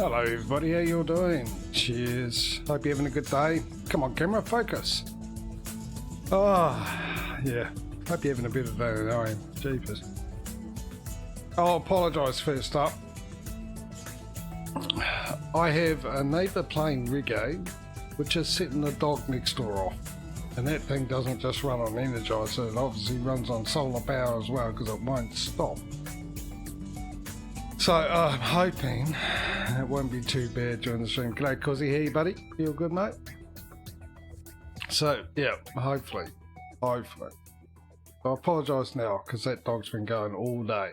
Hello everybody, how you all doing? Cheers. Hope you're having a good day. Come on camera, focus. Oh, yeah. Hope you're having a better day than I am. Jeepers. I'll apologise first up. I have a neighbour playing reggae, which is setting the dog next door off. And that thing doesn't just run on Energizer, it obviously runs on solar power as well because it won't stop. So I'm hoping it won't be too bad during the stream. G'day Cozzy, how you buddy? Feel good mate? So yeah, hopefully. I apologise now because that dog's been going all day.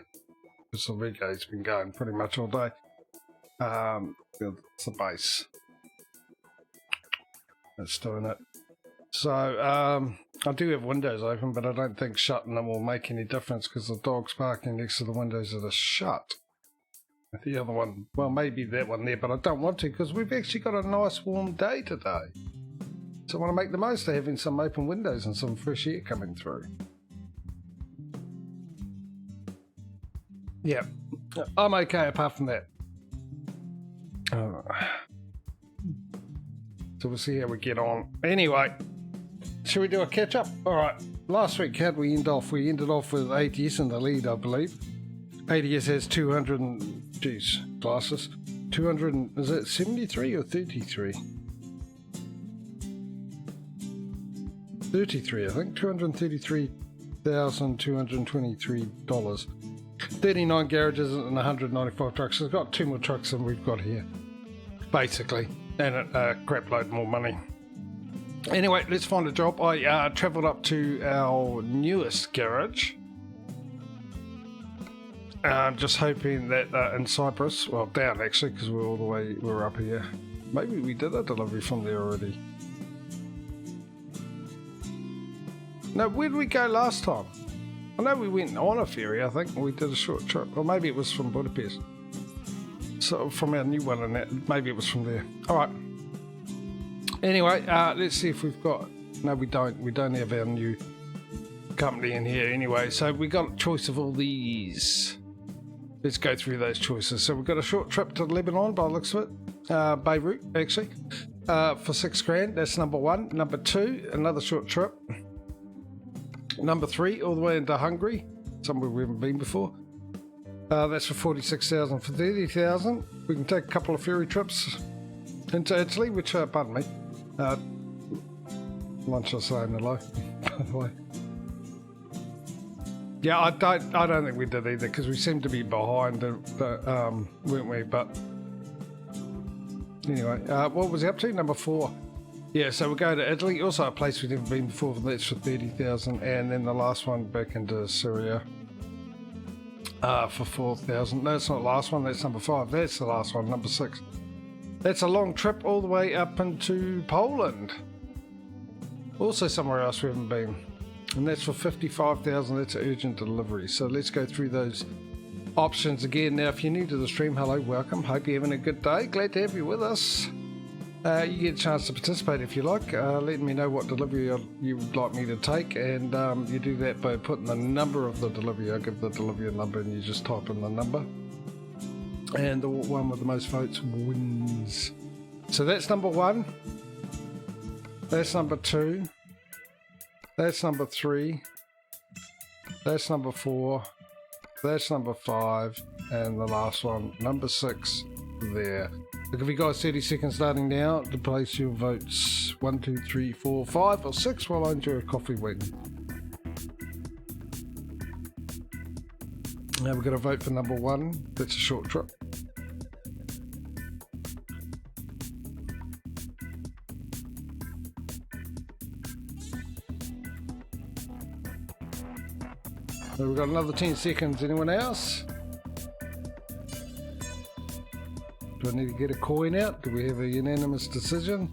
Because the reggae's been going pretty much all day. It's the base. It's doing it. So I do have windows open, but I don't think shutting them will make any difference because the dog's parking next to the windows that are shut. The other one, well, maybe that one there, but I don't want to because we've actually got a nice warm day today. So I want to make the most of having some open windows and some fresh air coming through. Yeah, I'm okay apart from that. So we'll see how we get on. Anyway, shall we do a catch up? All right, last week how'd we end off? We ended off with ATS in the lead, I believe. ATS has 200 and, geez, glasses. 200, is it 73 or 33? 33, I think. $233,223. 39 garages and 195 trucks. It's got 2 more trucks than we've got here, basically, and a crap load more money. Anyway, let's find a job. I travelled up to our newest garage. Just hoping that in Cyprus, well down actually, because we're up here. Maybe we did a delivery from there already. No, where did we go last time? I know we went on a ferry, I think, and we did a short trip. Or maybe it was from Budapest. So from our new one, and that, maybe it was from there. Alright. Anyway, let's see if we've got... No, we don't. We don't have our new company in here anyway. So we got a choice of all these. Let's go through those choices. So we've got a short trip to Lebanon by the looks of it. Beirut, actually. For $6,000. That's number 1. Number 2, another short trip. Number 3, all the way into Hungary. Somewhere we haven't been before. That's for $46,000. For $30,000, we can take a couple of ferry trips into Italy, which, pardon me. Lunch or saying hello, by the way. Yeah, I don't think we did either because we seemed to be behind, weren't we? But anyway, what was he up to? Number 4. Yeah, so we'll go to Italy, also a place we've never been before. That's for $30,000, and then the last one back into Syria for $4,000. No, it's not the last one. That's number 5. That's the last one, number 6. That's a long trip all the way up into Poland. Also somewhere else we haven't been. And that's for $55,000. That's an urgent delivery. So let's go through those options again. Now, if you're new to the stream, hello, welcome. Hope you're having a good day. Glad to have you with us. You get a chance to participate if you like. Let me know what delivery you would like me to take. And you do that by putting the number of the delivery. I'll give the delivery a number and you just type in the number. And the one with the most votes wins. So that's number 1. That's number 2. That's number 3. That's number 4. That's number 5. And the last one, number 6, there. I'll give you guys 30 seconds starting now to place your votes. 1, 2, 3, 4, 5 or 6 while I enjoy a coffee wing. Now we're going to vote for number 1. That's a short trip. So we've got another 10 seconds. Anyone else? Do I need to get a coin out? Do we have a unanimous decision?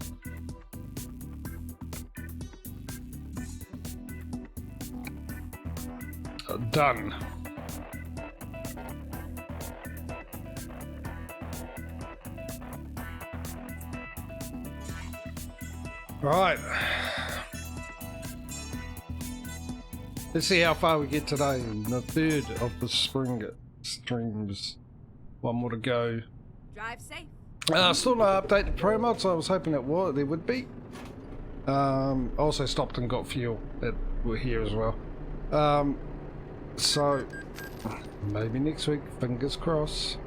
Done. Right. Let's see how far we get today in the 3rd of the spring streams. One more to go. Drive safe. Still no update to pro mods. I was hoping there would be. Also stopped and got fuel that were here as well. So maybe next week, fingers crossed.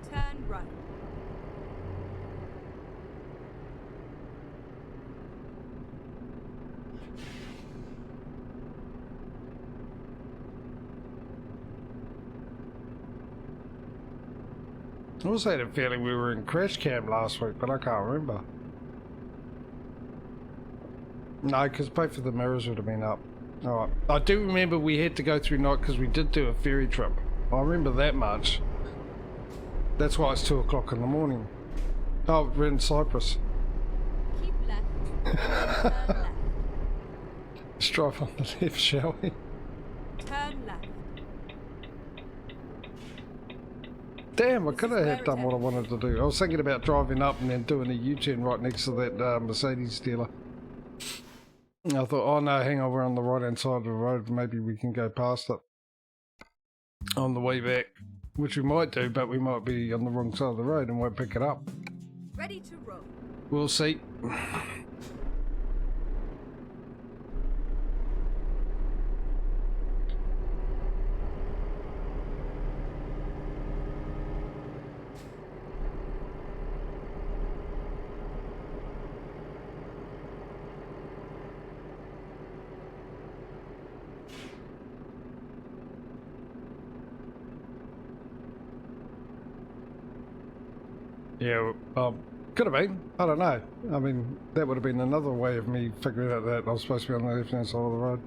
Turn right. I also had a feeling we were in crash cam last week, but I can't remember. No, because both of the mirrors would have been up. Alright. I do remember we had to go through night because we did do a ferry trip. I remember that much. That's why it's 2 o'clock in the morning. Oh, we're in Cyprus. Keep left. Turn left. Let's drive on the left, shall we? Turn left. Damn, I could have done what I wanted to do. I was thinking about driving up and then doing a U-turn right next to that Mercedes dealer. And I thought, oh no, hang on, we're on the right-hand side of the road. Maybe we can go past it on the way back. Which we might do, but we might be on the wrong side of the road and won't pick it up. Ready to roll. We'll see. Yeah, could have been. I don't know. I mean, that would have been another way of me figuring out that I was supposed to be on the left-hand side of the road.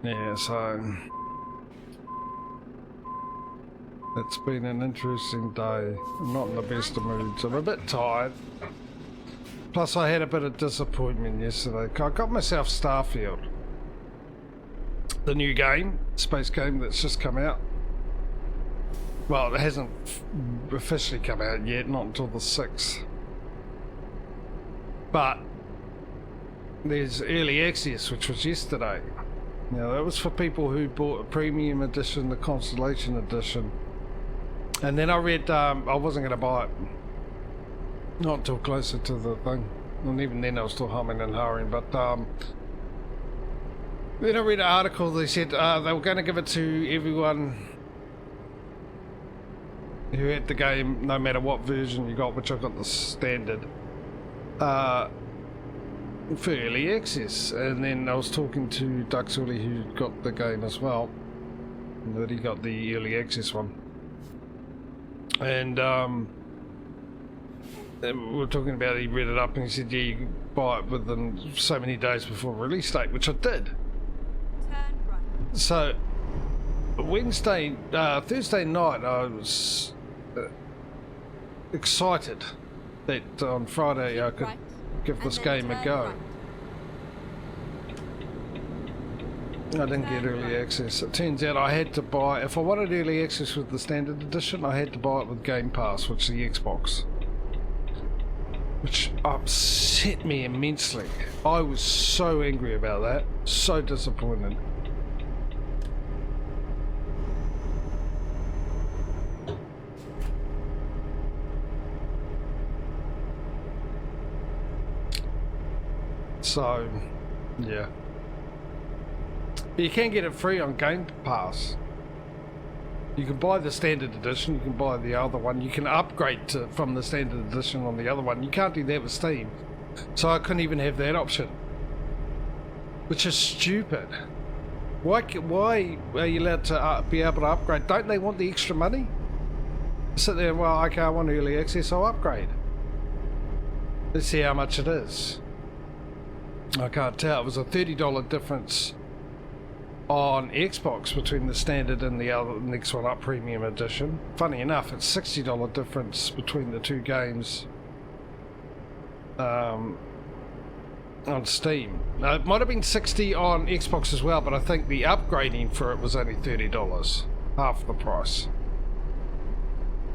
Yeah, so it's been an interesting day. I'm not in the best of moods. I'm a bit tired. Plus I had a bit of disappointment yesterday. I got myself Starfield. The new game, space game that's just come out. Well, it hasn't officially come out yet, not until the 6th. But there's early access, which was yesterday. Now that was for people who bought a premium edition, the Constellation edition. And then I read, I wasn't going to buy it. Not until closer to the thing. And even then I was still humming and hurrying. But then I read an article, they said they were going to give it to everyone who had the game, no matter what version you got, which I got the standard. For early access, and then I was talking to Doug Sully, who got the game as well, and that he got the early access one, and we were talking about it. He read it up and he said, yeah, you can buy it within so many days before release date, which I did. Turn right. So Thursday night I was excited that on Friday I could give this game a go. I didn't get early access. It turns out I had to buy, if I wanted early access with the standard edition, I had to buy it with Game Pass, which is the Xbox. Which upset me immensely. I was so angry about that. So disappointed. So, yeah. But you can get it free on Game Pass. You can buy the standard edition, you can buy the other one, you can upgrade from the standard edition on the other one. You can't do that with Steam. So I couldn't even have that option. Which is stupid. Why are you allowed to be able to upgrade? Don't they want the extra money? Sit there, well, okay, I want early access, I'll upgrade. Let's see how much it is. I can't tell. It was a $30 difference on Xbox between the standard and the other next one up, Premium Edition. Funny enough, it's $60 difference between the two games on Steam. Now, it might have been $60 on Xbox as well, but I think the upgrading for it was only $30, half the price.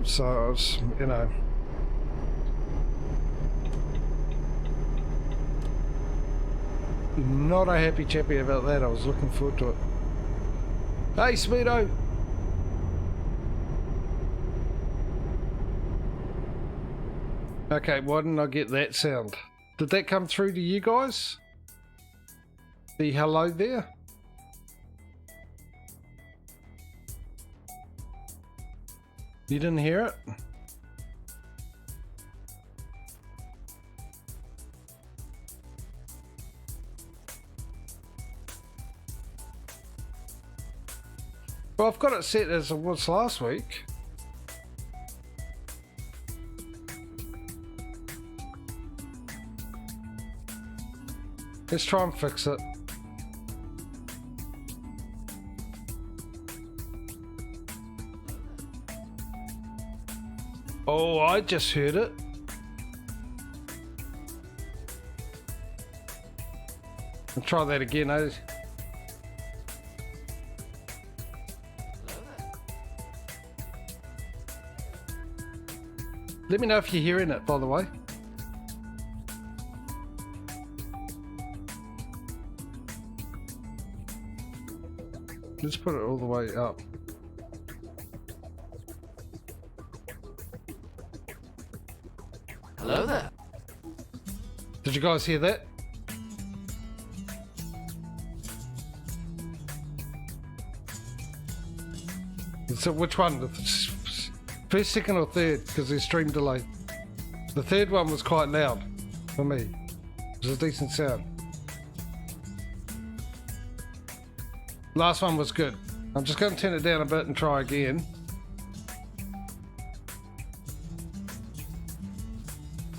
So it's, you know, not a happy chappy about that. I was looking forward to it. Hey, Speedo! Okay, why didn't I get that sound? Did that come through to you guys? The hello there? You didn't hear it? Well, I've got it set as it was last week. Let's try and fix it. Oh, I just heard it. I'll try that again, eh? Let me know if you're hearing it, by the way. Let's put it all the way up. Hello there. Did you guys hear that? So which one? The first, second or third? Because there's stream delay. The third one was quite loud for me. It was a decent sound. Last one was good. I'm just going to turn it down a bit and try again.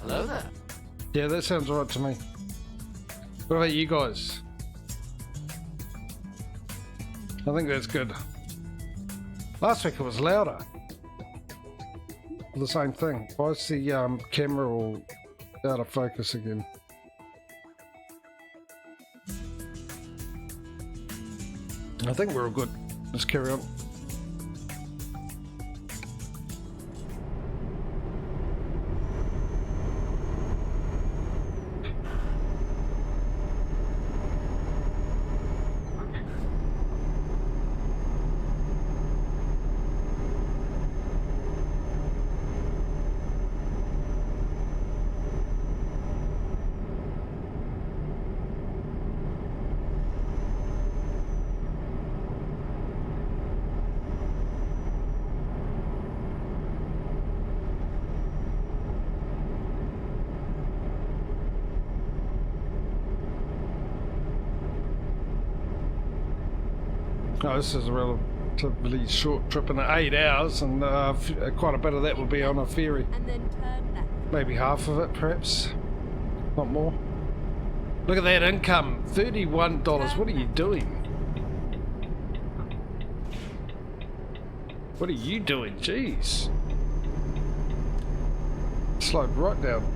Hello there. Yeah, that sounds alright to me. What about you guys? I think that's good. Last week it was louder. The same thing. Why is the camera all out of focus again? I think we're all good. Let's carry on. Oh, this is a relatively short trip in 8 hours, and quite a bit of that will be on a ferry. And then turn left. Maybe half of it, perhaps. Not more. Look at that income. $31. What are you doing? What are you doing? Jeez. Slowed right down.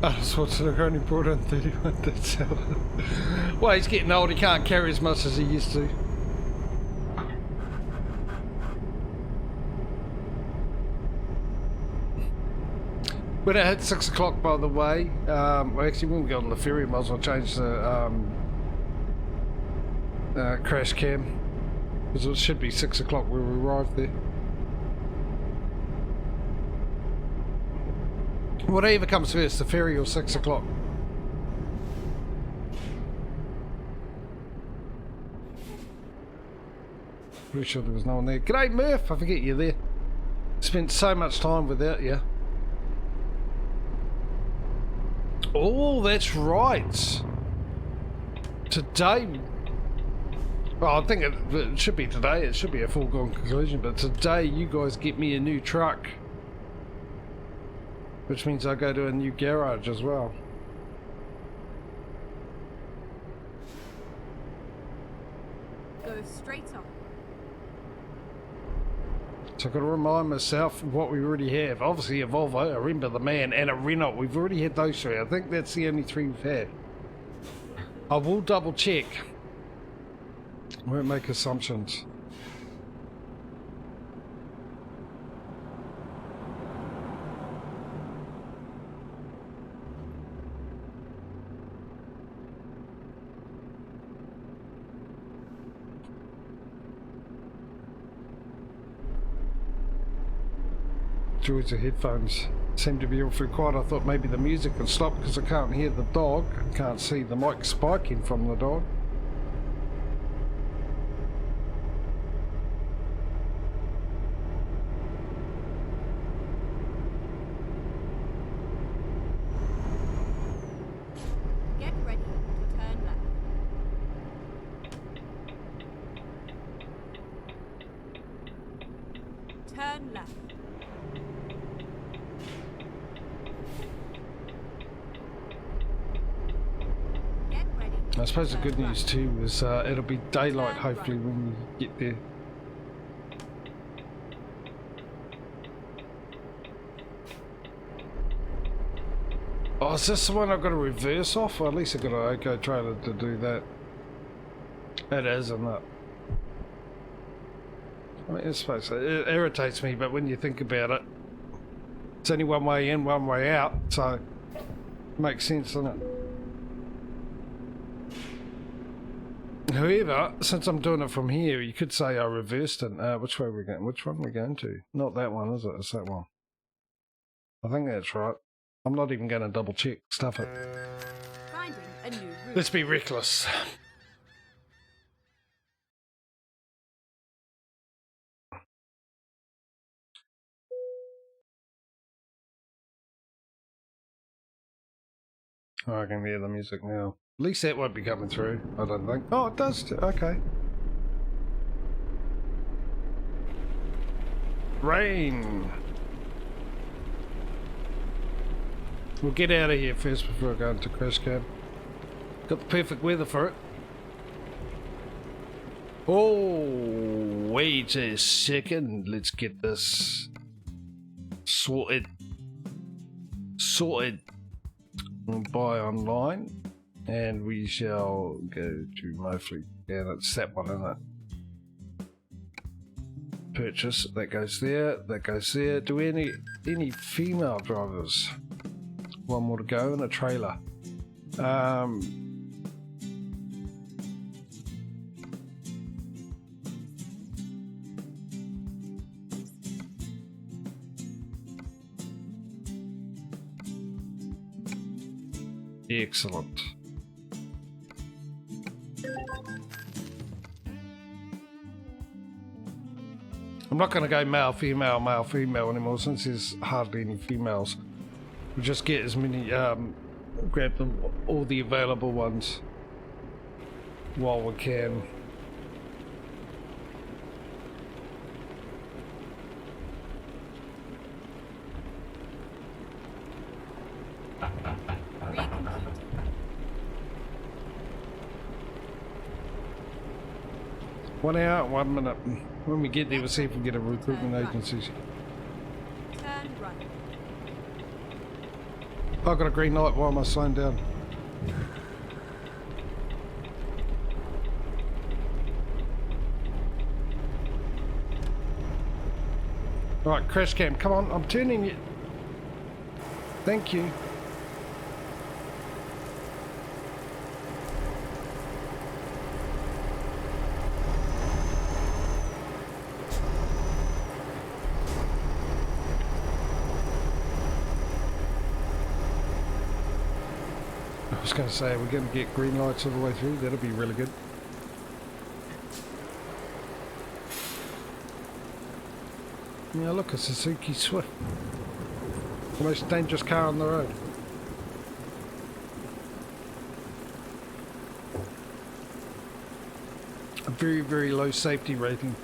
Schwarzenegger only brought in 31. That's how. Well, he's getting old. He can't carry as much as he used to. When it hit 6 o'clock, by the way, well, actually, when we got on the ferry, might as well change the crash cam, because it should be 6 o'clock when we arrived there. Whatever comes first, the ferry or 6 o'clock. Pretty sure there was no one there. G'day Murph, I forget you're there. Spent so much time without you. Oh, that's right. Today... Well, I think it should be today. It should be a foregone conclusion. But today, you guys get me a new truck. Which means I go to a new garage as well. Go straight on. So I've got to remind myself of what we already have. Obviously a Volvo, a Rimba the Man, and a Renault. We've already had those three. I think that's the only three we've had. I will double check. I won't make assumptions. Joys of headphones seem to be awfully quiet. I thought maybe the music would stop because I can't hear the dog. I can't see the mic spiking from the dog. Get ready to turn left. Turn left. Get ready. I suppose the Turn good news right. too is it'll be daylight Turn hopefully right. when we get there. Oh, is this the one I've got to reverse off? Well, at least I've got an Eco trailer to do that. It is, isn't it? I mean, I suppose it irritates me, but when you think about it, it's only one way in, one way out, so it makes sense, doesn't it? However, since I'm doing it from here, you could say I reversed it. Which way are we going? Which one are we going to? Not that one, is it? It's that one. I think that's right. I'm not even going to double check. Stuff it. Finding a new route. Let's be reckless. Oh, I can hear the music now. At least that won't be coming through, I don't think. Oh, it does. Okay. Rain. We'll get out of here first before I go into crash cam. Got the perfect weather for it. Oh, wait a second. Let's get this sorted. We'll buy online and we shall go to my fleet. Yeah, that's that one, isn't it? Purchase. That goes there. That goes there. Do we any female drivers? One more to go and a trailer. Excellent. I'm not going to go male, female anymore since there's hardly any females. We'll just get as many, grab them, all the available ones while we can. One hour, 1 minute. When we get there, we'll see if we can get a recruitment agency. Turn right. I've got a green light. Why am I slowing down? Right, crash cam. Come on, I'm turning it. Thank you. I was going to say, we're going to get green lights all the way through. That'll be really good. Yeah, look, a Suzuki Swift. The most dangerous car on the road. very, very low safety rating.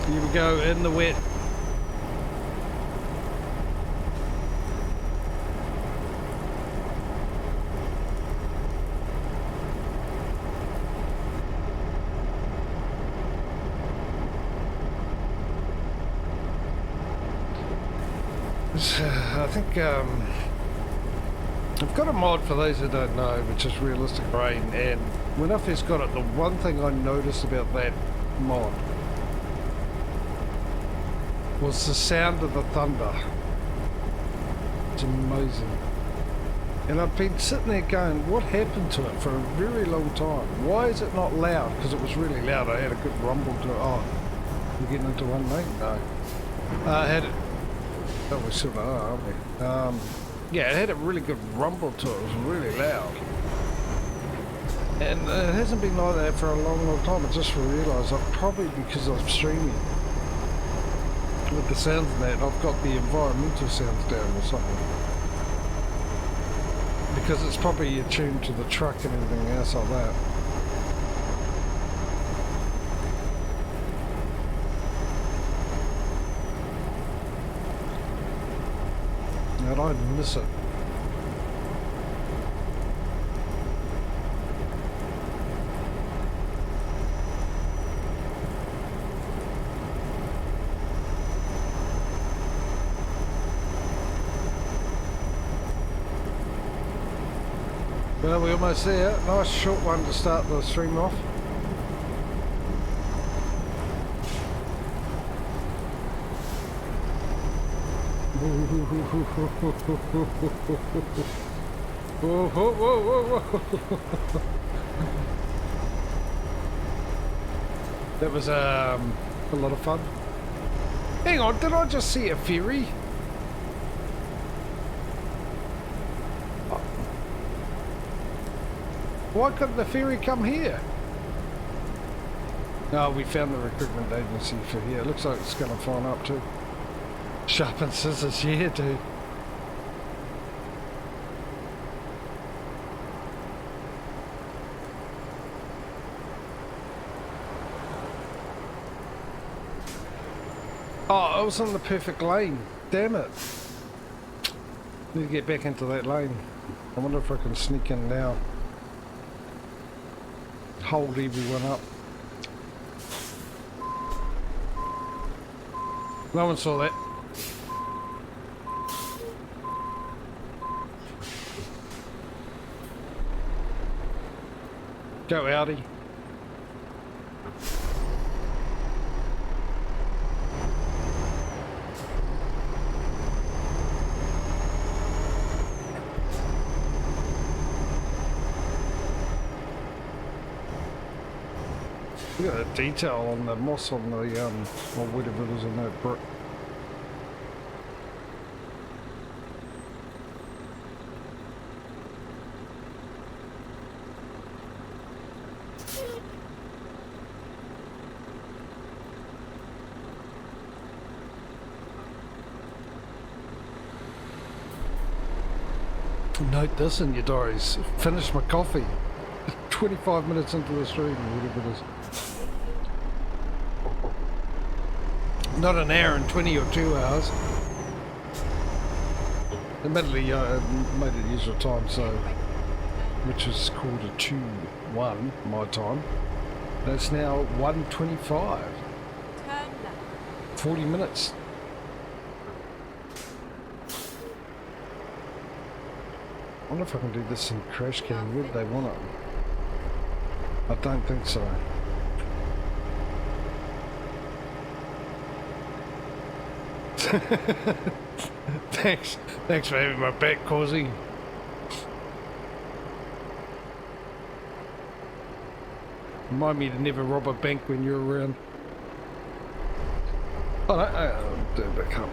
Here we go, in the wet. I think I've got a mod for those who don't know, which is realistic rain, and when I first got it, the one thing I noticed about that mod was the sound of the thunder. It's amazing. And I've been sitting there going, what happened to it for a very long time? Why is it not loud? Because it was really loud. I had a good rumble to it. Oh, we're getting into one, mate? No. I had it. Oh, we sort of are, aren't we? Yeah, it had a really good rumble to it. It was really loud. And it hasn't been like that for a long, long time. I just realised probably because I'm streaming with the sounds and that, I've got the environmental sounds down or something. Because it's probably attuned to the truck and everything else like that. And I miss it. Well, we're almost there. Nice short one to start the stream off. That was a lot of fun. Hang on, did I just see a ferry? Why couldn't the ferry come here? No, we found the recruitment agency for here. It looks like it's going to phone up too. Sharpen scissors, yeah, dude. Oh, I was in the perfect lane. Damn it. Need to get back into that lane. I wonder if I can sneak in now. Hold everyone up. No one saw that. Go Audi. Look at the detail on the moss on the or whatever it is on that brick. Note this in your diaries. Finish my coffee. 25 minutes into the stream, or whatever it is. Not an hour and 20 or 2 hours. Admittedly, I made it usual time, so which is called a 2-1 my time. That's now 1:25. Turn left. 40 minutes. I wonder if I can do this in crash cam. Would they want it? I don't think so. Thanks for having my back, Causey. Remind me to never rob a bank when you're around. Oh no, I'll do it back up.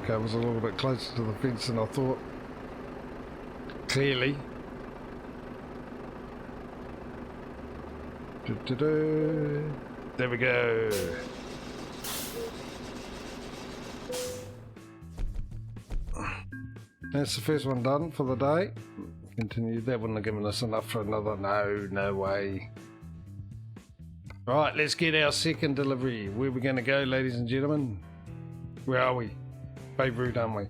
Okay, I was a little bit closer to the fence than I thought. Clearly. There we go. That's the first one done for the day. Continue. That wouldn't have given us enough for another. No way. Right, let's get our second delivery. Where are we going to go, ladies and gentlemen? Where are we? Beirut, aren't we?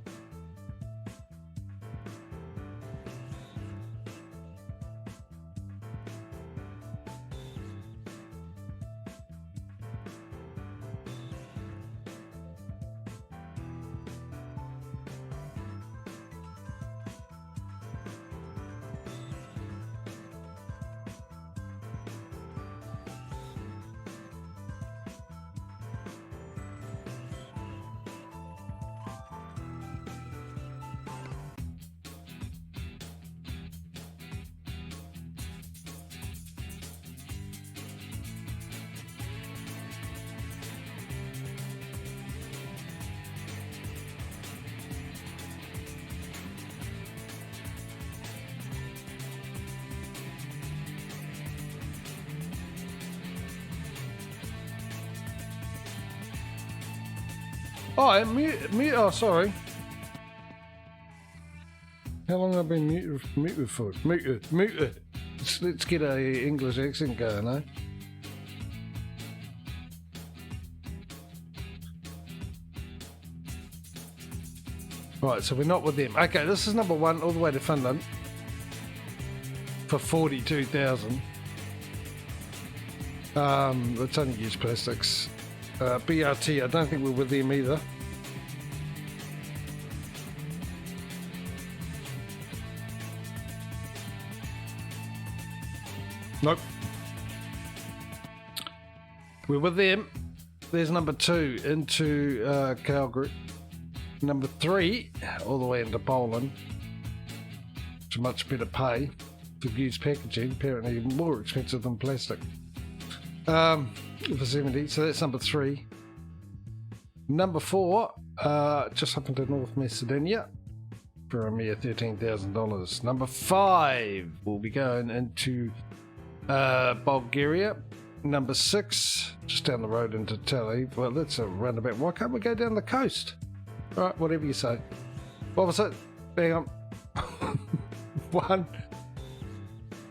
Oh, mute. Oh, sorry. How long have I been muted for? Muted. Let's get a English accent going, eh? Right, so we're not with them. Okay, this is number one, all the way to Finland for 42,000. It's only used plastics. BRT, I don't think we're with them either. Nope. We're with them. There's number two into Calgary. Number three, all the way into Poland. It's much better pay for used packaging, apparently more expensive than plastic. For 70, so that's number three. Number four, just up into North Macedonia for a mere $13,000. Number five will be going into Bulgaria. Number six, just down the road into Tel Aviv. Well, that's a roundabout. Why can't we go down the coast? All right, whatever you say. What was it? Hang on. 1,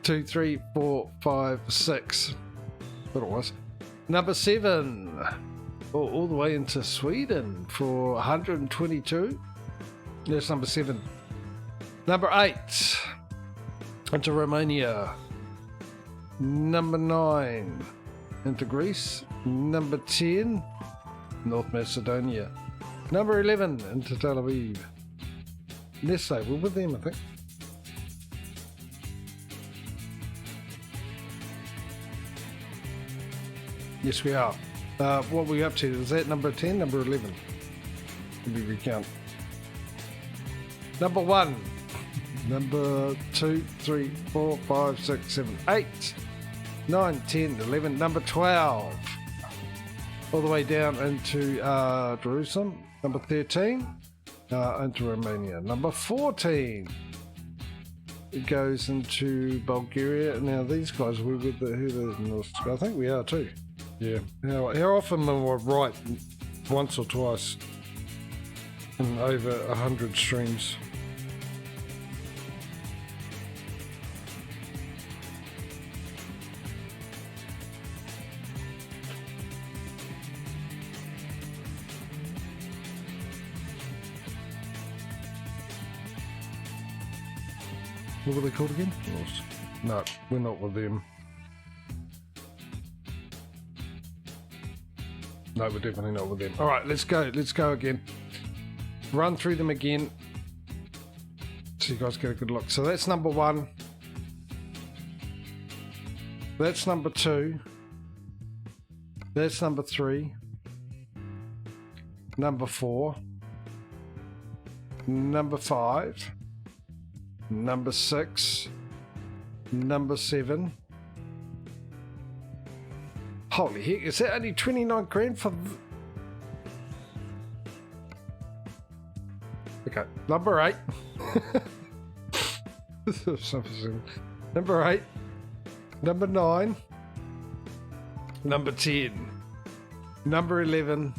2, 3, 4, 5, 6. What it was. Number seven, all the way into Sweden for 122. That's number seven. Number eight, into Romania. Number 9, into Greece. Number 10, North Macedonia. Number 11, into Tel Aviv. Let's say we're with them, I think. Yes, we are. What we're up to, is that number 10, number 11? Let me recount. Number 1, number 2, 3, 4, 5, 6, 7, 8, 9, 10, 11, number 12. All the way down into Jerusalem. Number 13, into Romania. Number 14, it goes into Bulgaria. Now these guys, we're with I think we are too. Yeah. How often am I right once or twice in over 100 streams? What were they called again? No, we're not with them. No, we're definitely not with them. All right, let's go. Let's go again. Run through them again so you guys get a good look. So that's number 1. That's number 2. That's number 3. Number 4. number 5, number 6, number 7. Holy heck, is that only 29 grand for... Okay, number 8. Number 8, number 9, number 10, number 11,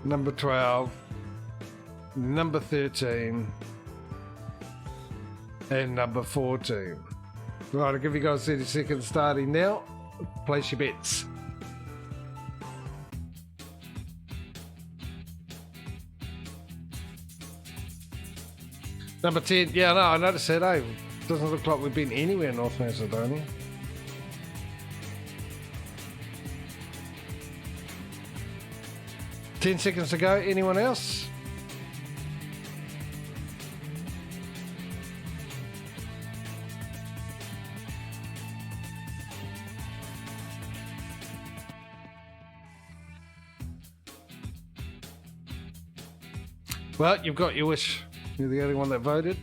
number 12, number 13, and number 14. Right, I'll give you guys 30 seconds starting now. Place your bets. Number 10, yeah, no, I noticed that, eh? Doesn't look like we've been anywhere in North Macedonia. Ten seconds to go. Anyone else? Well, you've got your wish. You're the only one that voted.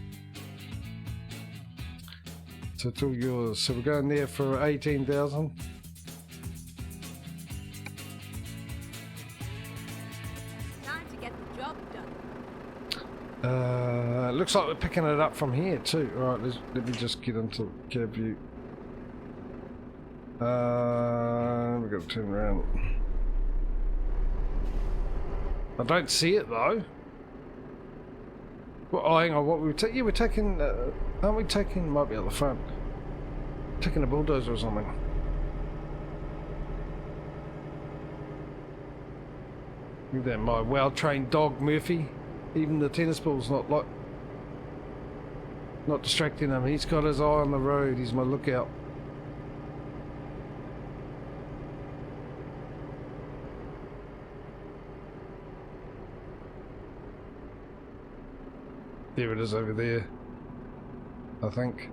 So it's all yours. So we're going there for 18,000. Time to get the job done. Looks like we're picking it up from here too. All right, let me just get into cab view. We've got to turn around. I don't see it though. Well, oh, hang on, what we take? Yeah, we're taking. Aren't we taking? Might be at the front. Taking a bulldozer or something. Look at that, my well-trained dog Murphy. Even the tennis ball's not distracting him. He's got his eye on the road. He's my lookout. There it is over there, I think.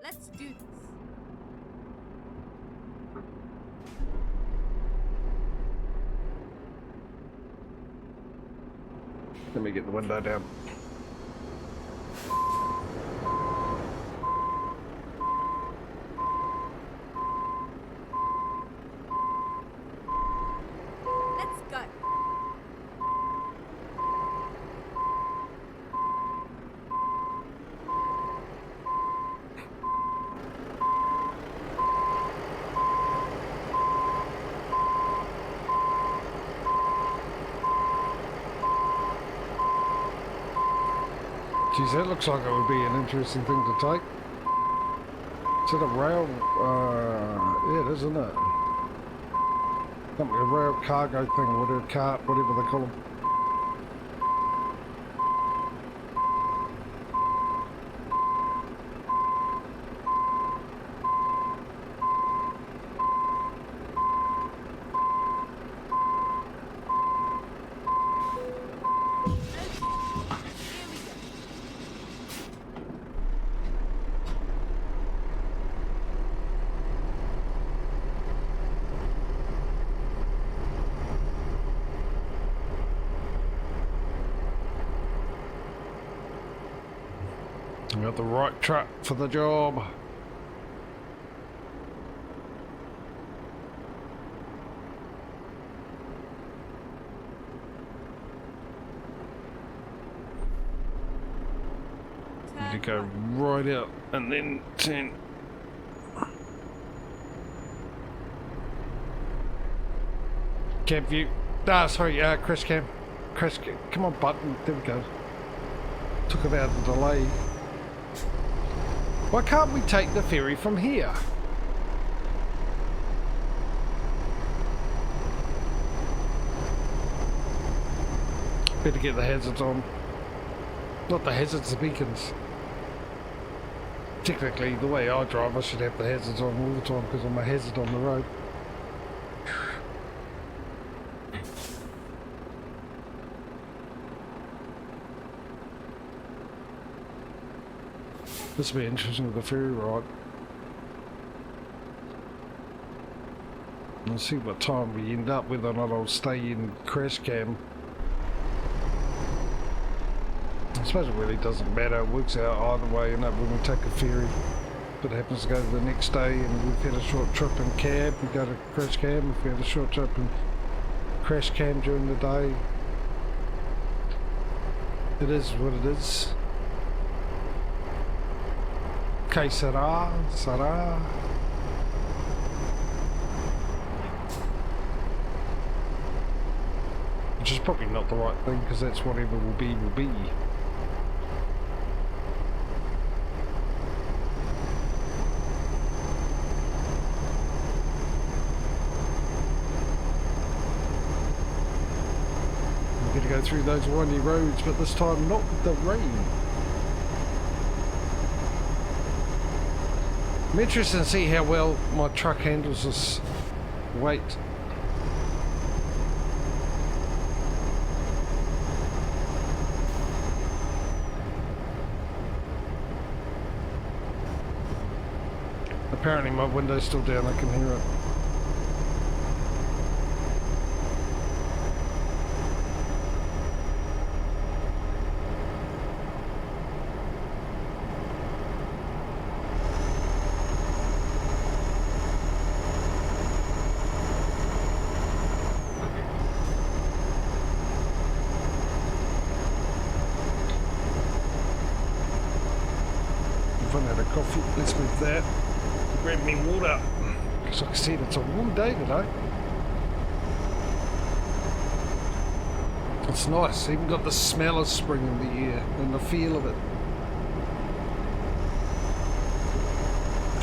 Let's do this. Let me get the window down. Let's go. Geez, that looks like it would be an interesting thing to take. Is it a rail? Yeah, it is, isn't it? Something, a rail cargo thing, whatever, cart, whatever they call them. We got the right truck for the job. Need to go right out and then turn. Cab view. Ah, sorry, Chris Cam. Chris, come on, button. There we go. Took about a delay. Why can't we take the ferry from here? Better get the hazards on. Not the hazards, the beacons. Technically, the way I drive, I should have the hazards on all the time because I'm a hazard on the road. This will be interesting with the ferry ride. and see what time we end up, whether or not I'll stay in crash cam. I suppose it really doesn't matter, it works out either way, when we take a ferry. If it happens to go the next day and we've had a short trip in cab, we go to crash cam. If we had a short trip in crash cam during the day, it is what it is. Que sera, sera. Which is probably not the right thing, because that's whatever will be, will be. We're going to go through those windy roads, but this time not with the rain. I'm interested to see how well my truck handles this weight. Apparently my window's still down, I can hear it. I've run out of coffee, let's move that. Grab me water, because like I said, it's a warm day today. It's nice, even got the smell of spring in the air and the feel of it.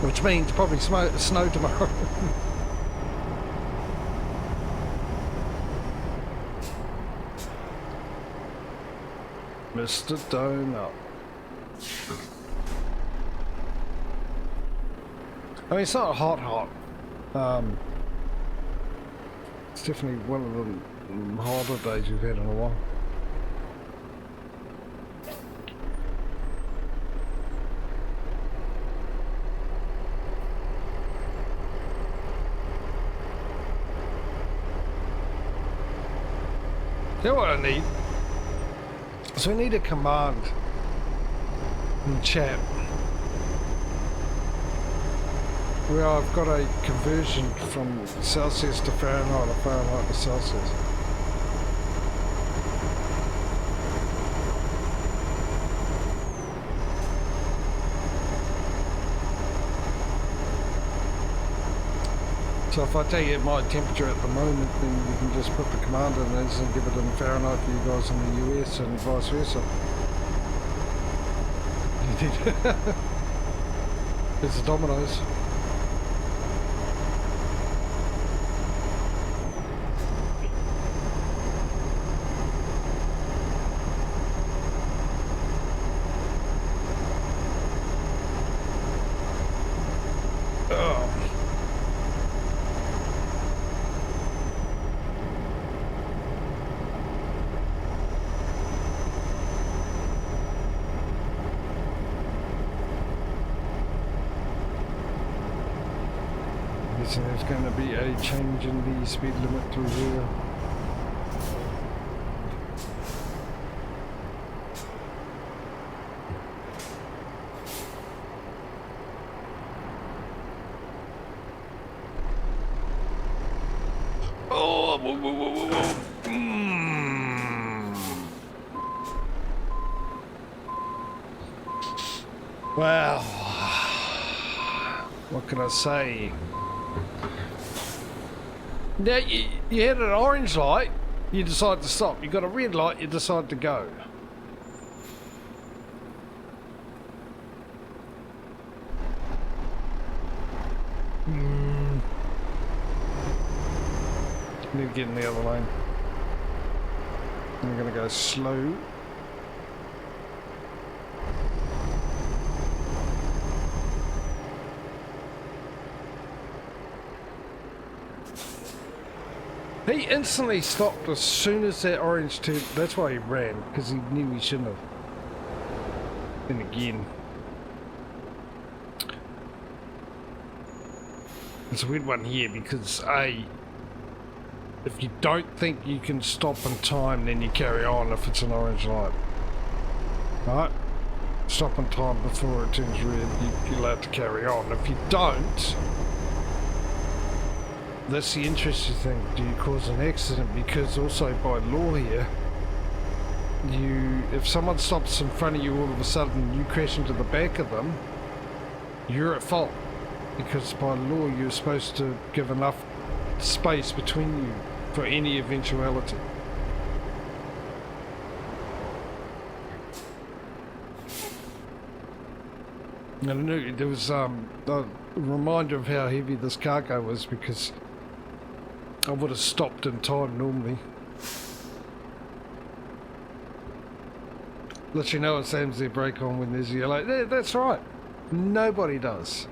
Which means probably snow tomorrow. Mr. Donut. I mean, it's not hot. It's definitely one of the harder days we've had in a while. You know what I need? So we need a command in chat where I've got a conversion from Celsius to Fahrenheit or Fahrenheit to Celsius. So if I tell you my temperature at the moment, then you can just put the command in this and give it in Fahrenheit for you guys in the US and vice versa. It's the Dominoes. So there's going to be a change in the speed limit through here. Oh, whoa, whoa, whoa, whoa, whoa. Wow. What can I say? Now, you had an orange light, you decide to stop. You got a red light, you decide to go. Need to get in the other lane. I'm going to go slow. He instantly stopped as soon as that orange turned. That's why he ran, because he knew he shouldn't have. Then again. It's a weird one here because A, If you don't think you can stop in time, then you carry on if it's an orange light. Right? Stop in time before it turns red, you're allowed to carry on. If you don't, that's the interesting thing. Do you cause an accident? Because also by law here, if someone stops in front of you all of a sudden, you crash into the back of them, you're at fault. Because by law, you're supposed to give enough space between you for any eventuality. And I knew there was a reminder of how heavy this cargo was, because I would have stopped in time normally. Literally no one slams their brake on when there's a yellow. Yeah, that's right. Nobody does.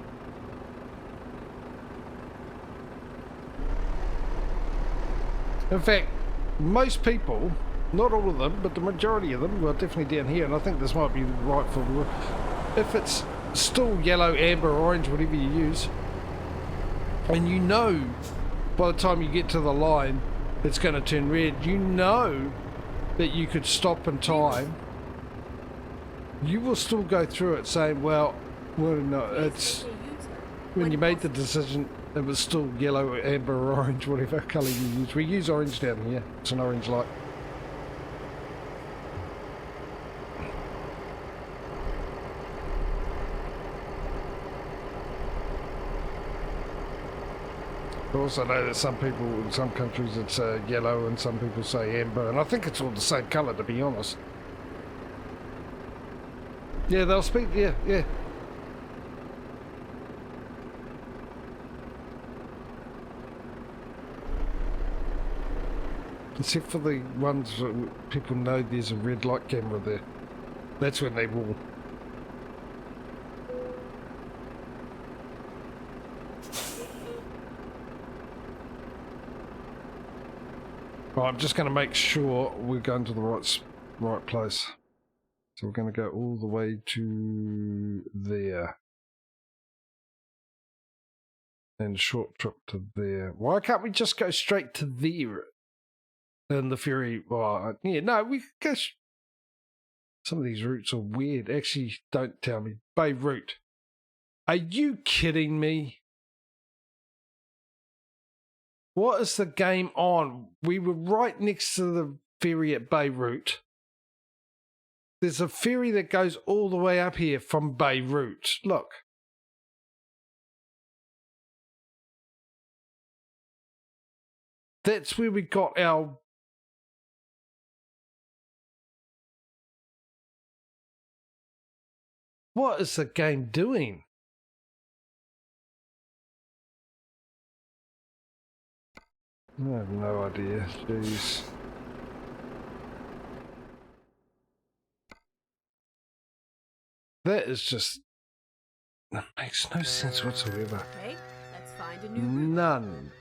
In fact, most people, not all of them, but the majority of them, well, definitely down here, and I think this might be right for, if it's still yellow, amber, orange, whatever you use, and you know by the time you get to the line it's going to turn red, you know that you could stop in time, you will still go through it saying, well no, it's when you made the decision it was still yellow, amber, or orange, whatever colour you use. We use orange down here. It's an orange light. I also know that some people in some countries it's yellow and some people say amber, and I think it's all the same colour, to be honest. Yeah, they'll speak, yeah. Except for the ones that people know there's a red light camera there. That's when they will. Right, I'm just going to make sure we're going to the right place. So we're going to go all the way to there. And a short trip to there. Why can't we just go straight to there? And the ferry, well, yeah, no, we go. Some of these routes are weird. Actually, don't tell me. Beirut. Are you kidding me? What is the game on? We were right next to the ferry at Beirut. There's a ferry that goes all the way up here from Beirut. Look. That's where we got our... What is the game doing? I have no idea. Jeez. That is just... That makes no sense whatsoever. Okay, let's find a new route. None.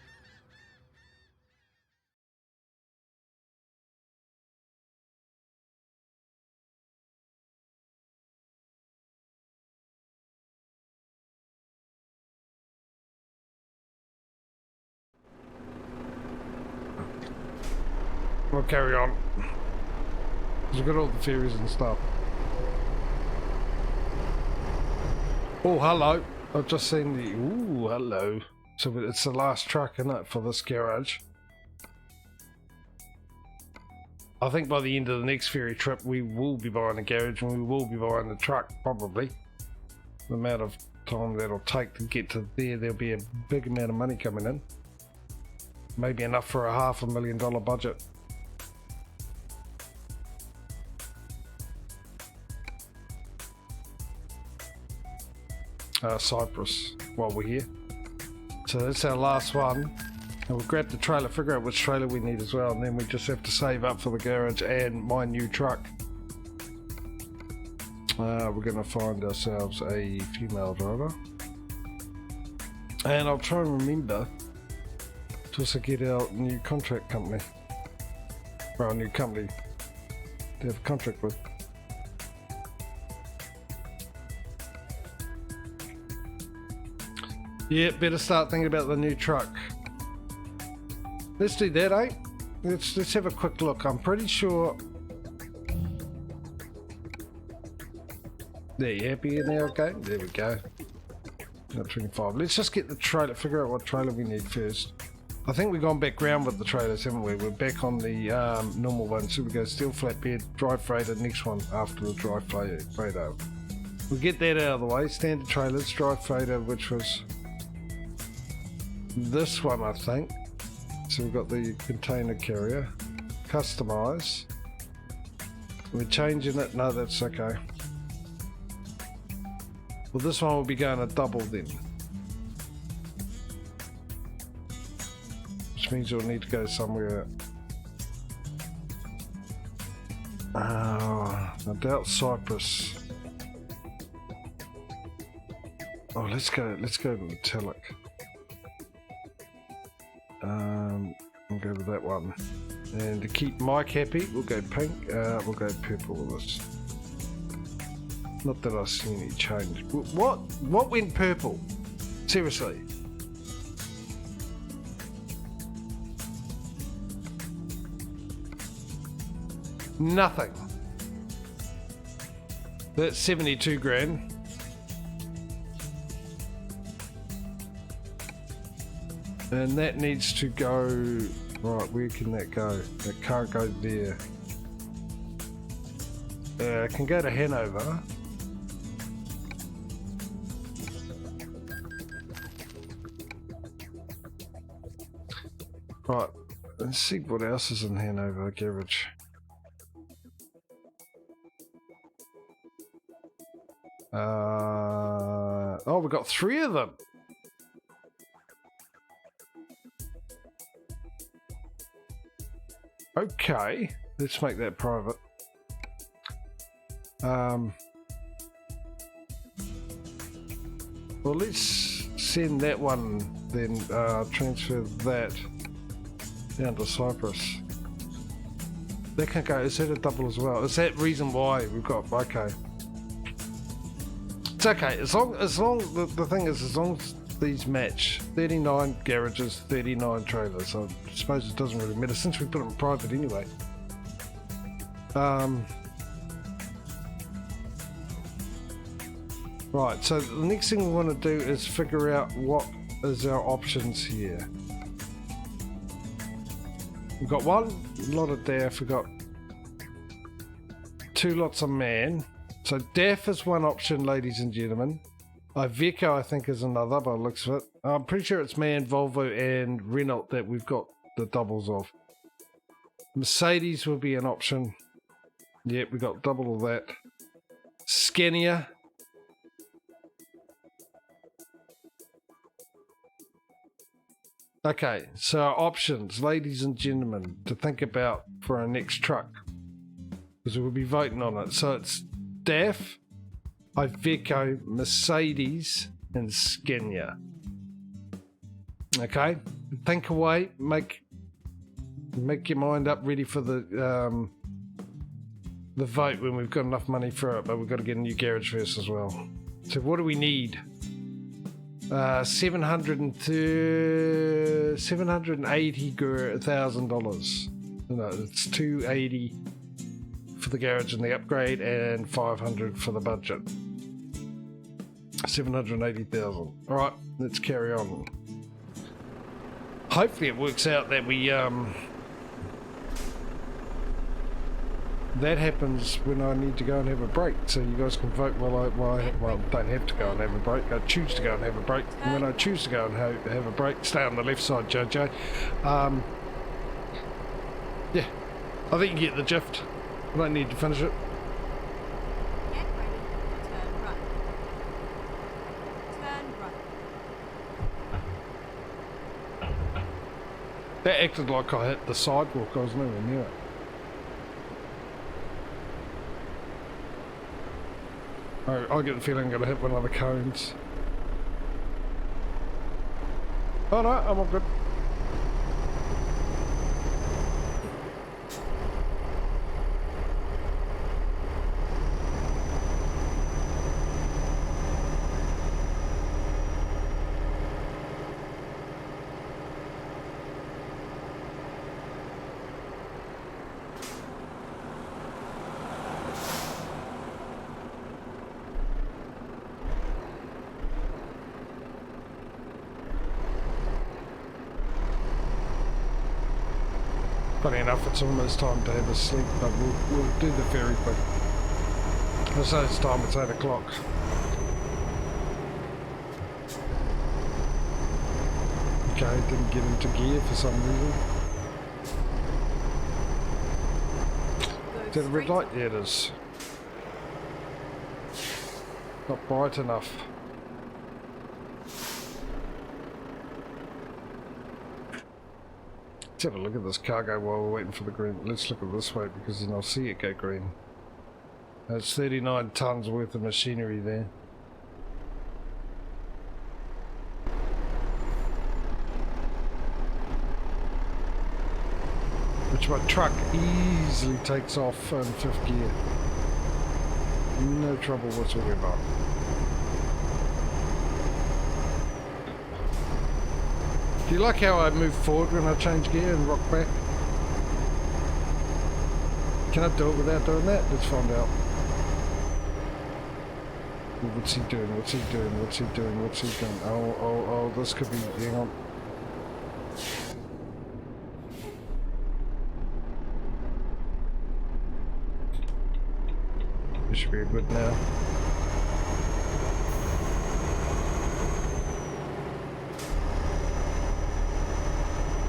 We'll carry on. We've got all the ferries and stuff. Oh, hello. I've just seen the... Ooh, hello. So it's the last truck, isn't it, for this garage? I think by the end of the next ferry trip, we will be buying a garage and we will be buying the truck, probably. The amount of time that'll take to get to there, there'll be a big amount of money coming in. Maybe enough for a $500,000 budget. Cyprus while we're here. So that's our last one. And we'll grab the trailer, figure out which trailer we need as well, and then we just have to save up for the garage and my new truck. We're going to find ourselves a female driver. And I'll try and remember to also get our new contract company. Well, our new company to have a contract with. Yeah, better start thinking about the new truck. Let's do that, eh? Let's have a quick look. I'm pretty sure. There, you happy in our game? There we go. Not 25. Let's just get the trailer. Figure out what trailer we need first. I think we've gone back round with the trailers, haven't we? We're back on the normal one. So we go steel flatbed, dry freighter, next one after the dry freighter. We'll get that out of the way. Standard trailers, dry freighter, which was this one, I think. So we've got the container carrier. Customize. We're changing it. No, that's okay. Well, this one will be going a double then. Which means you'll need to go somewhere. I doubt Cyprus. Oh, let's go metallic. We'll go with that one. And to keep Mike happy, we'll go pink. We'll go purple with this. Not that I see any change. What went purple? Seriously. Nothing. That's 72 grand. And that needs to go, right, where can that go? It can't go there. It can go to Hanover. Right, let's see what else is in Hanover garage. Oh, we've got 3 of them. Okay, let's make that private. Well, let's send that one then, transfer that down to Cyprus. That can go, is that a double as well? Is that reason why we've got, okay. It's okay, as long the thing is, as long as these match, 39 garages, 39 trailers. I suppose it doesn't really matter since we put them private anyway. Right, so the next thing we want to do is figure out what is our options here. We've got 1 lot of DAF, we've got 2 lots of man. So DAF is one option, ladies and gentlemen. Iveco, I think, is another by the looks of it. I'm pretty sure it's MAN, Volvo and Renault that we've got the doubles of. Mercedes will be an option. Yep, we got double of that. Scania. Okay, so our options, ladies and gentlemen, to think about for our next truck. Because we'll be voting on it. So it's DAF, Iveco, Mercedes, and Scania. Okay, think away, make your mind up ready for the vote when we've got enough money for it, but we've got to get a new garage first as well. So what do we need? $780,000. No, it's $280 for the garage and the upgrade, and $500 for the budget. 780,000. All right, let's carry on. Hopefully, it works out that we that happens when I need to go and have a break, so you guys can vote while I don't have to go and have a break. I choose to go and have a break, and when I choose to go and have a break, stay on the left side, JJ. Yeah, I think you get the gist. I don't need to finish it. Get ready. Turn right. Turn right. That acted like I hit the sidewalk. I was nowhere near it. I get the feeling I'm going to hit one of the cones. Oh no, I'm all good. Funny enough, it's almost time to have a sleep, but we'll do the ferry quick. I say it's time, it's 8 o'clock. Okay, didn't get into gear for some reason. Is that a red light? Yeah, it is. Not bright enough. Let's have a look at this cargo while we're waiting for the green. Let's look at this way because then I'll see it go green. That's 39 tons worth of machinery there. Which my truck easily takes off in 5th gear. No trouble whatsoever. Do you like how I move forward when I change gear and rock back? Can I do it without doing that? Let's find out. What's he doing? What's he doing? What's he doing? What's he doing? Oh, this could be... Hang on. This should be good now.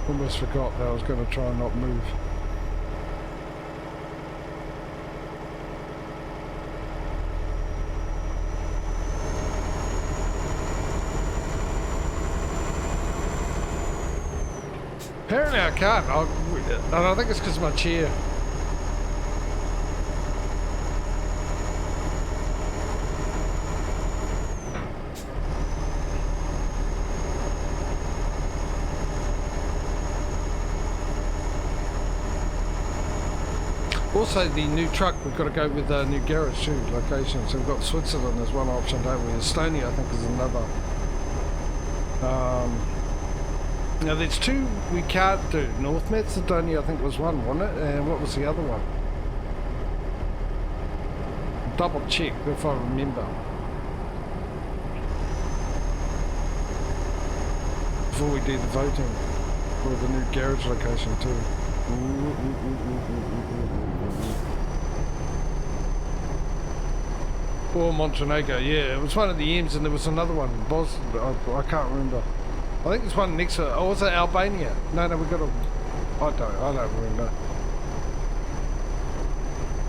Almost forgot that I was going to try and not move. Apparently I can't. And I think it's because of my chair. Also, the new truck, we've got to go with a new garage too, location. So we've got Switzerland as one option, don't we? Estonia, I think, is another. Now, there's two we can't do. North Macedonia, I think, was one, wasn't it? And what was the other one? Double check if I remember. Before we do the voting for the new garage location too. Or Montenegro, yeah, it was one of the M's and there was another one, I can't remember. I think there's one next to it. Oh, was it Albania? No, we got a... I don't remember.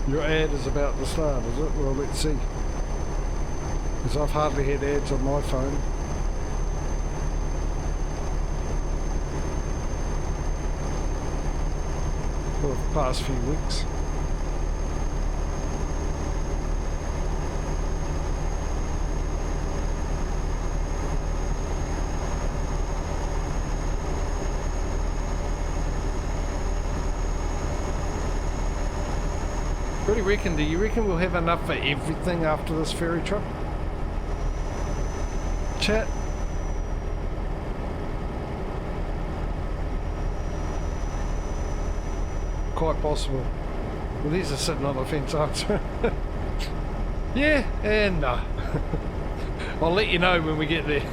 Your ad is about to start, is it? Well, let's see. Because I've hardly had ads on my phone. For the past few weeks. What do you reckon? Do you reckon we'll have enough for everything after this ferry trip? Chat? Quite possible. Well, these are sitting on the fence, aren't they? Yeah, and no. I'll let you know when we get there. Keep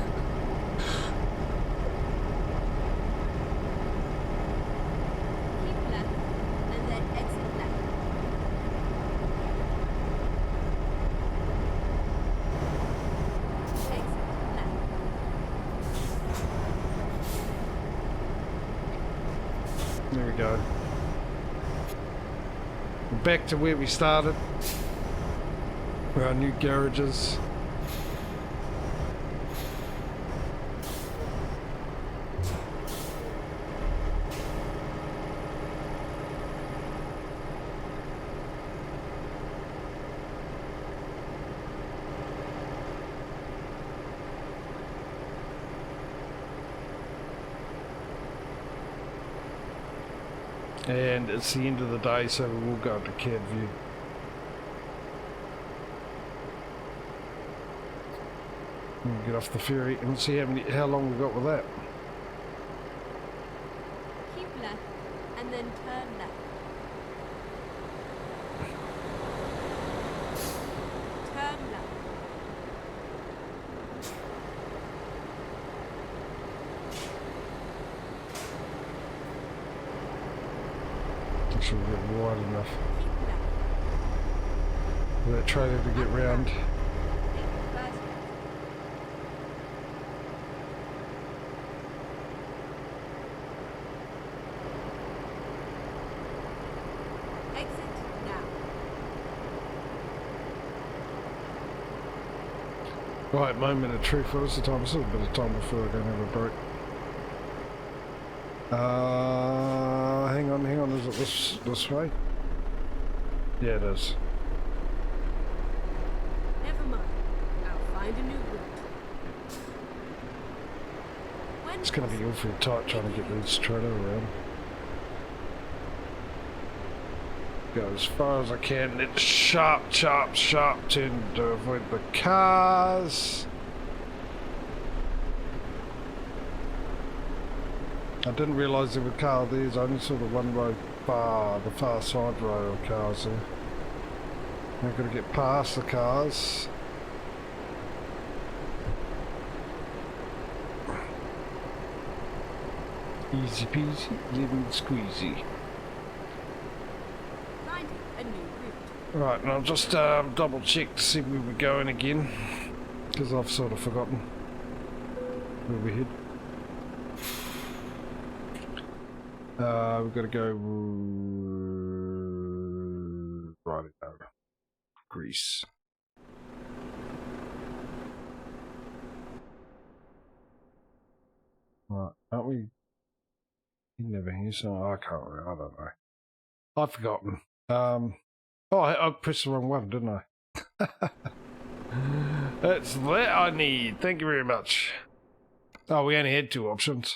left and then exit left. Exit left. There we go. Back to where we started, where our new garage is. And it's the end of the day, so we will go up to CAD view. We'll get off the ferry and see how long we've got with that. Keep left and then turn left. Turn left. sure we get wide enough Keep left. for that trailer to get round. Take the first exit. Exit now. Right, moment of truth. What is the time? It's a little bit of time before I go and have a break. Hang on. Is it this way? Yeah, it is. Never mind. I'll find a new route. When It's going to be awfully tight trying to get this trailer around. Go as far as I can. It's sharp turn to avoid the cars. I didn't realise there were cars there. There's only sort of one row the far side row of cars there. I've got to get past the cars. Easy peasy, lemon squeezy. finding a new route. Right, and I'll just double check to see where we're going again, because I've sort of forgotten where we're headed. We've got to go right over Greece. Right, aren't we? You never hear so I can't remember. I don't know. I've forgotten. Oh, I pressed the wrong one, didn't I? It's that I need. Thank you very much. Oh, we only had 2 options.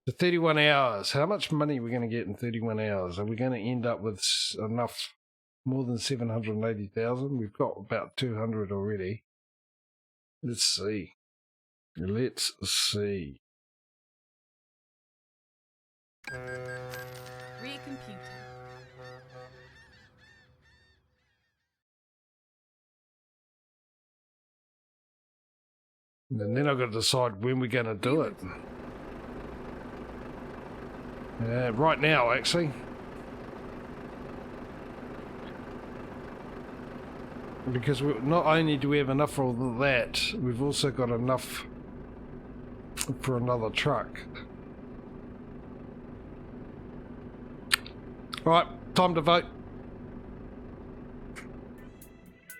The 31 hours. How much money are we going to get in 31 hours? Are we going to end up with enough, more than 780,000? We've got about 200 already. Let's see. Let's see. Recomputing. And then I've got to decide when we're going to do it. Yeah, right now, actually. Because not only do we have enough for all that, we've also got enough for another truck. Right, time to vote.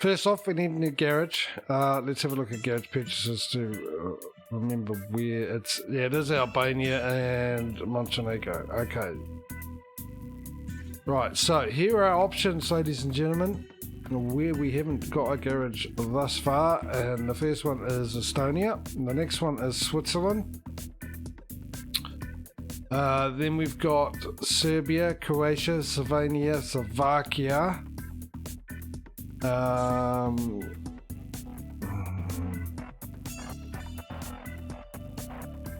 First off, we need a new garage. Let's have a look at garage purchases to remember where it's. Yeah, it is Albania and Montenegro. Okay. Right, so here are our options, ladies and gentlemen, where we haven't got a garage thus far. And the first one is Estonia. And the next one is Switzerland. Then we've got Serbia, Croatia, Slovenia, Slovakia.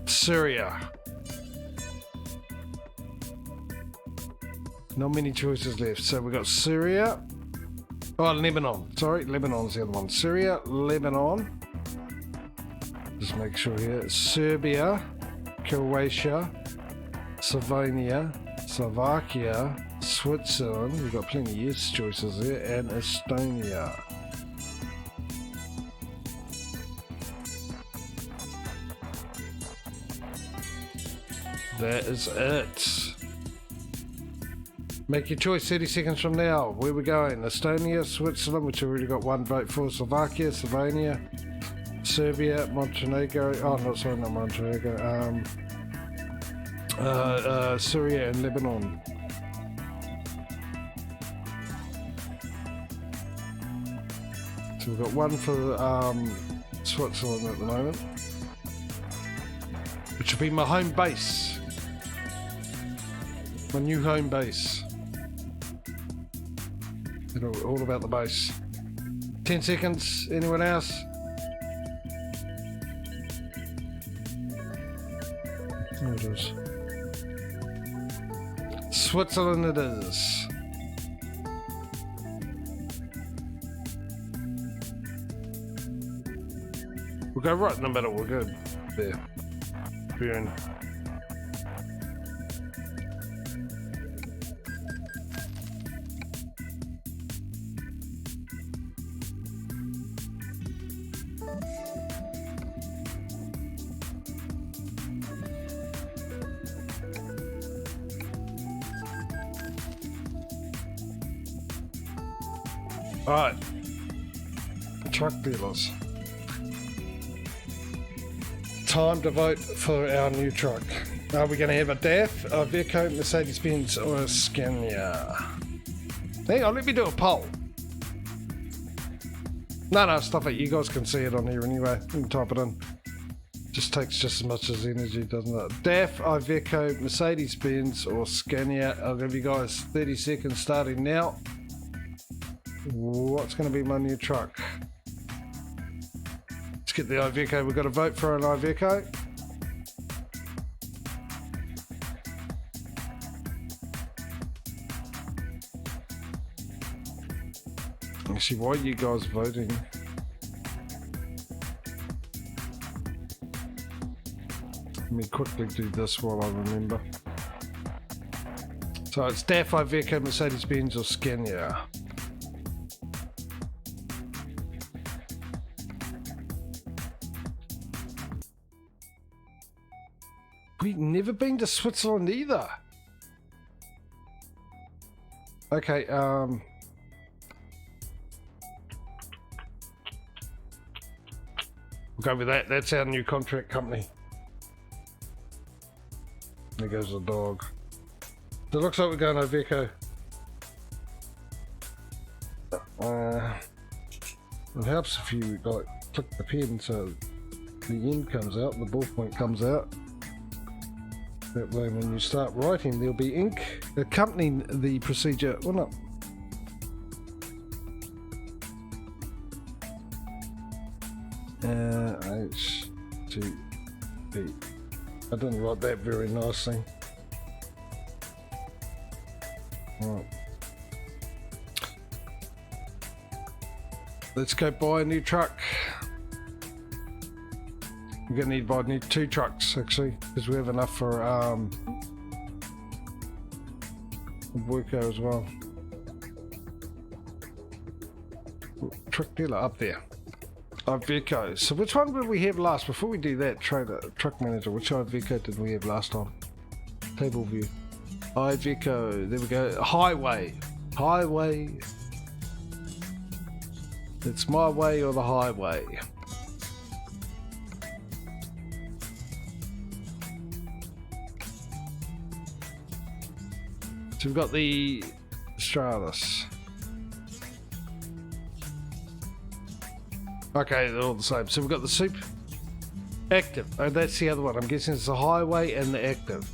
Syria. Not many choices left. So we've got Syria. Oh, Lebanon. Sorry, Lebanon's the other one. Syria, Lebanon. Just make sure here. Serbia, Croatia, Slovenia, Slovakia, Switzerland. We've got plenty of yes choices there. And Estonia. That is it. Make your choice 30 seconds from now. Where we going? Estonia, Switzerland, which we've already got one vote for. Slovakia, Slovenia, Serbia, Montenegro. Oh, no, sorry, not Montenegro. Syria and Lebanon. So we've got one for Switzerland at the moment, which will be my home base. My new home base. You know, all about the base. 10 seconds. Anyone else? There it is. Switzerland it is. We'll go right in the middle. We'll go there. We're in. Alright. Truck dealers. Time to vote for our new truck. Are we going to have a DAF, a Iveco, Mercedes-Benz, or a Scania? Hang on, let me do a poll. No, stuff it. You guys can see it on here anyway. You can type it in. Just takes just as much as energy, doesn't it? DAF, Iveco, Mercedes-Benz, or Scania. I'll give you guys 30 seconds starting now. What's going to be my new truck? Let's get the Iveco. We've got to vote for an Iveco. Actually, why are you guys voting? Let me quickly do this while I remember. So it's DAF, Iveco, Mercedes-Benz, or Scania. We've never been to Switzerland either. Okay, we'll go with that. That's our new contract company. There goes the dog. So it looks like we're going Iveco. It helps if you like click the pen so the end comes out, the ballpoint comes out. That way when you start writing there'll be ink accompanying the procedure. Well, no. H2B. I didn't write that very nicely. Right. Let's go buy a new truck. We're gonna need to buy two trucks actually, because we have enough for Worko as well. Truck dealer up there. Iveco. So which one did we have last? Before we do that, truck manager, which Iveco did we have last time? Table view. Iveco. There we go. Highway. Highway. It's my way or the highway. So we've got the Stratus. Okay, they're all the same. So we've got the Super Active. Oh, that's the other one. I'm guessing it's the Highway and the Active.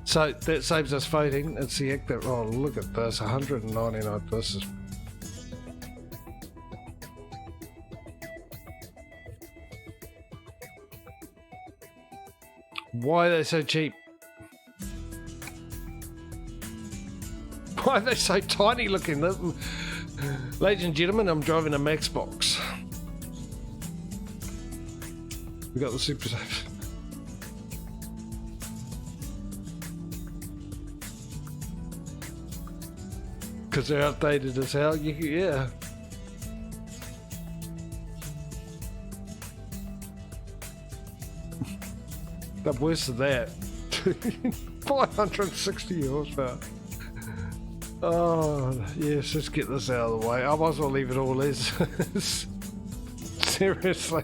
So that saves us voting. It's the Active. Oh, look at this. 199. This is... Why are they so cheap? Why are they so tiny looking? Ladies and gentlemen, I'm driving a Max box. We got the Super Safe. Because they're outdated as hell. Yeah. The worse than that. 560 horsepower. Oh, yes, let's get this out of the way. I might as well leave it all as. Seriously.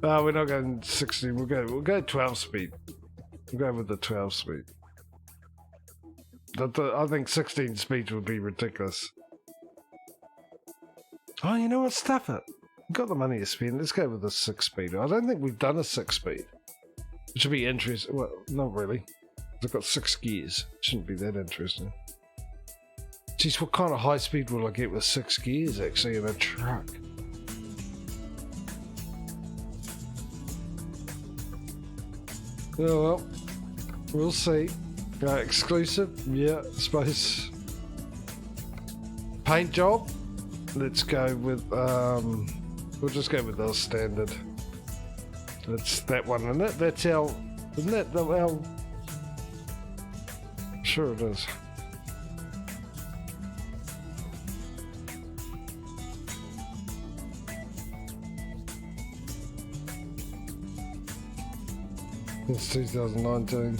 No, we're not going 16. We'll go 12 speed. We'll go with the 12 speed. I think 16 speeds would be ridiculous. Oh, you know what? Stuff it. We've got the money to spend. Let's go with the 6 speed. I don't think we've done a 6 speed. It should be interesting. Well, not really. I've got 6 gears. Shouldn't be that interesting. Geez, what kind of high speed will I get with 6 gears actually in a truck? Oh well, we'll see. Exclusive, yeah, I suppose. Paint job. Let's go with we'll just go with our standard. That's that one, isn't it? That's our, isn't that our? Sure it is. It's 2019.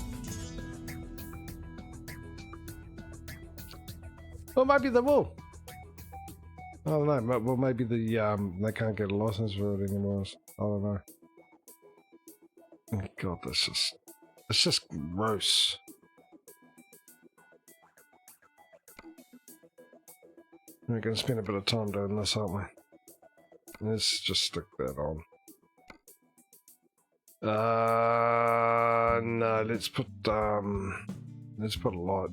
Well, maybe they will. I don't know. Well, maybe the they can't get a license for it anymore. I don't know. Oh, God, it's just gross. We're going to spend a bit of time doing this, aren't we? Let's just stick that on. No, let's put a light.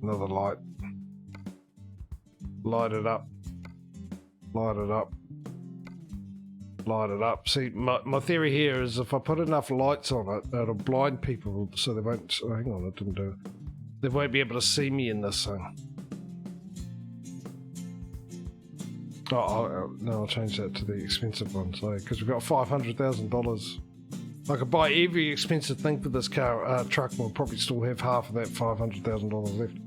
Another light. Light it up. Light it up. Light it up. See, my theory here is if I put enough lights on it, it'll blind people so they won't... Oh, hang on, it didn't do it. They won't be able to see me in this thing. Oh, no, I'll change that to the expensive one, so because we've got $500,000. I could buy every expensive thing for this car, truck, and we'll probably still have half of that $500,000 left.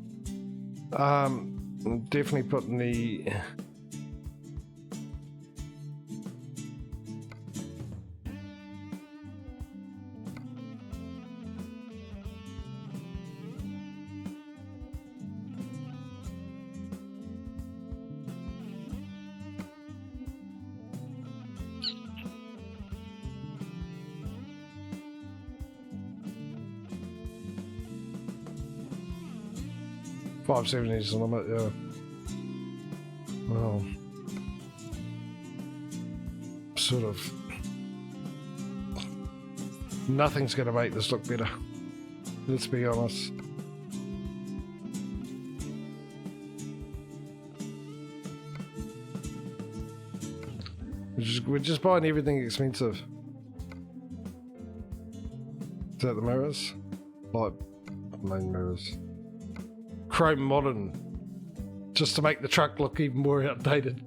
Definitely putting the... $570 is the limit, yeah. Well, sort of. Nothing's going to make this look better. Let's be honest. We're just buying everything expensive. Is that the mirrors? Like, main mirrors. Chrome modern, just to make the truck look even more outdated.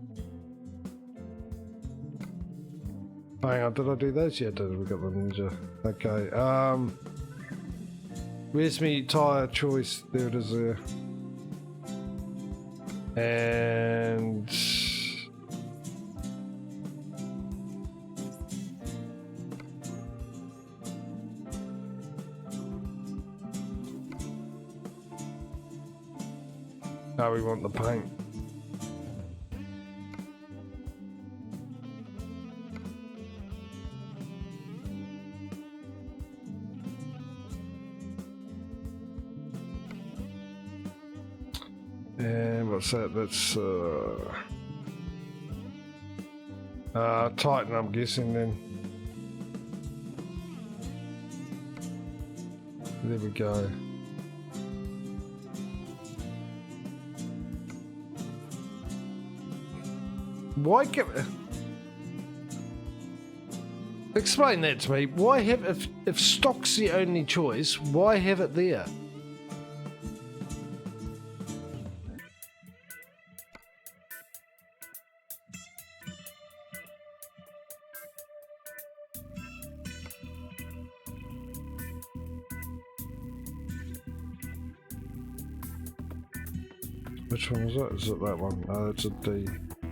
Hang on, did I do those? Yeah, did we got the Ninja? Okay. Where's me tyre choice? There it is there. And now we want the paint. And what's that? That's Titan, I'm guessing then. There we go. Why give... Explain that to me. Why have... If stock's the only choice, why have it there? Which one is it? Is it that one? No, it's a D.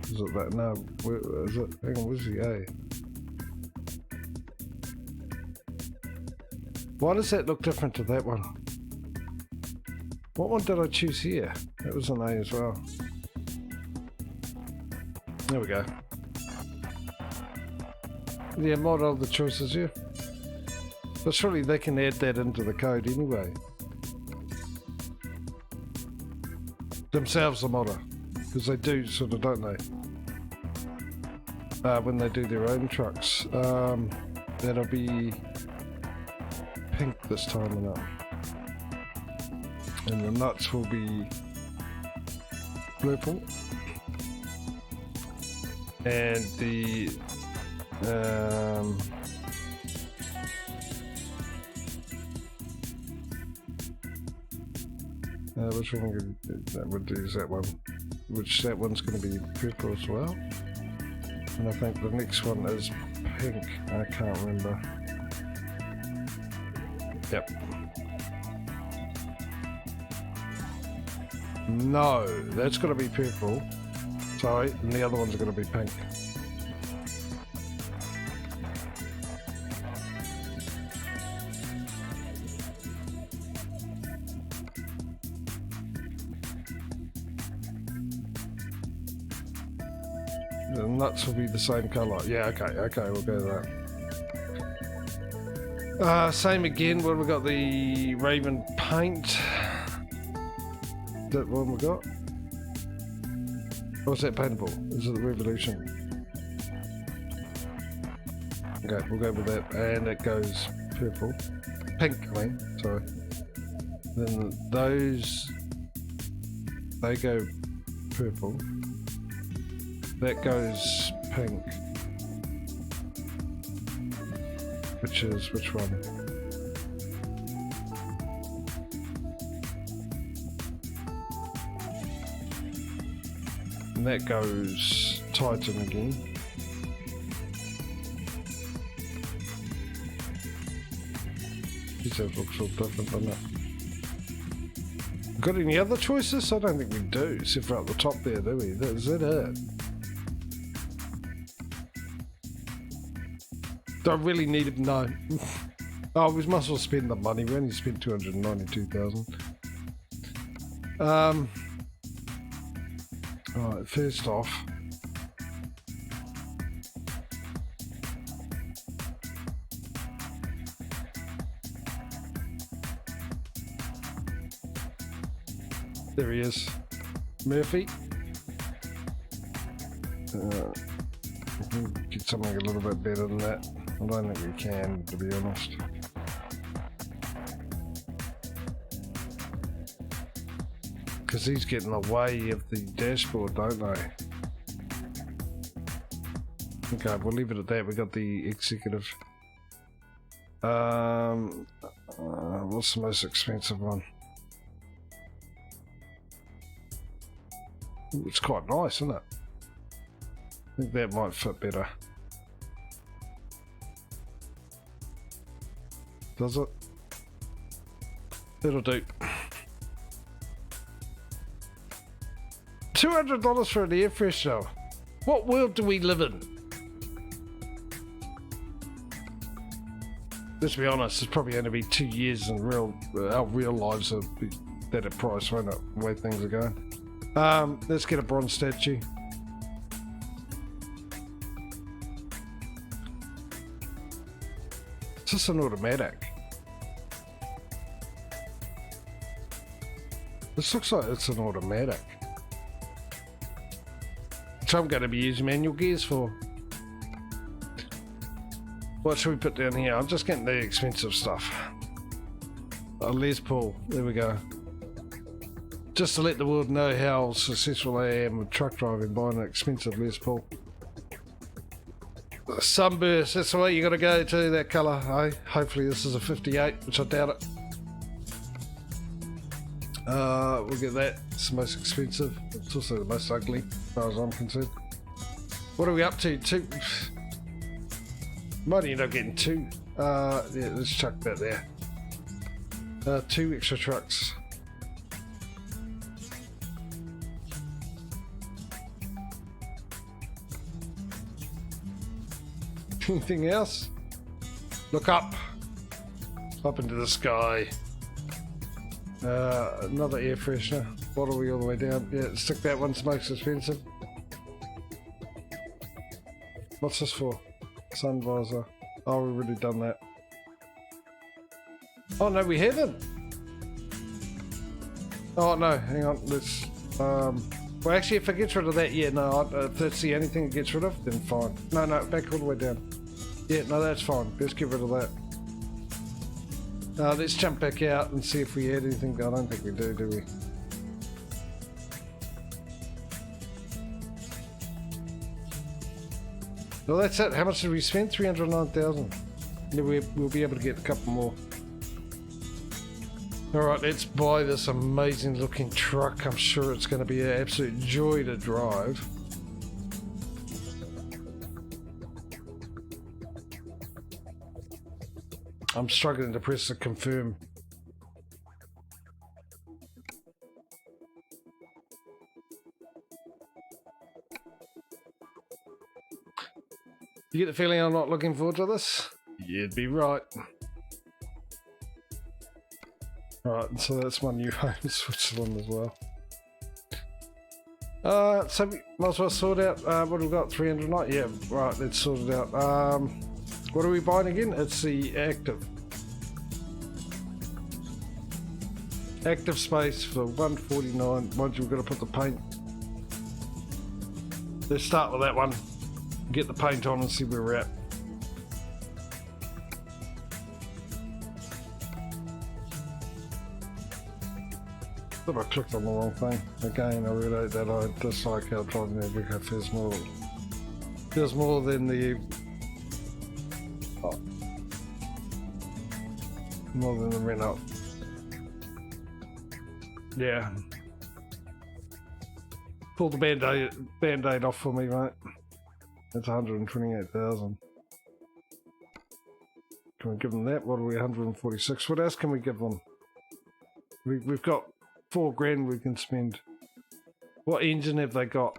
Is it that? No, where is it? Hang on, where's the A? Why does that look different to that one? What one did I choose here? That was an A as well. There we go. Yeah, mod all the choices here. But surely they can add that into the code anyway. Themselves, the modder. Because they do, sort of, don't they? When they do their own trucks. That'll be pink this time or not. And the nuts will be purple. And the which one that would do is that one, which that one's going to be purple as well, and I think the next one is pink. I can't remember. Yep. No, that's going to be purple. Sorry, and the other ones are going to be pink. The nuts will be the same colour. Yeah, okay, we'll go with that. Same again, what have we got? The Raven paint. That one we got? What's that paintable? Is it the Revolution? Okay, we'll go with that. And it goes purple. Pink, I mean, sorry. Then those, they go purple. That goes pink. Which is, which one? And that goes Titan again. Geez, that looks all different, doesn't it? Got any other choices? I don't think we do, except for at the top there, do we? Is that it? Do I really need it? No. Oh, we must as well spend the money. We only spent 292,000. Alright, first off. There he is. Murphy. Get something a little bit better than that. I don't think we can, to be honest. Because he's getting away of the dashboard, don't they? Okay, we'll leave it at that. We got the executive. What's the most expensive one? Ooh, it's quite nice, isn't it? I think that might fit better. Does it? It'll do. $200 for an air freshener. What world do we live in? Let's be honest, it's probably going to be 2 years in our real lives will be that at price, won't it? The way things are going. Let's get a bronze statue. Is this an automatic? This looks like it's an automatic. Which I'm going to be using manual gears for. What should we put down here? I'm just getting the expensive stuff. A Les Paul, there we go. Just to let the world know how successful I am with truck driving, buying an expensive Les Paul. Sunburst, that's the way you got to go to, that colour, eh? Hopefully this is a 58, which I doubt it. We'll get that. It's the most expensive. It's also the most ugly, as far as I'm concerned. What are we up to? Two. Might end up getting two. Yeah, let's chuck that there. 2 extra trucks. Anything else? Look up. Up into the sky. Another air freshener. What are we all the way down? Yeah, stick that one, it's most expensive. What's this for? Sun visor. Oh, we've already done that. Oh no, we haven't. Oh no, hang on. Let's. Well, actually, if it gets rid of that, yeah, no. If that's the only thing it gets rid of, then fine. No, back all the way down. Yeah, no, that's fine. Let's get rid of that. Let's jump back out and see if we had anything. I don't think we do we? Well, that's it. How much did we spend? 309,000. Yeah, we'll be able to get a couple more. Alright, let's buy this amazing looking truck. I'm sure it's going to be an absolute joy to drive. I'm struggling to press the confirm. You get the feeling I'm not looking forward to this? You'd be right. Right, so that's my new home in Switzerland as well. So we might as well sort out, what have we got, 309? Yeah, right, let's sort it out. What are we buying again? It's the active. Active space for 149. Once we've got to put the paint. Let's start with that one. Get the paint on and see where we're at. Thought I clicked on the wrong thing. Again, I realised that I dislike how driving the Vico feels more than the more than the rent-up. Yeah. Pull the band-aid off for me, mate. That's 128,000. Can we give them that? What are we, 146? What else can we give them? We've got 4 grand we can spend. What engine have they got?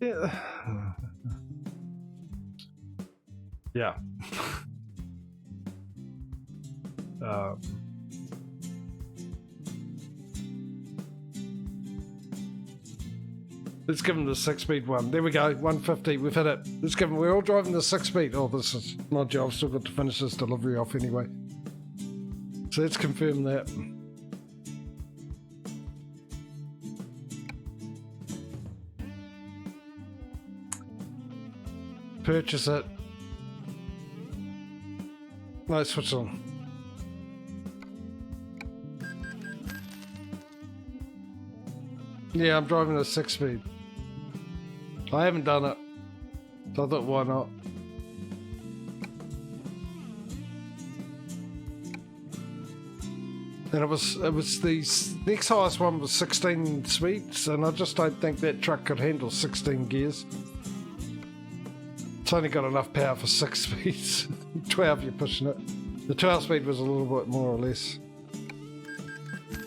Yeah. Yeah. Let's give them the 6-speed one. There we go, 150. We've hit it. Let's give them. We're all driving the 6-speed. Oh, this is my job. I've still got to finish this delivery off anyway. So let's confirm that. Purchase it. No, switch on. Yeah, I'm driving a 6-speed. I haven't done it. So I thought, why not? And it was the next highest one was 16 speeds, and I just don't think that truck could handle 16 gears. It's only got enough power for 6 speeds. 12 you're pushing it. The 12 speed was a little bit more or less.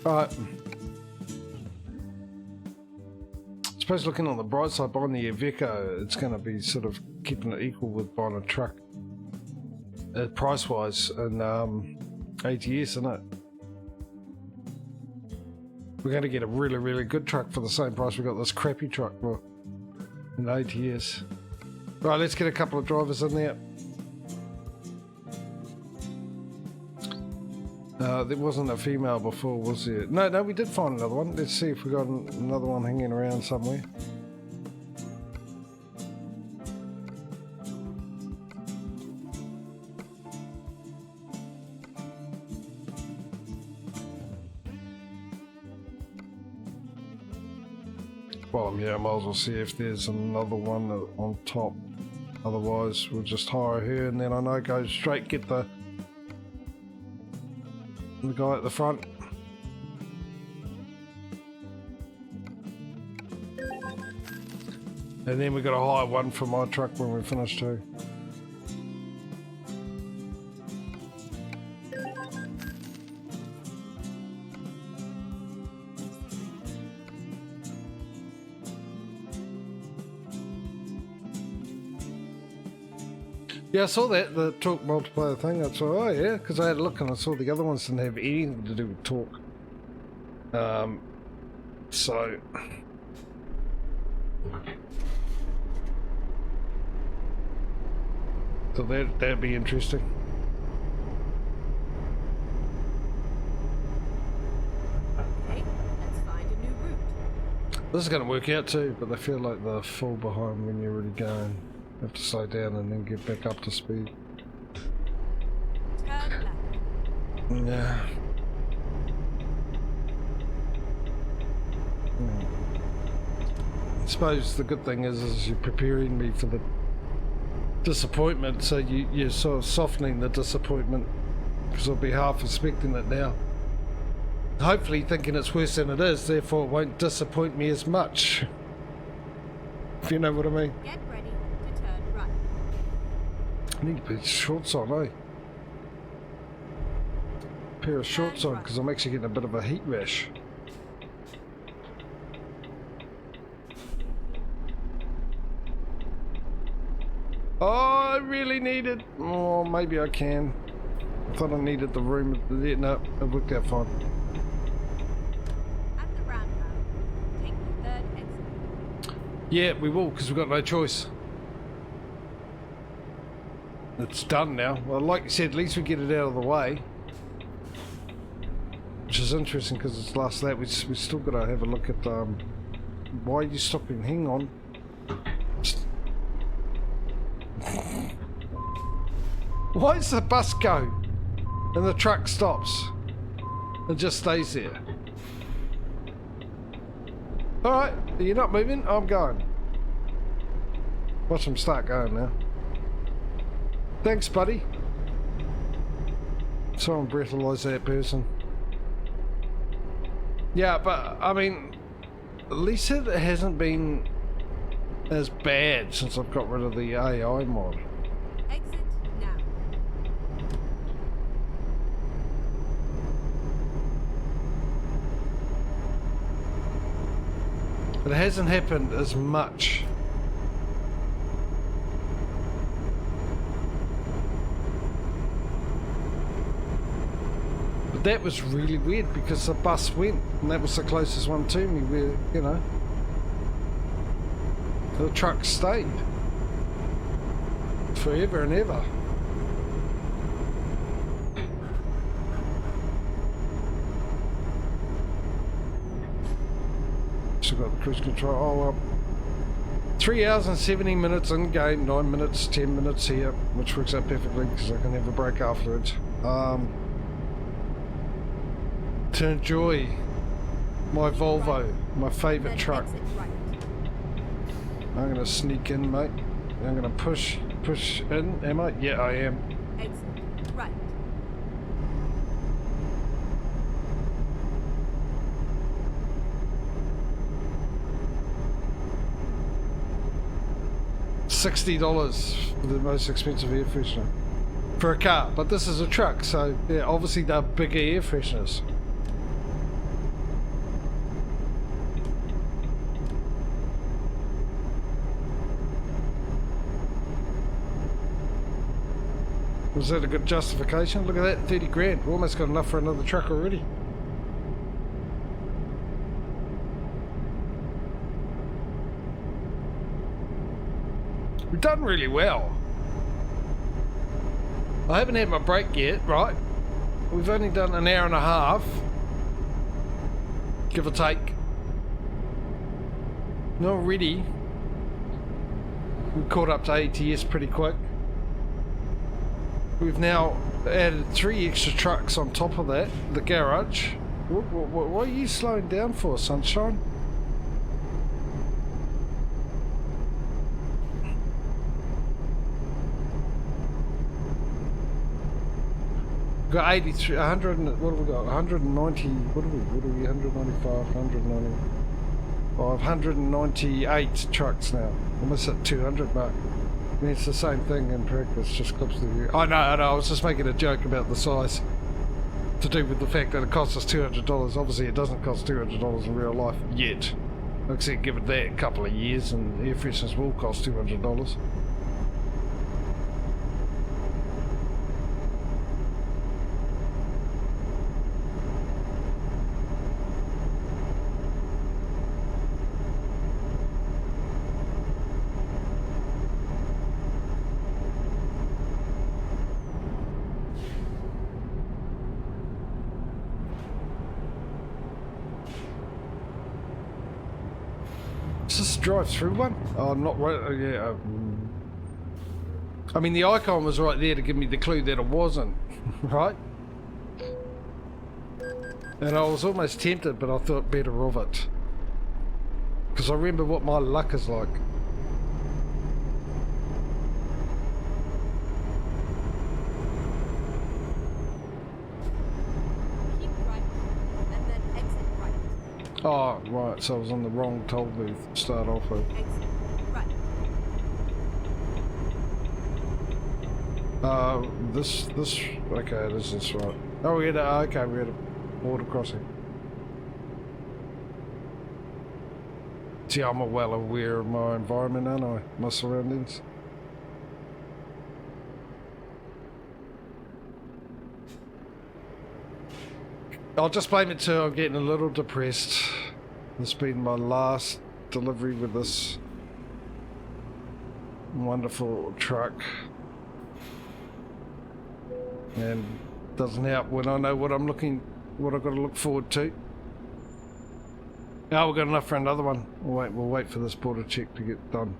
Alright. I suppose looking on the bright side, buying the Iveco, it's going to be sort of keeping it equal with buying a truck. Price wise, and ATS, isn't it? We're going to get a really, really good truck for the same price we got this crappy truck for in ATS. Right, let's get a couple of drivers in there. There wasn't a female before, was there? No, we did find another one. Let's see if we got another one hanging around somewhere. Well, yeah, I might as well see if there's another one on top. Otherwise, we'll just hire her, and then I know go straight get the guy at the front. And then we've got to hire one for my truck when we finish too. Yeah, I saw that, the talk multiplier thing. That's all right, yeah, because I had a look and I saw the other ones didn't have anything to do with talk. So that'd be interesting. Okay, let's find a new route. This is going to work out too, but they feel like they're fall behind when you're really going. You have to slow down and then get back up to speed. Turn left. Yeah. I suppose the good thing is you're preparing me for the disappointment, so you're sort of softening the disappointment, because I'll be half expecting it now. Hopefully thinking it's worse than it is, therefore it won't disappoint me as much. If you know what I mean. Get ready to turn right. I need to put shorts on, eh? pair of shorts on because I'm actually getting a bit of a heat rash. Oh, I really need it. Oh, maybe I can. I thought I needed the room. No, it worked out fine. At the roundabout, take the third exit. Yeah, we will, because we've got no choice. It's done now. Well, like you said, at least we get it out of the way. Which is interesting, because it's last lap. We still got to have a look at... why are you stopping? Hang on. Why does the bus go? And the truck stops. It just stays there. Alright, you're not moving? I'm going. Watch them start going now. Thanks, buddy. Someone breathalyze that person. Yeah, but, I mean, at least it hasn't been as bad since I've got rid of the AI mod. Exit now. It hasn't happened as much. But that was really weird because the bus went and that was the closest one to me where, you know, the truck stayed forever and ever. Still got the cruise control. Oh well. 3 hours and 70 minutes in game, 9 minutes, 10 minutes here, which works out perfectly because I can have a break afterwards. To enjoy my Volvo, my favourite Then truck. exit right. I'm gonna sneak in, mate. I'm gonna push in. Am I? Yeah, I am. Exit right. $60 for the most expensive air freshener for a car, but this is a truck, so yeah, obviously they're bigger air fresheners. Was that a good justification? Look at that, 30 grand. We almost got enough for another truck already. We've done really well. I haven't had my break yet, right? We've only done an hour and a half, give or take. And already, we caught up to ATS pretty quick. We've now added 3 extra trucks on top of that, the garage. What are you slowing down for, sunshine? We've got 83, 100, what have we got? 190, what are we, 195, 195, 198 trucks now. Almost at 200 mark. I mean, it's the same thing in practice, just clips the view. I know, I was just making a joke about the size. To do with the fact that it costs us $200. Obviously it doesn't cost $200 in real life yet. Like I said, give it that a couple of years and air fresheners will cost $200. Just drive through one? Oh, not right. Yeah. I mean, the icon was right there to give me the clue that it wasn't, right? And I was almost tempted, but I thought better of it. Because I remember what my luck is like. Keep right, and then exit right. Oh, right, so I was on the wrong toll booth to start off with. Exit right. This, okay, this is right. Oh, we had a border crossing. See, I'm well aware of my environment, aren't I? My surroundings. I'll just blame it too, I'm getting a little depressed. This has been my last delivery with this wonderful truck. And doesn't help when I know what I've got to look forward to. Now we've got enough for another one. We'll wait for this border check to get done.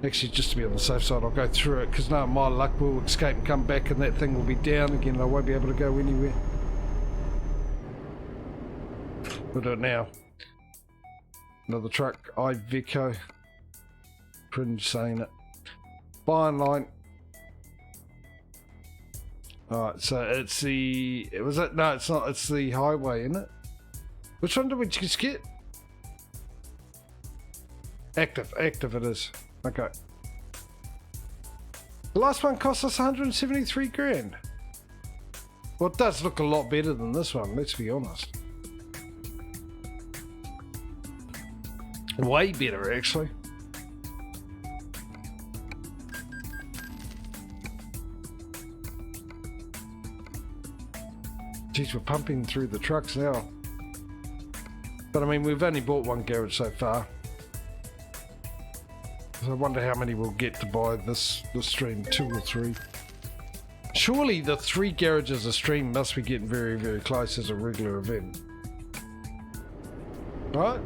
Actually, just to be on the safe side, I'll go through it, because now my luck will escape and come back and that thing will be down again and I won't be able to go anywhere. We'll do it now. Another truck, Iveco. Cringe saying it. Buying line. Alright, so it's the... Was it? No, it's not. It's the highway, isn't it? Which one did we just get? Active it is. Okay. The last one cost us 173 grand. Well, it does look a lot better than this one, let's be honest. Way better, actually. Geez, we're pumping through the trucks now. But I mean, we've only bought one garage so far. So I wonder how many we'll get to buy this stream, 2 or 3. Surely the 3 garages a stream must be getting very, very close as a regular event. Right?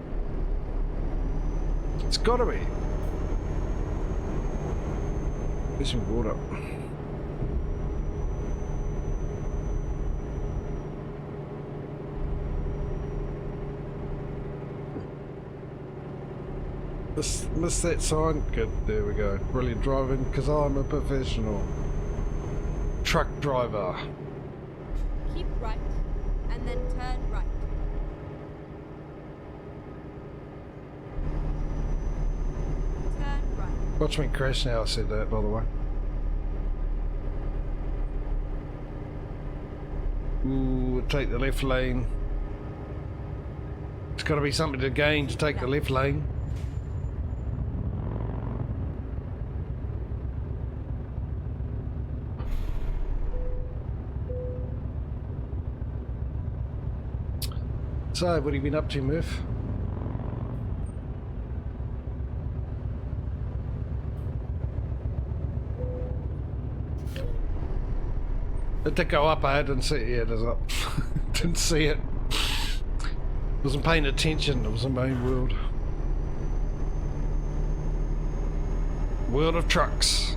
It's gotta be. There's some water. Miss that sign? Good, there we go. Brilliant driving, because I'm a professional truck driver. Keep right, and then turn right. Turn right. Watch me crash now, I said that, by the way. Ooh, take the left lane. It's got to be something to gain to take the left lane. So, what have you been up to, Murph? It did go up, I didn't see it. Yeah, it is up. Didn't see it. Wasn't paying attention, it was a main world. World of trucks.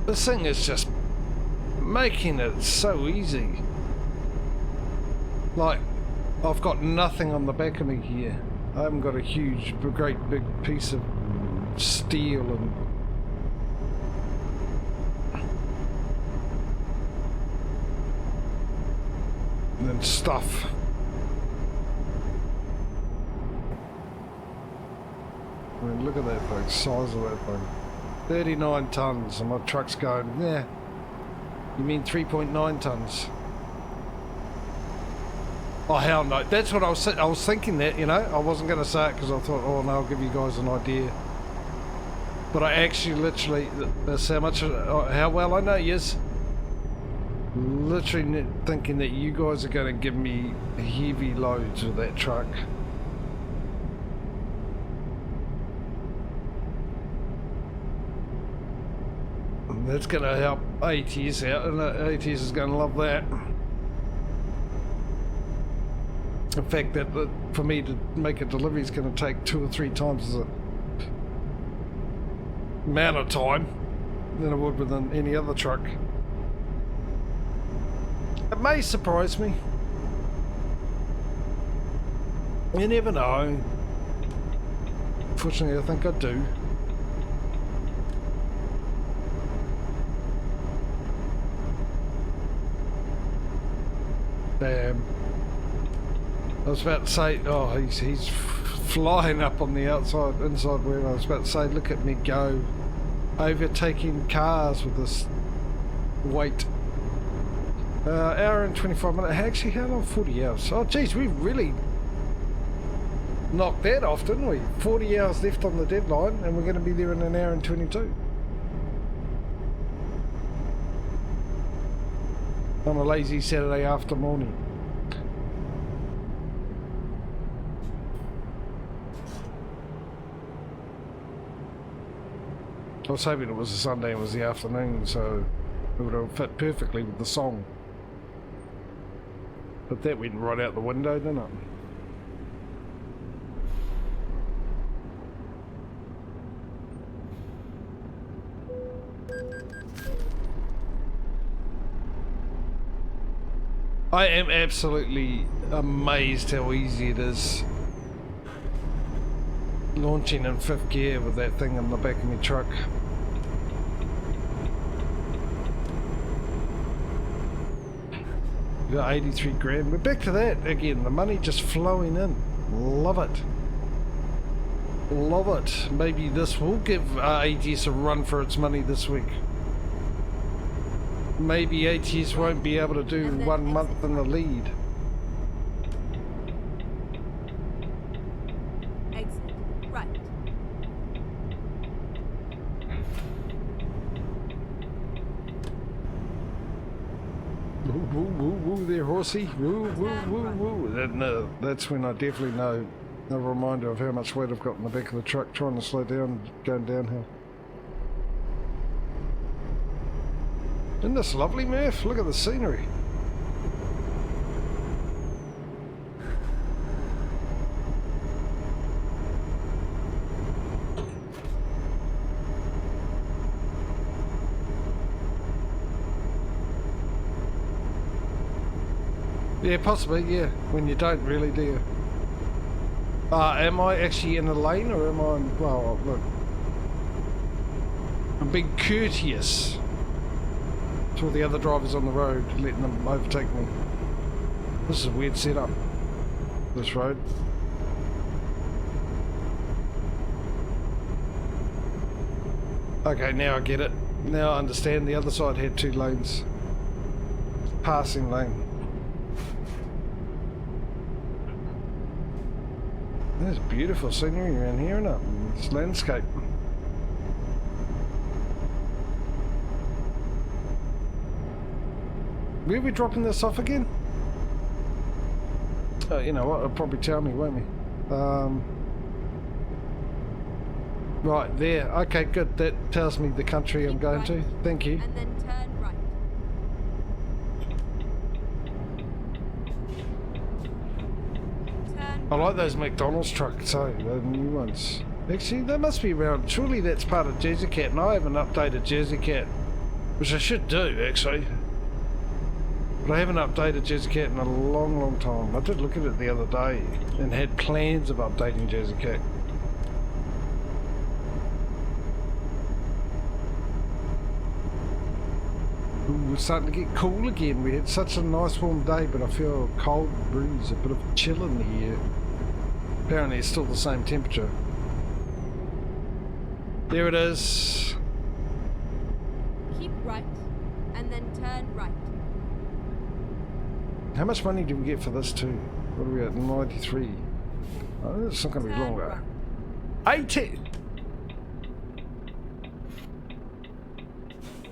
This thing is just making it so easy. Like, I've got nothing on the back of me here. I haven't got a huge, great big piece of steel and stuff. I mean, look at that thing, size of that thing. 39 tons, and my truck's going, yeah. You mean 3.9 tons? Oh hell no! That's what I was thinking that, you know. I wasn't going to say it because I thought, oh no, I'll give you guys an idea. But I actually, literally, that's how much, how well I know yous. Literally thinking that you guys are going to give me heavy loads with that truck. That's going to help ATS out, and ATS is going to love that. In fact, that for me to make a delivery is going to take 2 or 3 times the amount of time than it would with any other truck. But may surprise me. You never know. Fortunately, I think I do. Damn. I was about to say, oh, he's flying up on the inside wheel. I was about to say, look at me go, overtaking cars with this weight. Hour and 25 minutes. Actually, how long? 40 hours. Oh, geez, we really knocked that off, didn't we? 40 hours left on the deadline, and we're going to be there in an hour and 22. On a lazy Saturday after morning. I was hoping it was a Sunday and it was the afternoon, so it would have fit perfectly with the song. But that went right out the window, didn't it? I am absolutely amazed how easy it is launching in 5th gear with that thing in the back of my truck. You got 83 grand. We're back to that again, the money just flowing in. Love it. Love it. Maybe this will give ATS a run for its money this week. Maybe ATS won't be able to do 1 month in the lead. Exit right. Woo, woo, woo, woo there, horsey. Woo, woo, woo, woo. That's when I definitely know a reminder of how much weight I've got in the back of the truck trying to slow down going downhill. Isn't this lovely, Murph? Look at the scenery. Yeah, possibly, yeah. When you don't really, do you? Am I actually in a lane or am I in, well, look. I'm being courteous to all the other drivers on the road, letting them overtake me. This is a weird setup, this road. Okay, now I get it. Now I understand the other side had 2 lanes. Passing lane. There's beautiful scenery around here, isn't it? This landscape. Where are we dropping this off again? Oh, you know what? It'll probably tell me, won't we? Right there. Okay, good. That tells me the country I'm going to. Thank you. And then turn right. I like those McDonald's trucks, the new ones. Actually, they must be around. Surely that's part of Jersey Cat, and I haven't updated Jersey Cat, which I should do, actually. But I haven't updated Jersey Cat in a long, long time. I did look at it the other day and had plans of updating Jersey Cat. Ooh, it's starting to get cool again. We had such a nice warm day, but I feel a cold breeze, a bit of chill in the air. Apparently it's still the same temperature. There it is. Keep right, and then turn right. How much money did we get for this too? What are we at? 93. Oh, it's not going to be long though. 80!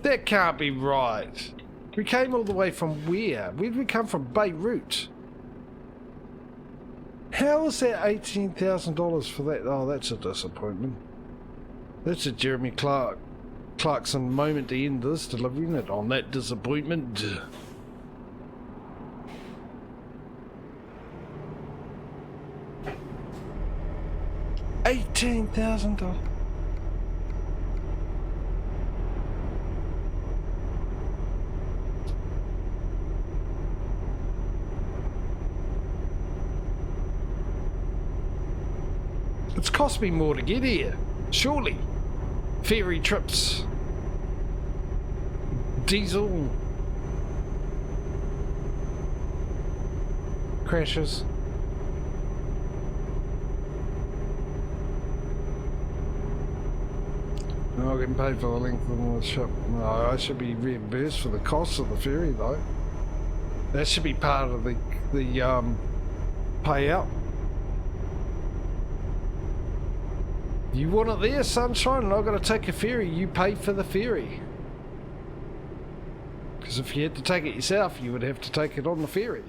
That can't be right. We came all the way from where? Where did we come from? Beirut. How is that $18,000 for that? Oh, that's a disappointment. That's a Jeremy Clarkson moment to end this, delivering it on that disappointment. $18,000. It's cost me more to get here. Surely. Ferry trips. Diesel. Crashes. No, I'm getting paid for the length of the ship. No, I should be reimbursed for the cost of the ferry though. That should be part of the payout. You want it there, sunshine, and I've got to take a ferry. You pay for the ferry. Because if you had to take it yourself, you would have to take it on the ferry.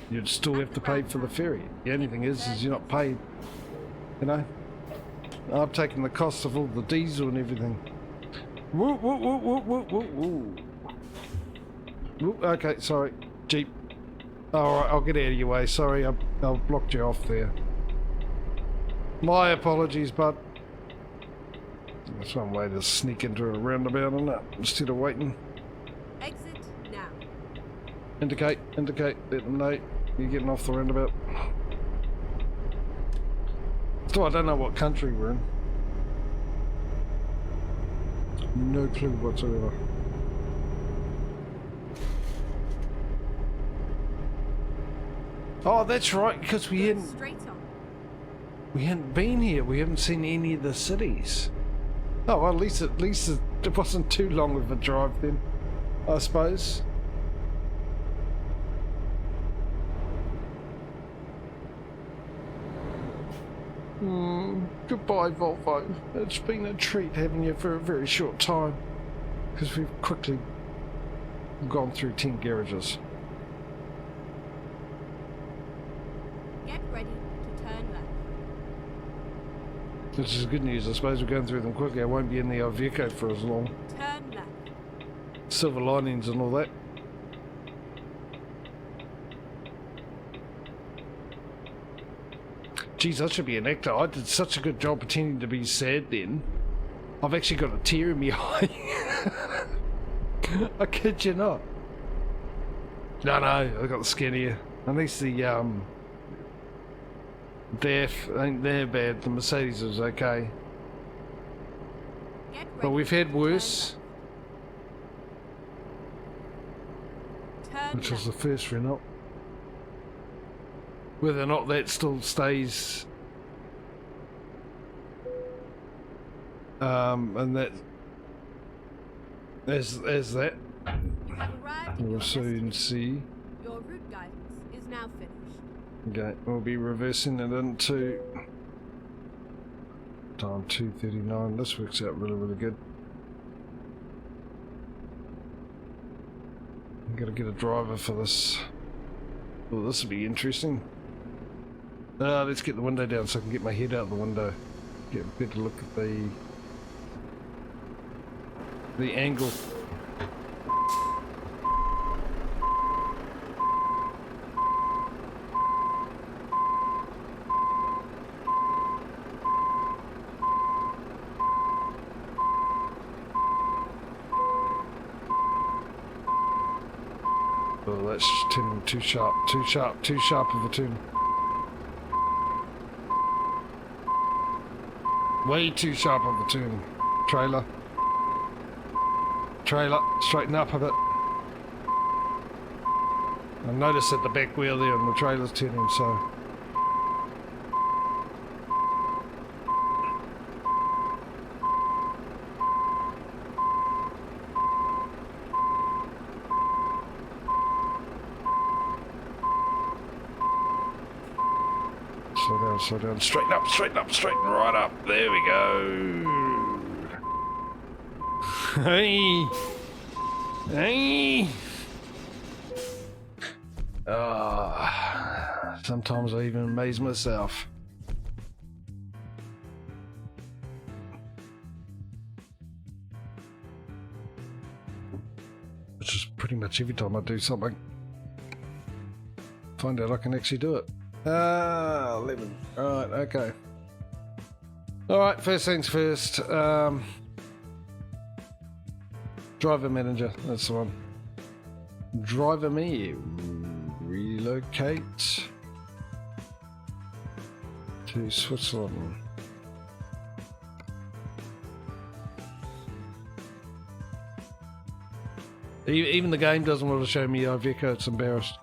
You'd still have to pay for the ferry. The only thing is you're not paid, you know. I'm taking the cost of all the diesel and everything. Woo, woo, woo, woo, woo, woo, woo. Woo, okay, sorry. Jeep. Alright, I'll get out of your way. Sorry, I blocked you off there. My apologies, bud. That's one way to sneak into a roundabout, isn't it? Instead of waiting. Exit now. Indicate, let them know you're getting off the roundabout. So I don't know what country we're in. No clue whatsoever. Oh, that's right, because we hadn't been here. We haven't seen any of the cities. Oh, well, at least it wasn't too long of a drive then, I suppose. Goodbye, Volvo. It's been a treat having you for a very short time, because we've quickly gone through 10 garages. Get ready to turn left. Which is good news. I suppose we're going through them quickly. I won't be in the Iveco for as long. Turn left. Silver linings and all that. Geez, I should be an actor. I did such a good job pretending to be sad then. I've actually got a tear in my eye. I kid you not. No, I got the skin here. At least the DEF ain't there bad. The Mercedes is okay. But we've had worse. Which was the first Renault. Whether or not that still stays, and that as that, we'll soon see. Your route guidance is now finished. Okay, we'll be reversing it into time 2:39. This works out really good. I've got to get a driver for this. Well, this will be interesting. Let's get the window down so I can get my head out the window. Get a better look at the angle. Oh, that's turning too sharp of a turn. Way too sharp of a turn. Trailer, straighten up a bit. I noticed that the back wheel there and the trailer's turning, so. Slow down, straighten right up. There we go. Hey. Sometimes I even amaze myself. Which is pretty much every time I do something. Find out I can actually do it. 11. Alright, okay. Alright, first things first. Driver manager, that's the one. Driver me. Relocate to Switzerland. Even the game doesn't want to show me Iveco, it's embarrassed.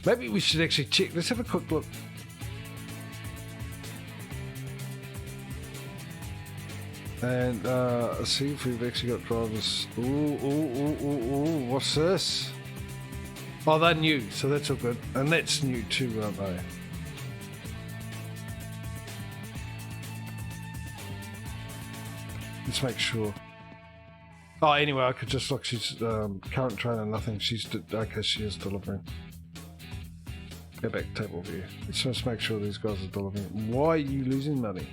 Maybe we should actually check. Let's have a quick look. And see if we've actually got drivers. Ooh, what's this? Oh, they're new, so that's all good. And that's new too, aren't they? Let's make sure. Oh, anyway, I could just look. She's current trainer, nothing. She's okay. She is delivering. Go back table view. Let's just make sure these guys are delivering. Why are you losing money?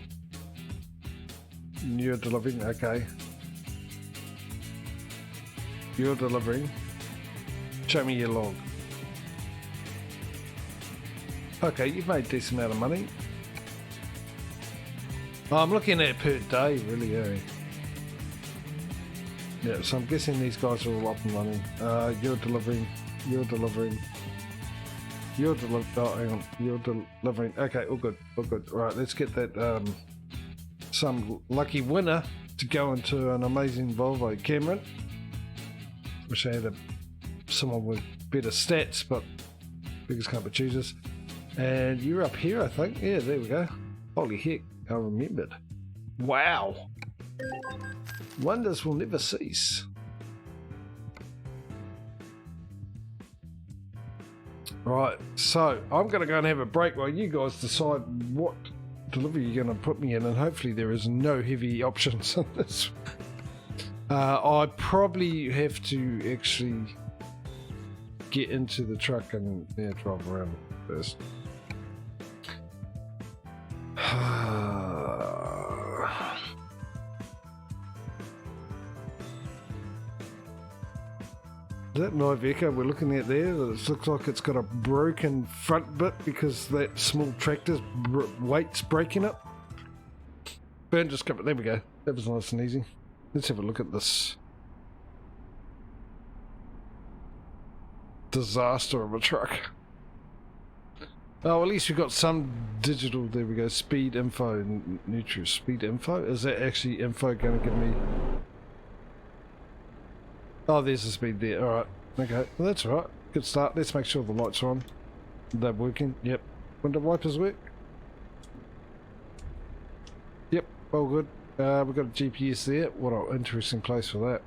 You're delivering, okay. You're delivering. Show me your log. Okay, you've made a decent amount of money. Oh, I'm looking at it per day, really, eh? Yeah, so I'm guessing these guys are all up and running. You're delivering. You're delivering. You're delivering. Oh, hang on. You're delivering. Okay, all good. All good. Right, let's get that. Some lucky winner to go into an amazing Volvo. Cameron. Wish I had someone with better stats, but beggars can't be choosers. And you're up here, I think. Yeah, there we go. Holy heck, I remembered. Wow. Wonders will never cease. Right, so I'm going to go and have a break while you guys decide what delivery you're going to put me in, and hopefully there is no heavy options in this. I probably have to actually get into the truck and drive around first. That Iveco we're looking at there, it looks like it's got a broken front bit because that small tractor's weight's breaking it. Burn just covered. There we go. That was nice and easy. Let's have a look at this disaster of a truck. Oh, at least we've got some digital. There we go. Speed info, neutral speed info. Is that actually info going to give me? Oh, there's the speed there. Alright. Okay. Well, that's alright. Good start. Let's make sure the lights are on. They're working. Yep. Window wipers work. Yep. All good. We've got a GPS there. What an interesting place for that.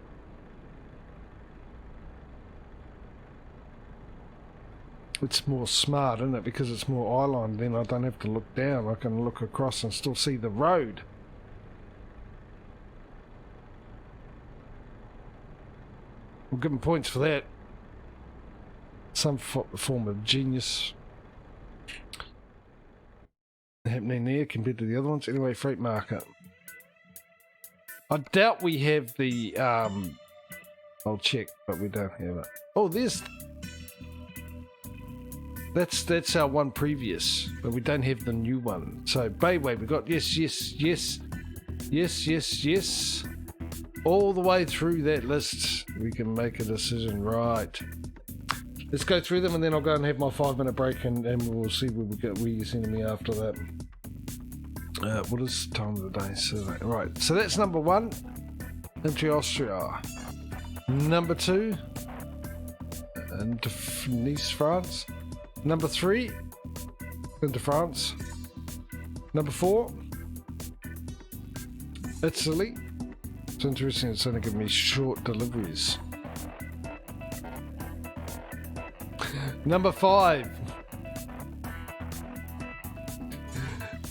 It's more smart, isn't it? Because it's more eye-line. Then I don't have to look down. I can look across and still see the road. We'll give them points for that. Some form of genius happening there compared to the other ones. Anyway, freight market. I doubt we have the I'll check, but we don't have it. Oh, there's that's our one previous, but we don't have the new one. So Bayway, we got yes, all the way through that list. We can make a decision, right? Let's go through them, and then I'll go and have my 5-minute break, and we'll see where we get. Where you're sending me after that. What is the time of the day? Saturday. Right. So that's number 1, into Austria. Number 2, into Nice, France. Number 3, into France. Number 4, Italy. It's interesting, it's only giving me short deliveries. Number 5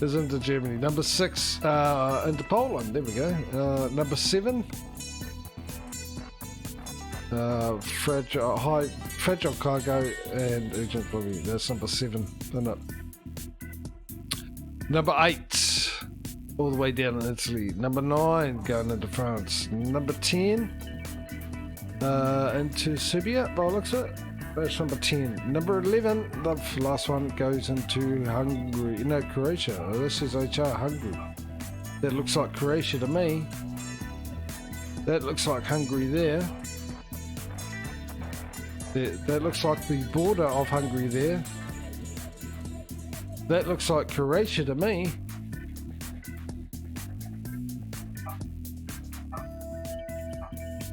is into Germany. Number 6 into Poland. There we go. Number 7 fragile cargo and urgent delivery. That's number 7, isn't it? Number 8 all the way down in Italy. Number 9 going into France. Number 10 into Serbia, by the looks of it. That's number 10. Number 11, the last one, goes into Hungary. No, Croatia. Oh, this is HR Hungary. That looks like Croatia to me. That looks like Hungary there. That looks like the border of Hungary there. That looks like Croatia to me.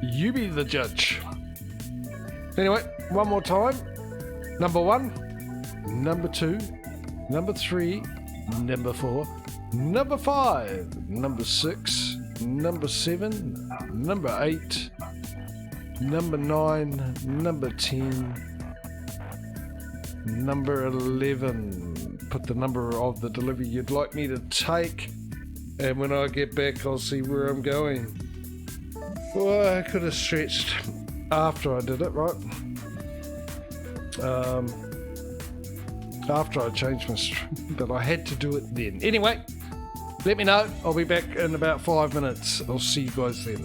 You be the judge. Anyway, one more time. Number 1, number 2, number 3, number 4, number 5, number 6, number 7, number 8, number 9, number 10, number 11. Put the number of the delivery you'd like me to take, and when I get back I'll see where I'm going. Well, I could have stretched after I did it, right? After I changed my stream, but I had to do it then. Anyway, let me know. I'll be back in about 5 minutes. I'll see you guys then.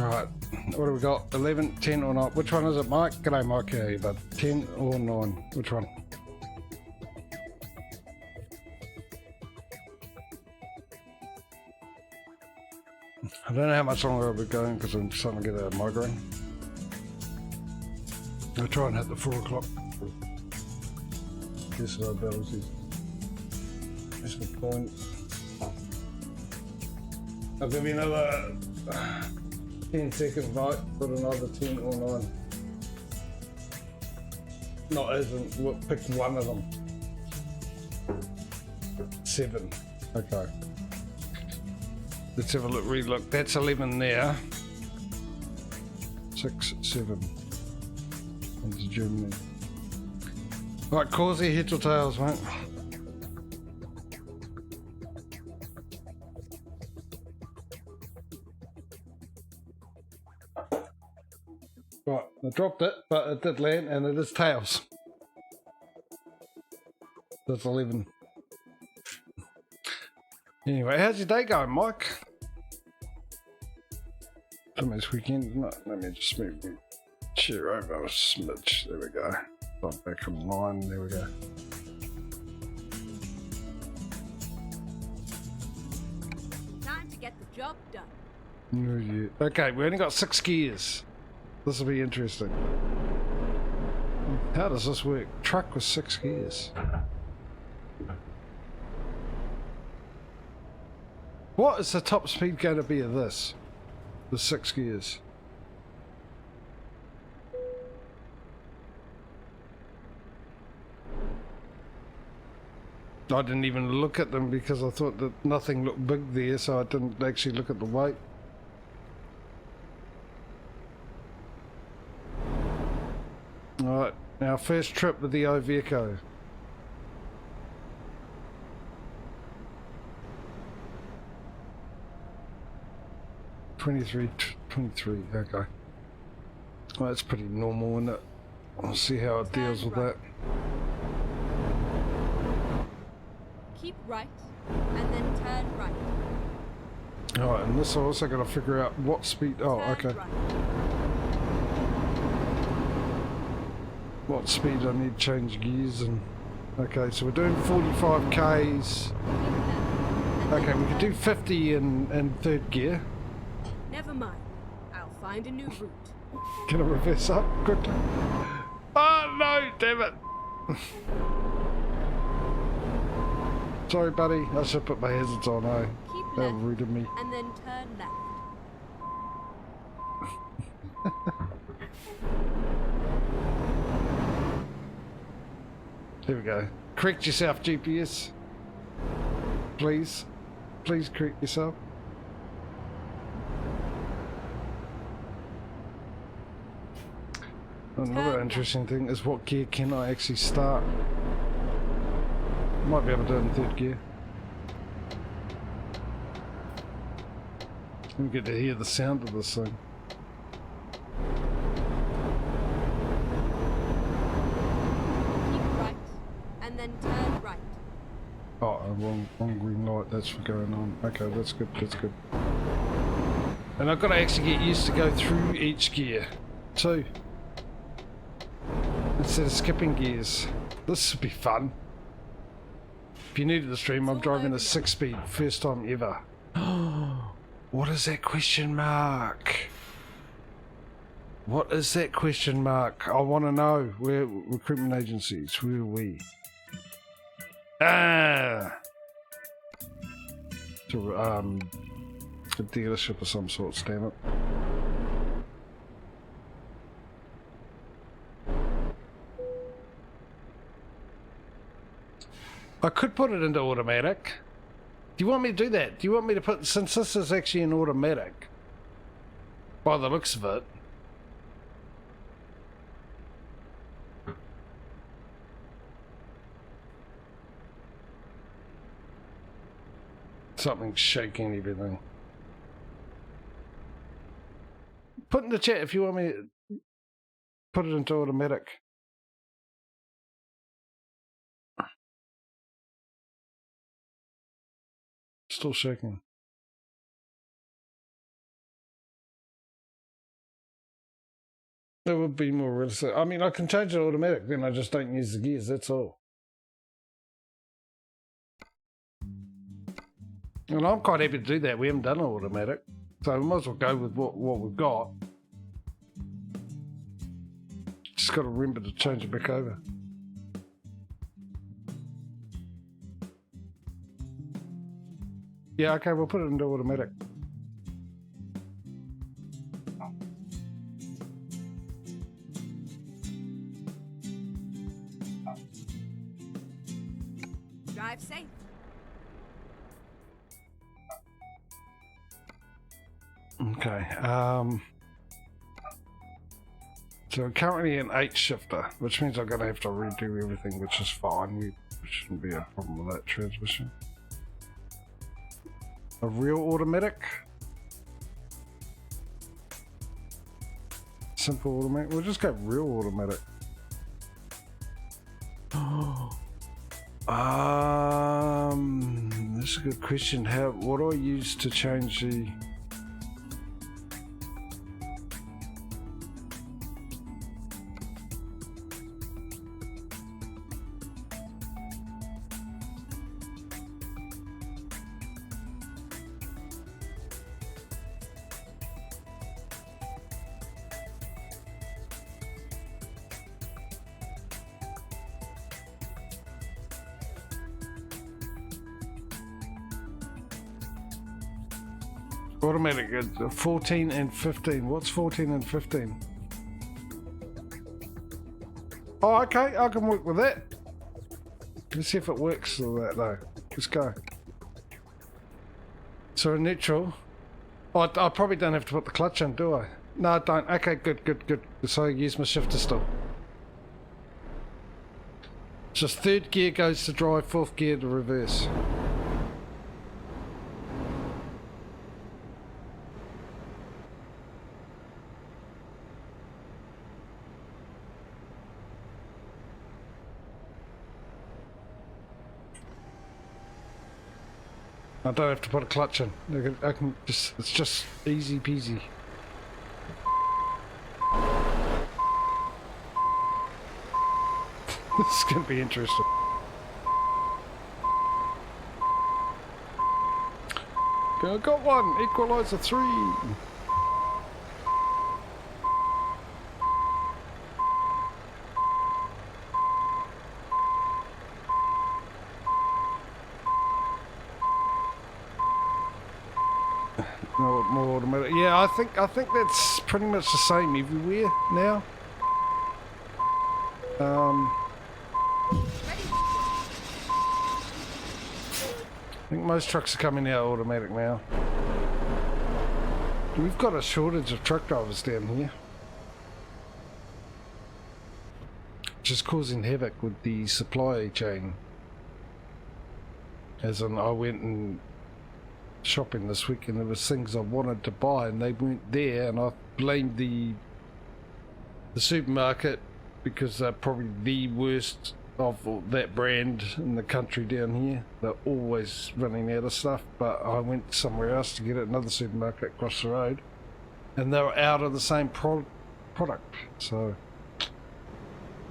Alright, what do we got? 11, 10 or 9? Which one is it, Mike? G'day, Mike. How are you, bud? 10 or 9? Which one? I don't know how much longer I'll be going because I'm starting to get a migraine. I'll try and hit the 4 o'clock. Guess what our bells is. That's my point. I'll give you another 10 seconds, Mike. Put another 10 or 9. Not as in, pick one of them. 7. Okay. Let's have a look, relook. That's 11 there. 6, 7. Into Germany. Right, Causey, heads or tails, mate? Right, I dropped it, but it did land, and it is tails. That's 11. Anyway, how's your day going, Mike? This weekend, no, let me just move the chair over a smidge. There we go. I'm back on 9. There we go. Time to get the job done. Oh, yeah. Okay, we only got 6 gears. This will be interesting. How does this work? Truck with 6 gears. What is the top speed going to be of this? The 6 gears. I didn't even look at them because I thought that nothing looked big there, so I didn't actually look at the weight. Alright, our first trip with the Iveco. $23, okay. Well, that's pretty normal, isn't it? We'll see how it deals with that. Keep right, and then turn right. Alright, and this I also got to figure out what speed. Oh, Turn okay. right. What speed I need to change gears and. Okay, so we're doing 45 Ks. Okay, we could do 50 in 3rd gear. Never mind. I'll find a new route. Can I reverse up quickly? Oh no, damn it! Sorry, buddy. I should put my hazards on, eh? Keep That left, rude of me. and then turn left. There we go. Correct yourself, GPS. Please. Please correct yourself. Another interesting thing is what gear can I actually start? Might be able to do it in 3rd gear. We get to hear the sound of this thing. Keep right, and then turn right. Oh, wrong green light, that's for going on. Okay, that's good, that's good. And I've got to actually get used to go through each gear, too. Instead of skipping gears. This would be fun. If you're new to the stream, I'm driving a 6-speed, first time ever. What is that question mark? What is that question mark? I want to know. Where recruitment agencies? Where are we? Ah! To, a dealership of some sort, damn it. I could put it into automatic. Do you want me to do that? Do you want me to put, since this is actually an automatic, by the looks of it. Something's shaking everything. Put in the chat if you want me to put it into automatic. Still shaking. It would be more realistic. I mean, I can change it automatic, then I just don't use the gears, that's all. And I'm quite happy to do that. We haven't done it automatic. So we might as well go with what we've got. Just got to remember to change it back over. Yeah, okay, we'll put it into automatic. Drive safe. Okay, so we're currently in 8 shifter, which means I'm going to have to redo everything, which is fine. We shouldn't be a problem with that transmission. A real automatic. Simple automatic. We'll just go real automatic. That's a good question. What do I use to change the... Automatic, 14 and 15. What's 14 and 15? Oh, okay, I can work with that. Let's see if it works or that though. Let's go. So in neutral. Oh, I probably don't have to put the clutch in, do I? No, I don't. Okay, good. So I use my shifter still. Just 3rd gear goes to drive, 4th gear to reverse. I don't have to put a clutch in. I can just, it's just easy peasy. This is going to be interesting. Okay, I got one! Equalizer 3! No, more automatic. Yeah, I think that's pretty much the same everywhere now. I think most trucks are coming out automatic now. We've got a shortage of truck drivers down here, which is causing havoc with the supply chain. As in, I went and shopping this week and there was things I wanted to buy and they weren't there, and I blamed the supermarket because they're probably the worst of that brand in the country down here. They're always running out of stuff, but I went somewhere else to get it, another supermarket across the road, and they were out of the same product. So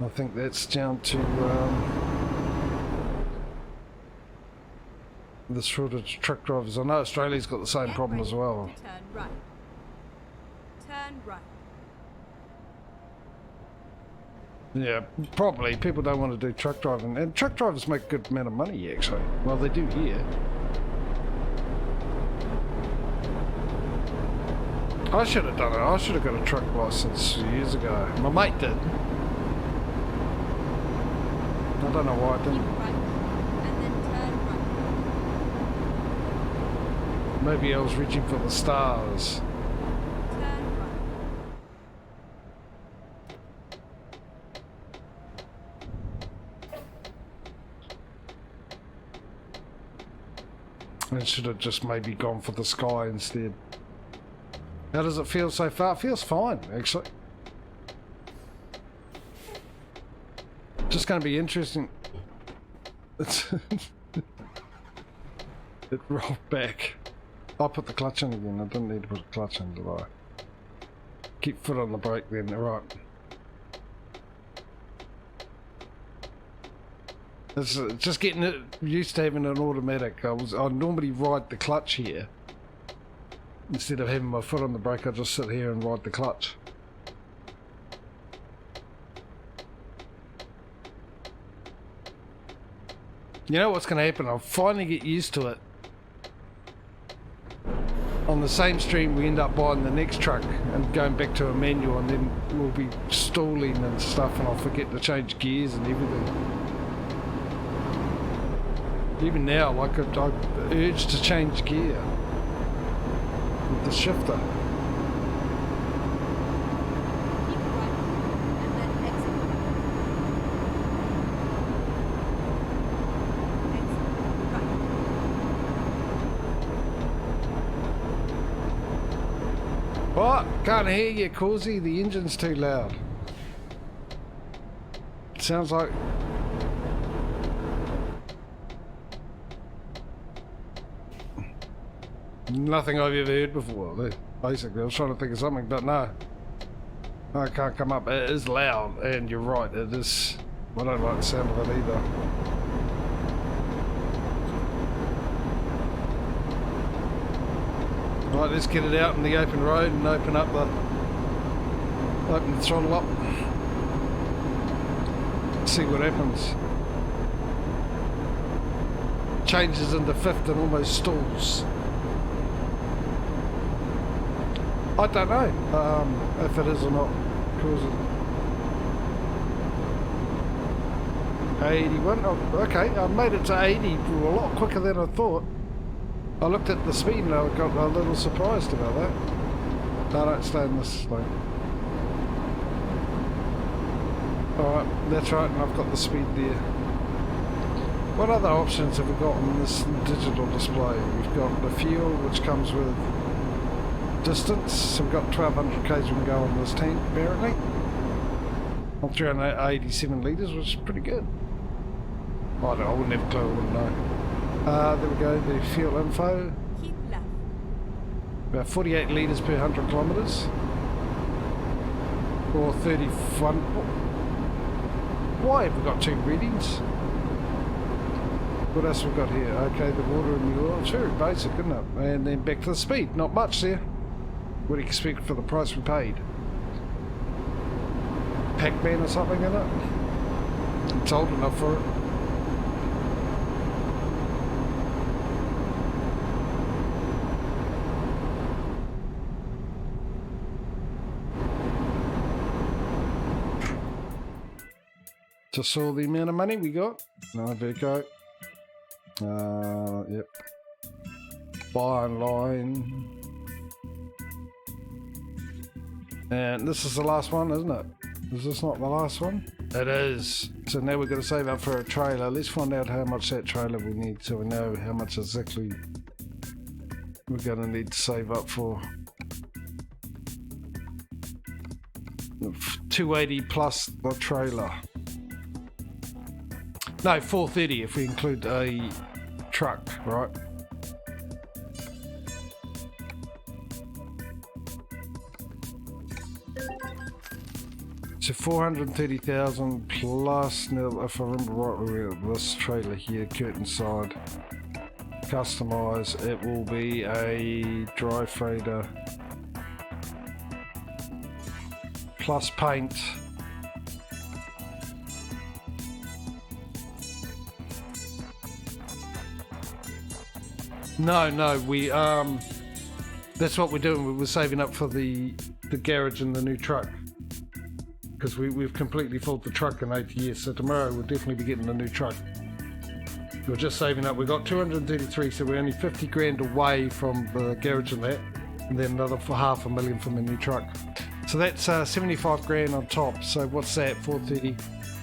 I think that's down to the shortage of truck drivers. I know Australia's got the same problem as well. Turn right. Turn right. Yeah, probably. People don't want to do truck driving. And truck drivers make a good amount of money, actually. Well, they do here. I should have done it. I should have got a truck license years ago. My mate did. I don't know why I didn't. Keep right, and then turn right. Maybe I was reaching for the stars. Turn right. I should have just maybe gone for the sky instead. How does it feel so far? It feels fine, actually. Just going to be interesting. It rolled back. I put the clutch in again. I didn't need to put a clutch in, did I? Keep foot on the brake then. Alright. It's just getting it used to having an automatic. I normally ride the clutch here. Instead of having my foot on the brake, I just sit here and ride the clutch. You know what's going to happen? I'll finally get used to it. On the same stream, we end up buying the next truck and going back to a manual, and then we'll be stalling and stuff, and I'll forget to change gears and everything. Even now, like I urge to change gear with the shifter. Keep right and then exit. Exit right. What? Can't hear you, Causey. The engine's too loud. It sounds like... nothing I've ever heard before. Basically, I was trying to think of something, but no. I can't come up. It is loud, and you're right. It is... I don't like the sound of it either. Right, let's get it out in the open road and open the throttle up. See what happens. Changes into fifth and almost stalls. I don't know if it is or not. Cause 81. Oh, okay, I made it to 80 a lot quicker than I thought. I looked at the speed and I got a little surprised about that. I don't stay in this lane. Alright, that's right, and I've got the speed there. What other options have we got on this digital display? We've got the fuel, which comes with distance. So we've got 1200 k's we can go on this tank, apparently. On 387 litres, which is pretty good. I wouldn't have a clue, I wouldn't know. There we go, the fuel info. Keep left. About 48 litres per 100 kilometres. Or 31. Why have we got two readings? What else have we got here? Okay, the water and the oil. It's very basic, isn't it? And then back to the speed. Not much there. What do you expect for the price we paid? Pac-Man or something in it? It's old enough for it. Just saw the amount of money we got. No, there we go. Yep. Buy online. And this is the last one, isn't it? Is this not the last one? It is. So now we've got to save up for a trailer. Let's find out how much that trailer we need so we know how much exactly we're going to need to save up for. 280 plus the trailer. No, 430 if we include a truck, right? So 430,000 plus, now if I remember right, this trailer here, curtain side, customise, it will be a dry freighter plus paint. No, we that's what we're doing. We're saving up for the garage and the new truck. Because we've completely filled the truck in 8 years, so tomorrow we'll definitely be getting a new truck. We're just saving up. We've got 233, so we're only 50 grand away from the garage and that, and then another for $500,000 from the new truck. So that's 75 grand on top. So what's that? 430,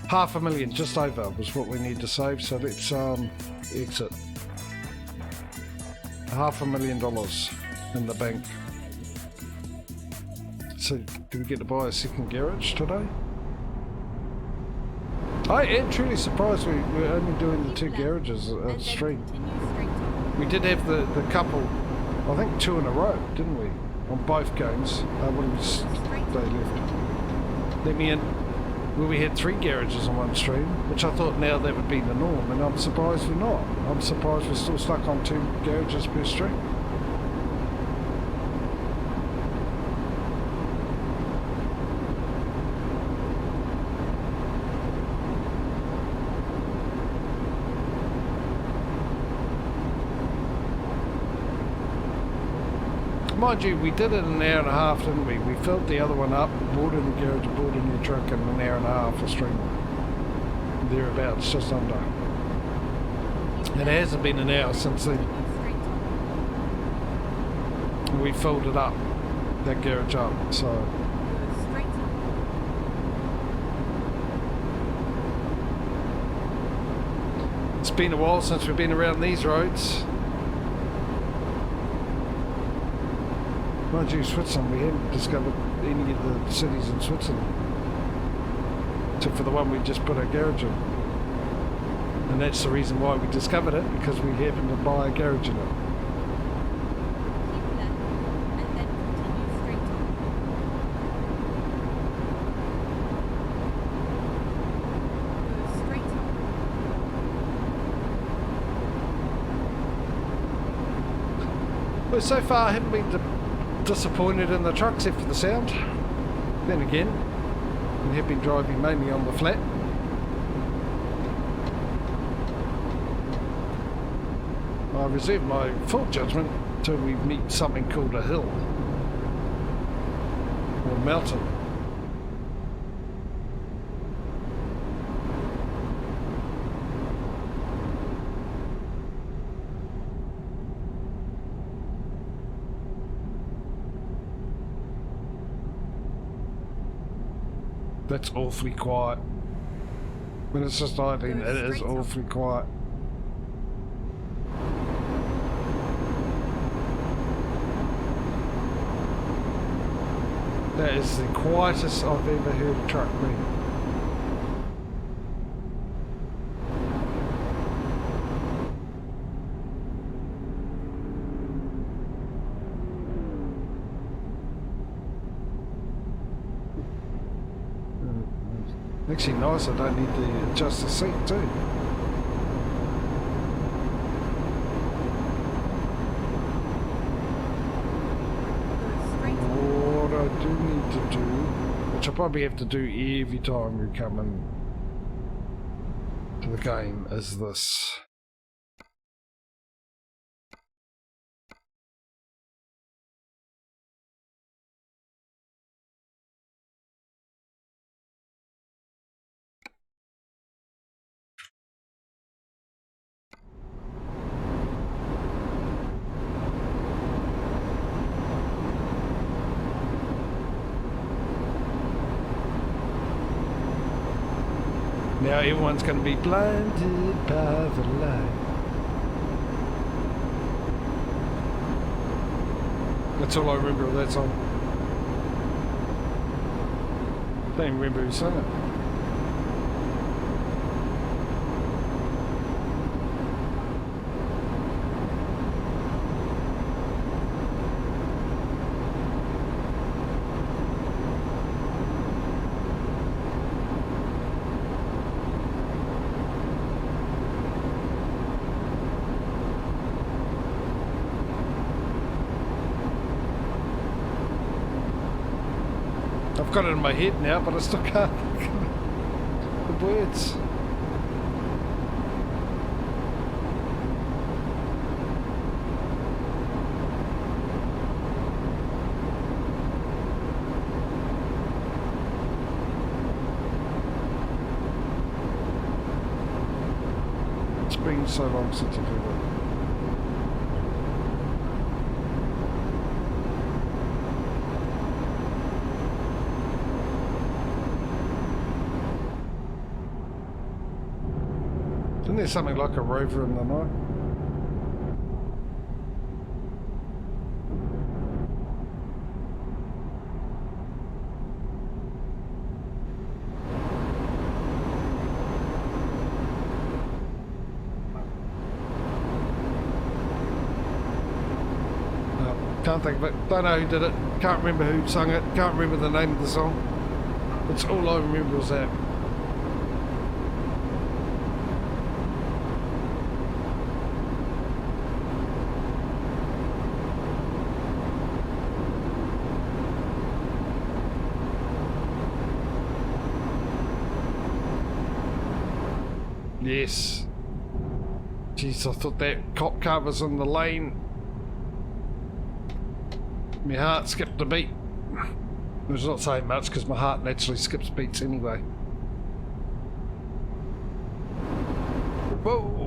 $500,000 just over was what we need to save. So let's exit. $500,000 in the bank. So, do we get to buy a second garage today? I am truly surprised we're only doing the two garages at stream. We did have the couple, I think 2 in a row, didn't we? On both games. When we stay left. Let me in. where we had 3 garages on one stream, which I thought now that would be the norm, and I'm surprised we're not. I'm surprised we're still stuck on 2 garages per stream. Mind you, we did it in an hour and a half, didn't we? We filled the other one up, bought in the garage, bought a new truck in an hour and a half a stream. Thereabouts, just under. It hasn't been an hour since then. We filled it up, that garage up, so... It's been a while since we've been around these roads. Mind you, Switzerland, we haven't discovered any of the cities in Switzerland. Except for the one we just put our garage in. And that's the reason why we discovered it, because we happened to buy a garage in it. Keep left and then continue straight on. Go straight on. Well, so far I haven't been disappointed in the truck except for the sound. Then again, we have been driving mainly on the flat. I reserve my full judgment until we meet something called a hill or mountain. That's awfully quiet. When it's just idling, it is awfully quiet. That is the quietest I've ever heard a truck be. Actually nice, I don't need to adjust the seat too. What I do need to do, which I probably have to do every time we come in to the game, is this. Now everyone's going to be blinded by the light. That's all I remember of that song. Don't even remember who sang it. I've got it in my head now, but I still can't think of the words. It's been so long since I've heard it. Isn't there something like a rover in the night? No, can't think of it. Don't know who did it. Can't remember who sung it. Can't remember the name of the song. It's all I remember is that. Yes. Jeez, I thought that cop car was in the lane. My heart skipped a beat. Which is not saying much because my heart naturally skips beats anyway. Whoa!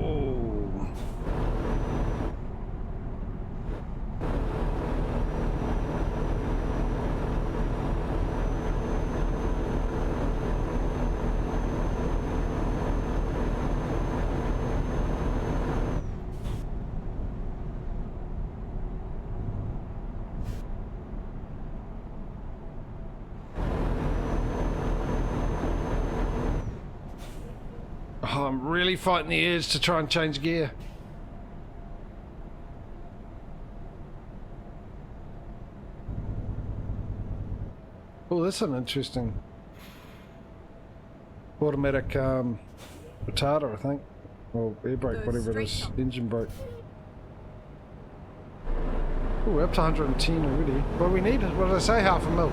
Oh, I'm really fighting the urge to try and change gear. Oh, that's an interesting automatic retarder, I think. Or air brake, whatever it is. Engine brake. Oh, we're up to 110 already. Well, we need, what did I say, half a mil?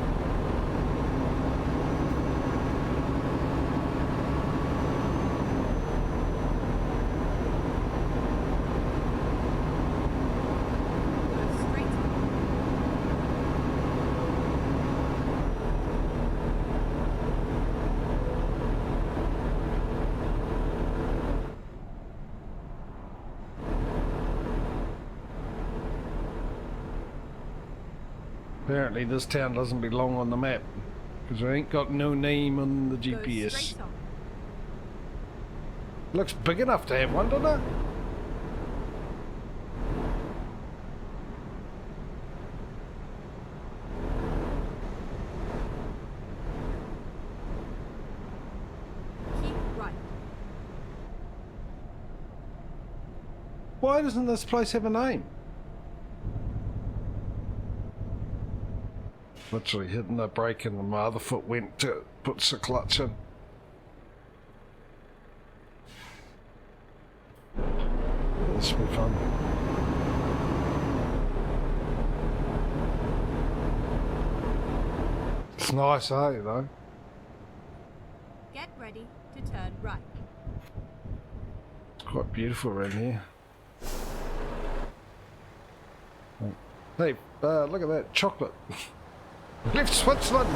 Apparently this town doesn't belong on the map because we ain't got no name on the GPS. Looks big enough to have one, doesn't it? Keep right. Why doesn't this place have a name? Literally hitting the brake and my other foot went to put the clutch in. This will be fun. It's nice, eh, though? Get ready to turn right. It's quite beautiful around here. Hey, look at that chocolate. Left Switzerland!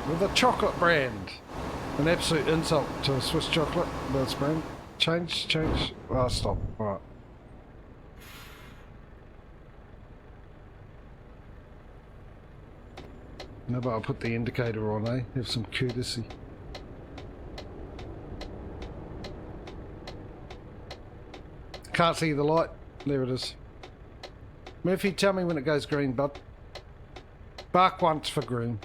With a chocolate brand. An absolute insult to a Swiss chocolate, that's brand. Change. Ah, stop. Alright. No, but I'll put the indicator on, eh? Have some courtesy. Can't see the light. There it is. Murphy, tell me when it goes green, bud. Bark once for green.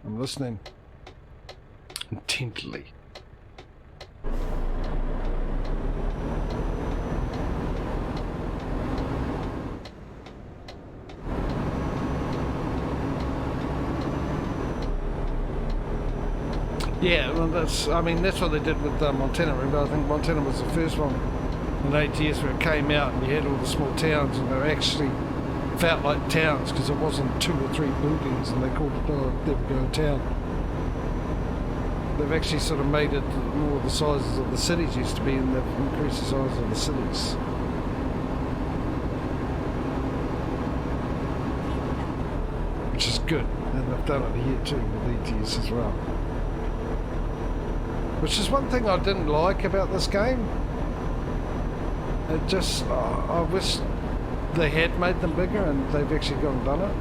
I'm listening intently. Yeah, well, that's what they did with Montana. Remember, I think Montana was the first one in ATS where it came out and you had all the small towns and they actually felt like towns because it wasn't 2 or 3 buildings and they called it, oh, there we go, a town. They've actually sort of made it more the sizes of the cities used to be and they've increased the size of the cities. Which is good, and they've done it here too with ETS as well. Which is one thing I didn't like about this game. It just, I wish they had made them bigger and they've actually gone and done it.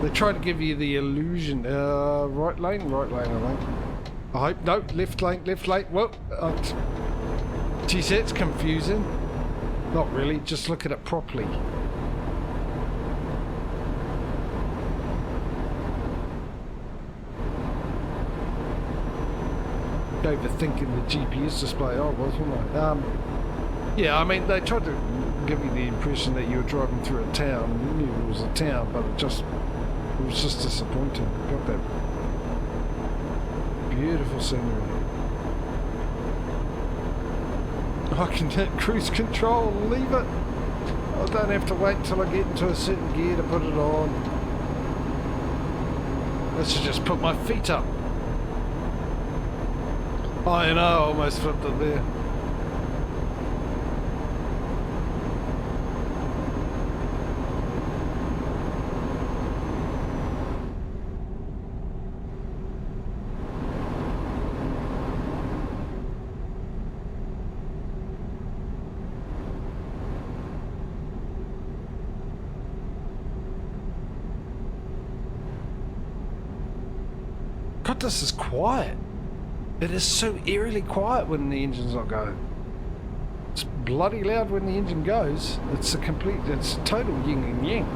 They try to give you the illusion, right lane, I think. I hope, no, left lane, whoa. Geez, that's confusing. Not really, just look at it properly. Overthinking the GPS display, I was, wasn't I? Yeah, I mean, they tried to give you the impression that you were driving through a town. You knew it was a town, but it was just disappointing. Got that beautiful scenery. I can hit cruise control and leave it. I don't have to wait until I get into a certain gear to put it on. I should just put my feet up. I know, I almost flipped it there. God, this is quiet. It is so eerily quiet when the engine's not going. It's bloody loud when the engine goes. It's total yin and yang.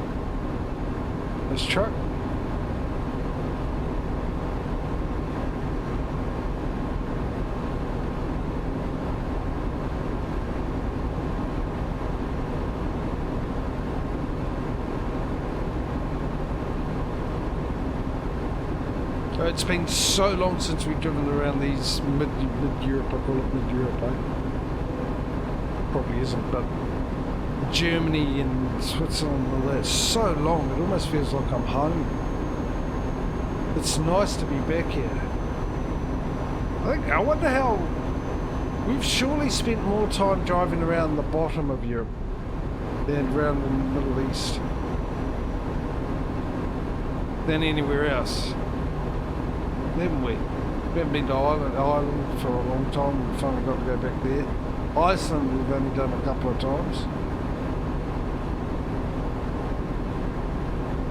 This truck. It's been so long since we've driven around these mid-Europe, I call it mid-Europe, Probably isn't, but Germany and Switzerland and all that, so long, it almost feels like I'm home. It's nice to be back here. I wonder how, we've surely spent more time driving around the bottom of Europe than around the Middle East than anywhere else. Haven't we? We haven't been to Ireland for a long time. We finally got to go back there. Iceland we've only done a couple of times.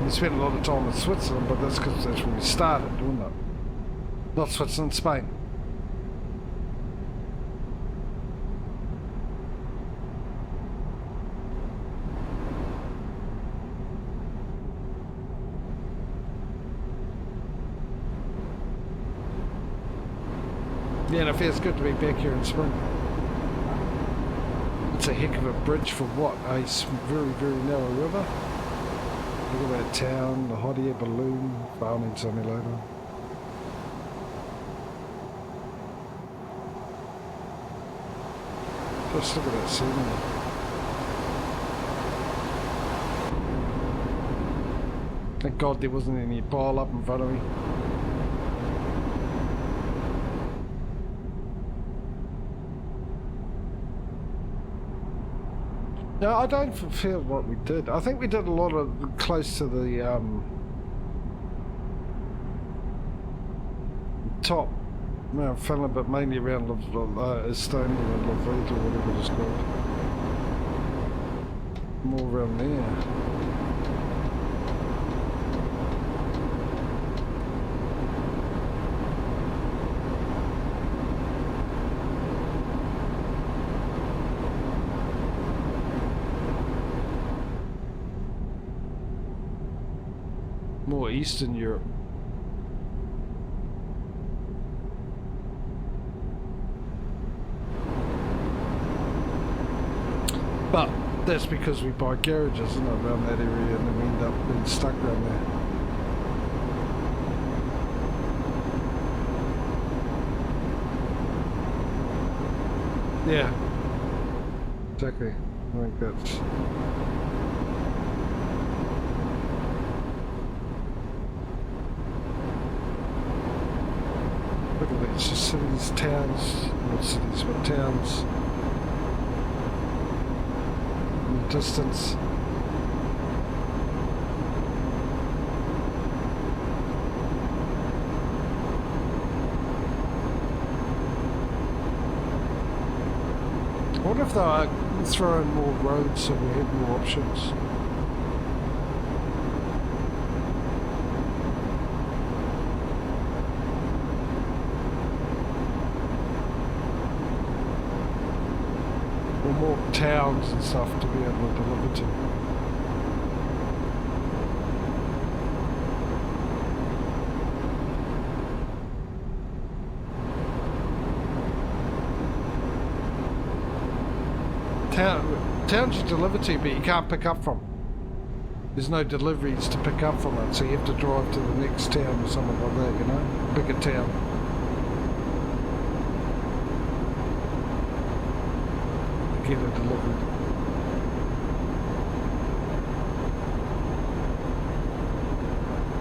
We spent a lot of time in Switzerland, but that's because that's where we started, wasn't it? Not Switzerland, Spain. Yeah, and it feels good to be back here in spring. It's a heck of a bridge for what? A very, very narrow river. Look at that town, the hot air balloon, farming simulator. Just look at that scenery. Thank God there wasn't any pile up in front of me. No, I don't feel what we did. I think we did a lot of close to the top, Finland, but mainly around Estonia and Latvia or whatever it's called. More around there. More Eastern Europe. But that's because we buy garages, isn't it, around that area, and then we end up being stuck around there. Yeah. Exactly. I think that's... Look at that, it's just cities, towns, not cities, but towns in the distance. I wonder if they'll throw in more roads so we have more options. More towns and stuff to be able to deliver to. towns you deliver to, but you can't pick up from. There's no deliveries to pick up from it, so you have to drive to the next town or something like that, you know? Bigger town. To get it delivered.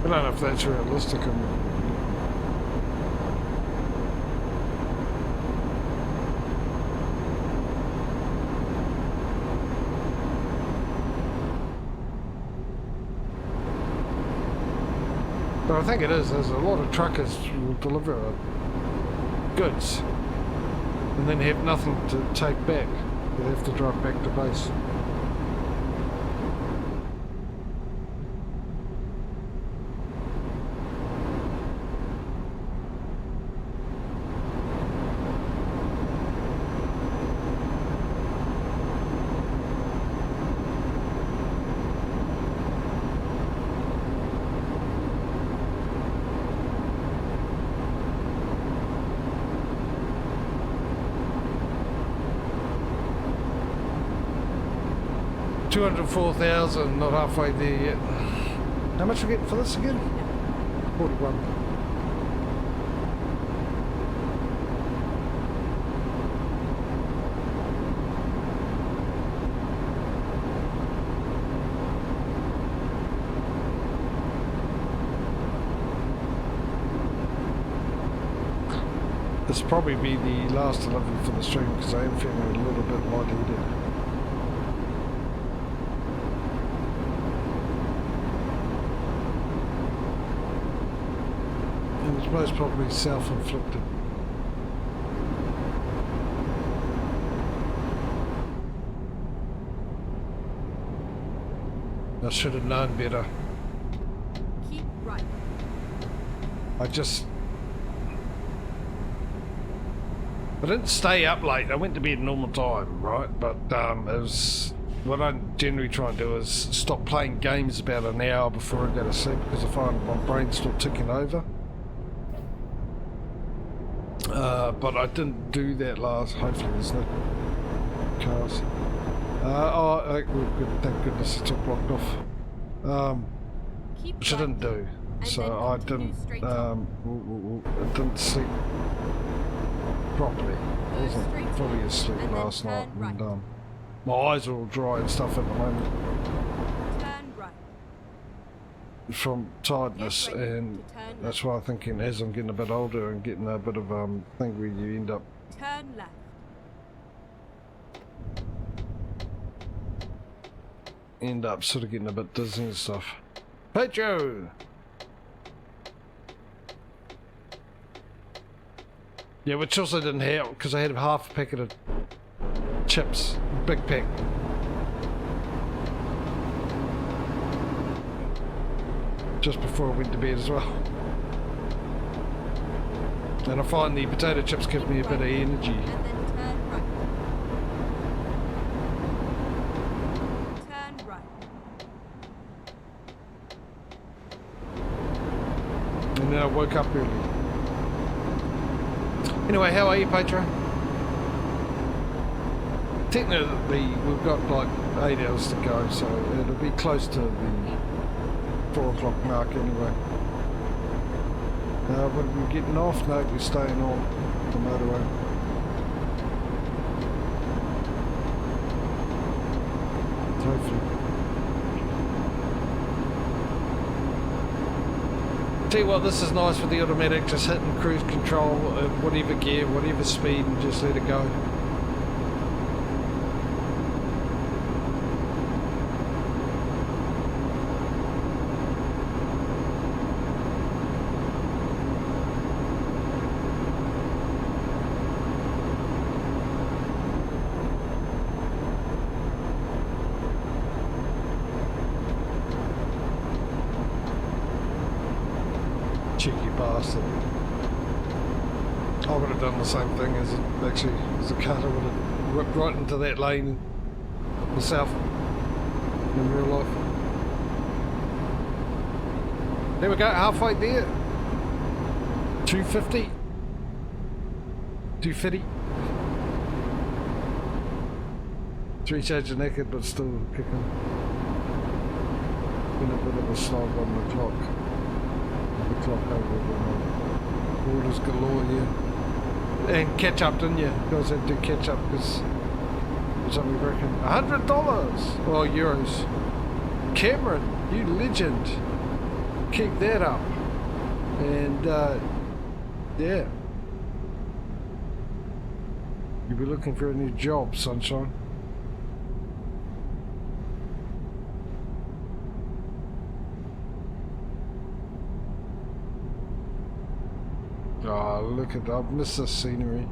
I don't know if that's realistic or not. But I think it is. There's a lot of truckers who will deliver goods and then have nothing to take back. They have to drive back to base. $204,000, not halfway there yet. How much are we getting for this again? 41. This will probably be the last delivery for the stream because I am feeling a little bit lightheaded. Most probably self-inflicted. I should have known better. Keep right. I didn't stay up late. I went to bed normal time, right? But it was what I generally try and do is stop playing games about an hour before I go to sleep because I find my brain's still ticking over. But I didn't do that last. Hopefully there's no cars. Thank goodness it's all blocked off. Which I didn't do. So I didn't sleep properly. I wasn't fully asleep last night, and my eyes are all dry and stuff at the moment. From tiredness, and that's why I'm thinking as I'm getting a bit older and getting a bit of thing where you end up turn left. Sort of getting a bit dizzy and stuff. Hey Joe! Yeah, which also didn't help because I had half a packet of chips, big pack. Just before I went to bed as well. And I find the potato chips give me a bit of energy. And then turn right. Turn right. And then I woke up early. Anyway, how are you, Pedro? Technically, we've got like 8 hours to go, so it'll be close to the 4 o'clock mark anyway. When we're getting off, no, we're staying on the motorway. Hopefully. Tell you what, this is nice with the automatic, just hitting cruise control at whatever gear, whatever speed, and just let it go. Cheeky bastard. I would have done the same thing as a cutter, would have ripped right into that lane myself in real life. There we go, halfway there. 250. 250. 3 shades of naked, but still kicking. Been a bit of a slog on the clock. The clock over the orders galore, yeah. And catch up, didn't you? You guys had to catch up because something reckon $100 or euros. Cameron, you legend. Keep that up. And yeah. You'll be looking for a new job, sunshine. Oh, look at that. I've missed this scenery.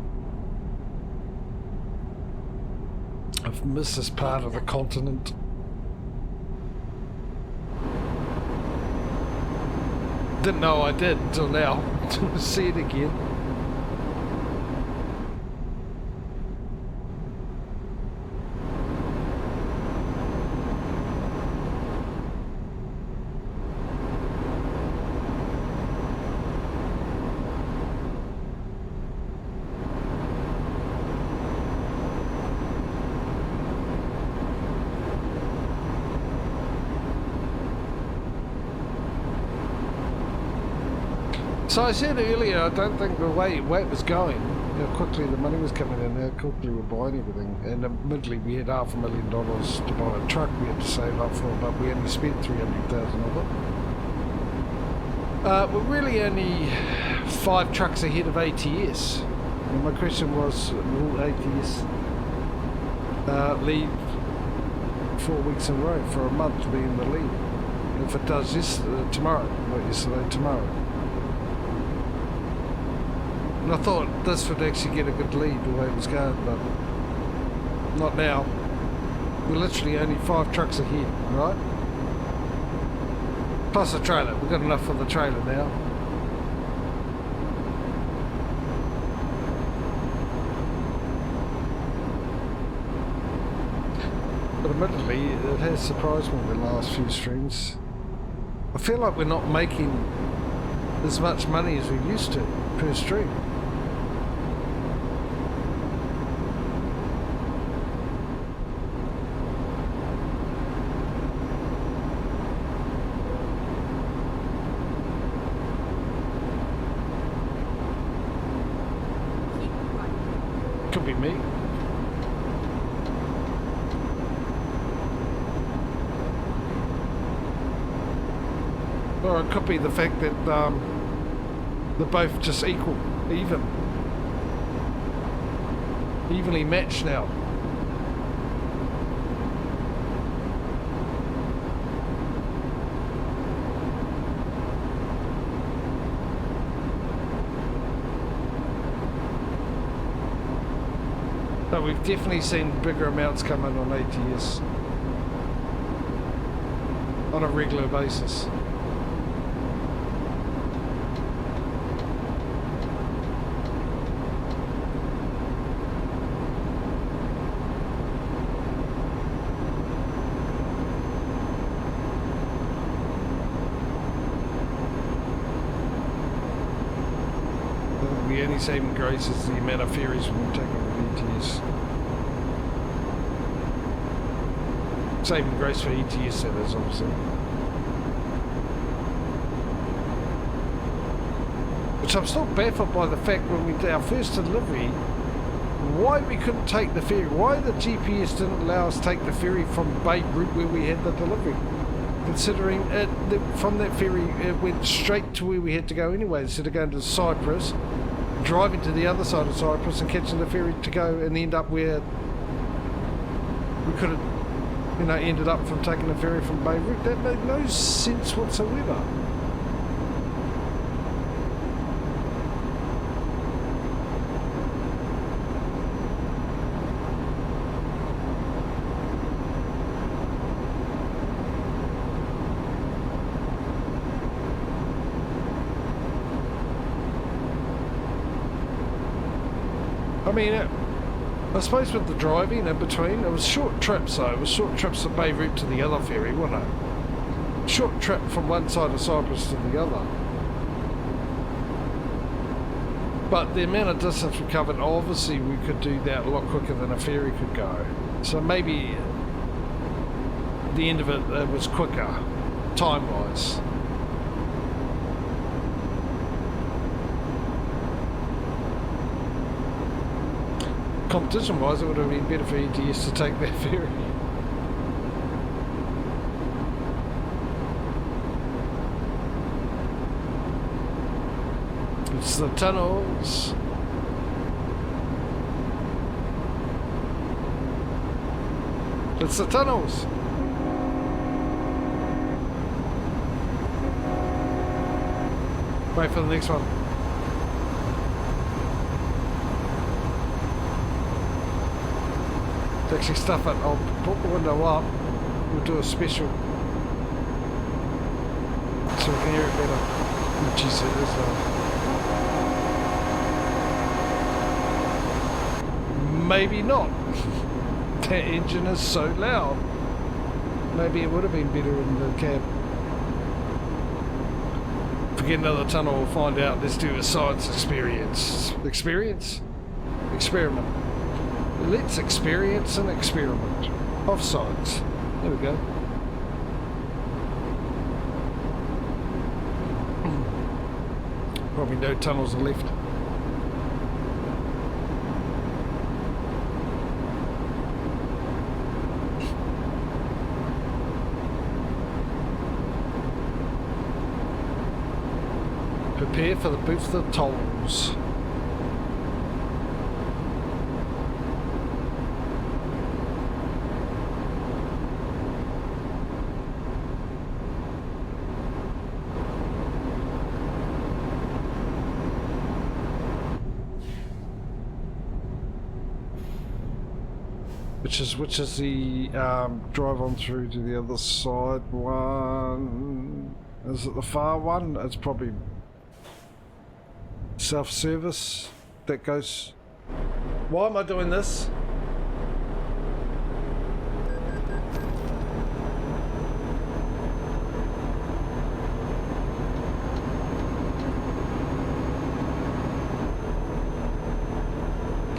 I've missed this part of the continent. Didn't know I did until now. See it again. So I said earlier, I don't think the way it was going, how quickly the money was coming in, how quickly we were buying everything, and admittedly we had $500,000 to buy a truck we had to save up for, but we only spent $300,000 of it. We're really only 5 trucks ahead of ATS. And my question was, will ATS lead 4 weeks in a row for a month to be in the lead? If it does tomorrow, not yesterday, tomorrow. And I thought this would actually get a good lead the way it was going, but not now. We're literally only 5 trucks ahead, right? Plus the trailer. We've got enough for the trailer now. But admittedly, it has surprised me the last few streams. I feel like we're not making as much money as we used to per stream. Could be me. Or it could be the fact that they're both just evenly matched now. But we've definitely seen bigger amounts come in on ATS on a regular basis. The only saving grace is the amount of ferries we've been taking with ETS. Saving grace for ETS, that is, obviously. Which I'm still baffled by the fact when we did our first delivery, why we couldn't take the ferry, why the GPS didn't allow us to take the ferry from Bay Route where we had the delivery. Considering from that ferry it went straight to where we had to go anyway, instead of going to Cyprus, driving to the other side of Cyprus and catching the ferry to go and end up where we could have, ended up from taking the ferry from Bay Route. That made no sense whatsoever. I mean, I suppose with the driving in between, it was short trips though. It was short trips from Bay Route to the other ferry, wasn't it? Short trip from one side of Cyprus to the other. But the amount of distance we covered, obviously we could do that a lot quicker than a ferry could go. So maybe the end of it was quicker, time-wise. Competition-wise, it would have been better for ETS to take that ferry. It's the tunnels. It's the tunnels. Wait for the next one. To actually stuff it, I'll put the window up. We'll do a special so we can hear it better. Oh, jeez, it is loud. Maybe not. That engine is so loud. Maybe it would have been better in the cab. If we get another tunnel, we'll find out. Let's do a science experience. Experience? Experiment. Let's experience an experiment of science. There we go. Probably no tunnels are left. Prepare for the booth of tolls. Which is the drive on through to the other side one? Is it the far one? It's probably self-service that goes. Why am I doing this?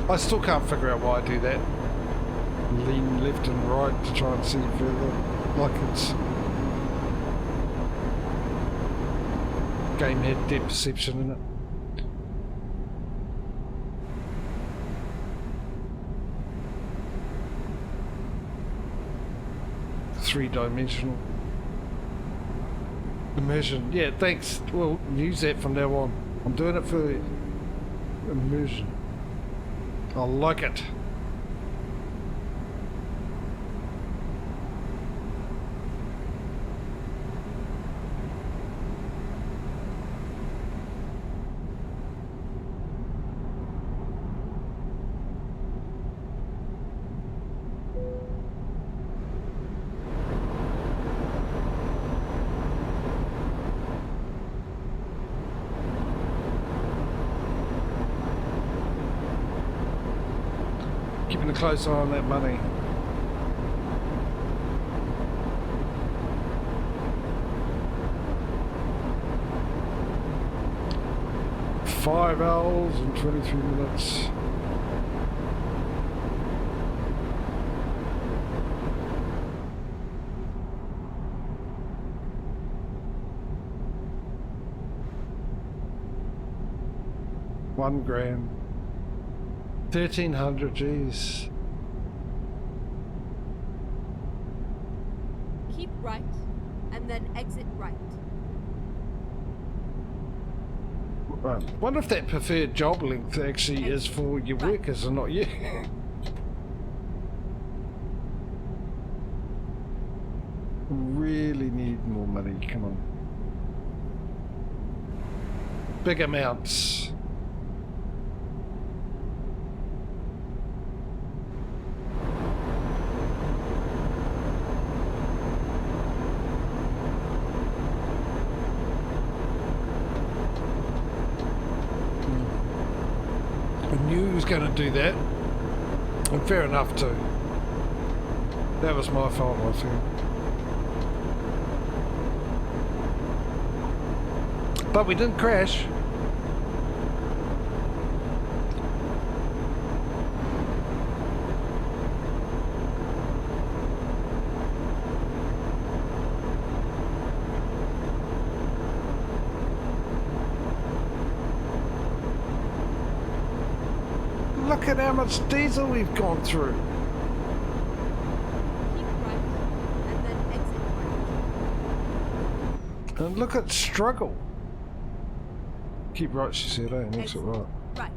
I still can't figure out why I do that. Lean left and right to try and see further, like it's game had depth perception in it. Three-dimensional immersion. Yeah, thanks. We'll use that from now on. I'm doing it for immersion. I like it. Keeping a close eye on that money. Five hours and 23 minutes. $1,000. 1,300, geez. Keep right, and then exit right. Right. Wonder if that preferred job length actually is for your workers and not you. Really need more money, come on. Big amounts. Going to do that, and fair enough too. That was my fault, I think. But we didn't crash. look at how much diesel we've gone through. Keep right and then exit right. And look at struggle. Keep right, she said, and exit right. Right.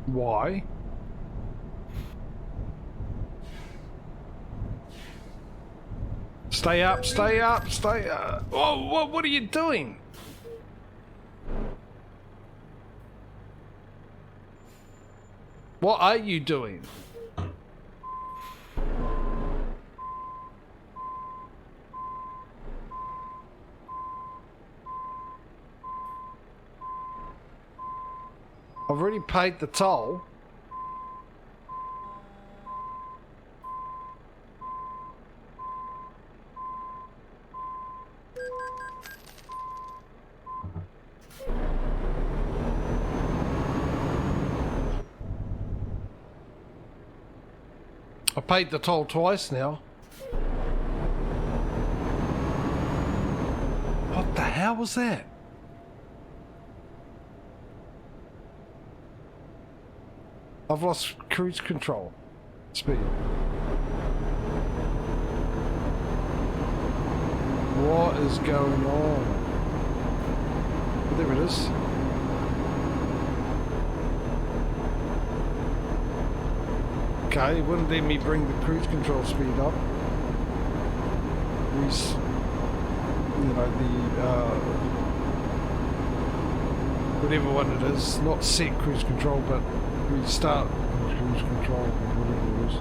Why? Stay up, stay up, stay up. Oh, what are you doing? What are you doing? I've already paid the toll. I paid the toll twice now. What the hell was that? I've lost cruise control. Speed. What is going on? There it is. Okay, it wouldn't let me bring the cruise control speed up. You know, the whatever one it is, not set cruise control, but restart cruise control, whatever it was.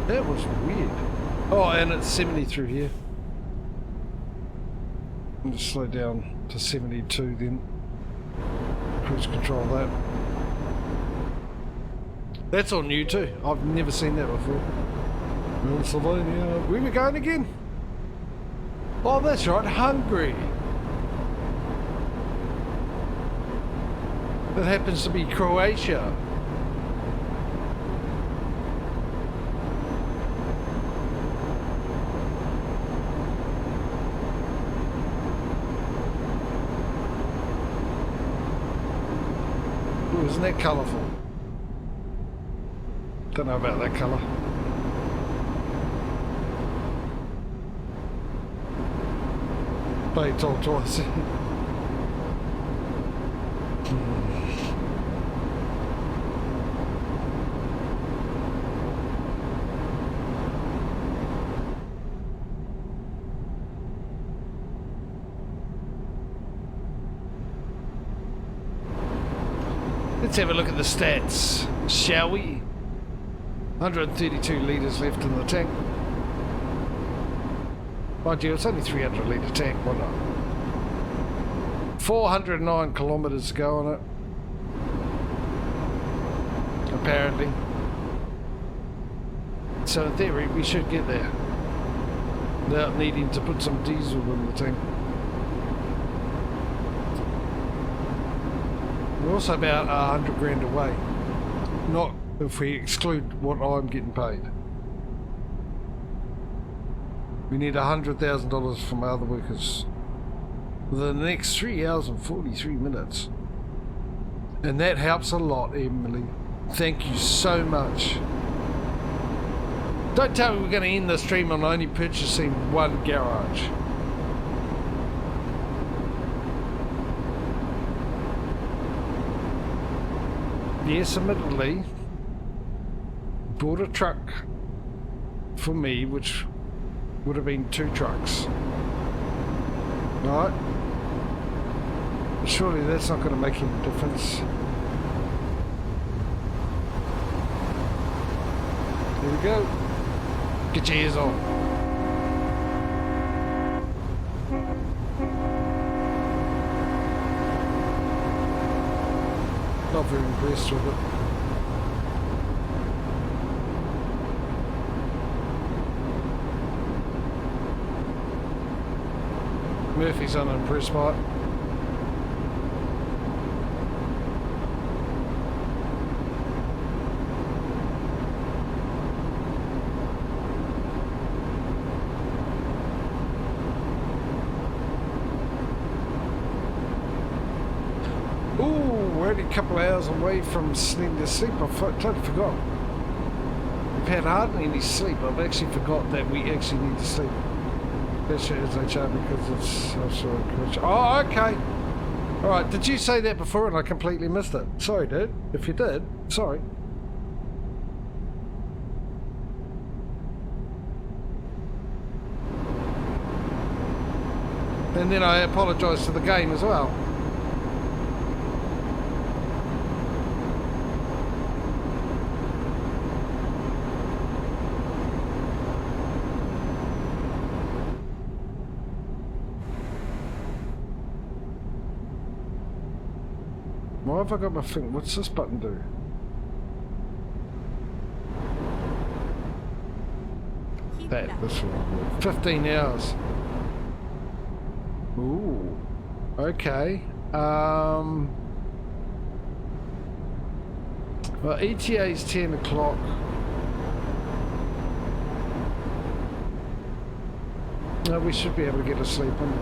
That was weird. Oh, and it's 70 through here. I'll just slow down to 72 then. Cruise control that. That's all new too. I've never seen that before. Pennsylvania. Where are we going again? Oh, that's right, Hungary. That happens to be Croatia. Ooh, isn't that colourful? Don't know about that colour. Paid toll twice. Let's have a look at the stats, shall we? 132 litres left in the tank. Mind you, it's only 300 litre tank, why not? 409 kilometres to go on it. Apparently. So in theory, we should get there. Without needing to put some diesel in the tank. We're also about 100 grand away. Not if we exclude what I'm getting paid. We need $100,000 from other workers within the next 3 hours and 43 minutes. And that helps a lot, Emily. Thank you so much. Don't tell me we're going to end the stream on only purchasing one garage. Yes, admittedly, bought a truck for me, which would have been 2 trucks. Right? But surely that's not going to make any difference. There we go. Get your ears on. Not very impressed with it. Murphy's unimpressed by it. only a couple of hours away from needing to sleep. I totally forgot. We've had hardly any sleep. I've actually forgot that we actually need to sleep. That shit is HR because it's oh, okay. Alright, did you say that before and I completely missed it? Sorry, dude. If you did, sorry. And then I apologise to the game as well. Why have I got my thing? What's this button do? This one. 15 hours. Ooh. Okay. Well, ETA is 10 o'clock. No, we should be able to get to sleep in.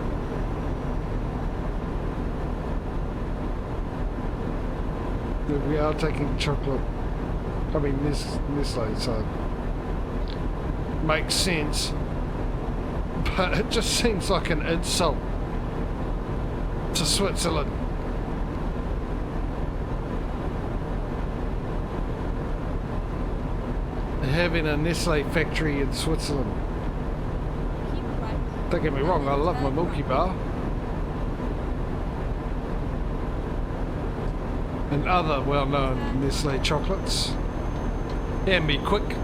We are taking chocolate. I mean, Nestle, so makes sense. But it just seems like an insult to Switzerland. Having a Nestle factory in Switzerland. Don't get me wrong, I love my Milky Bar. And other well-known Nestle chocolates. And be quick.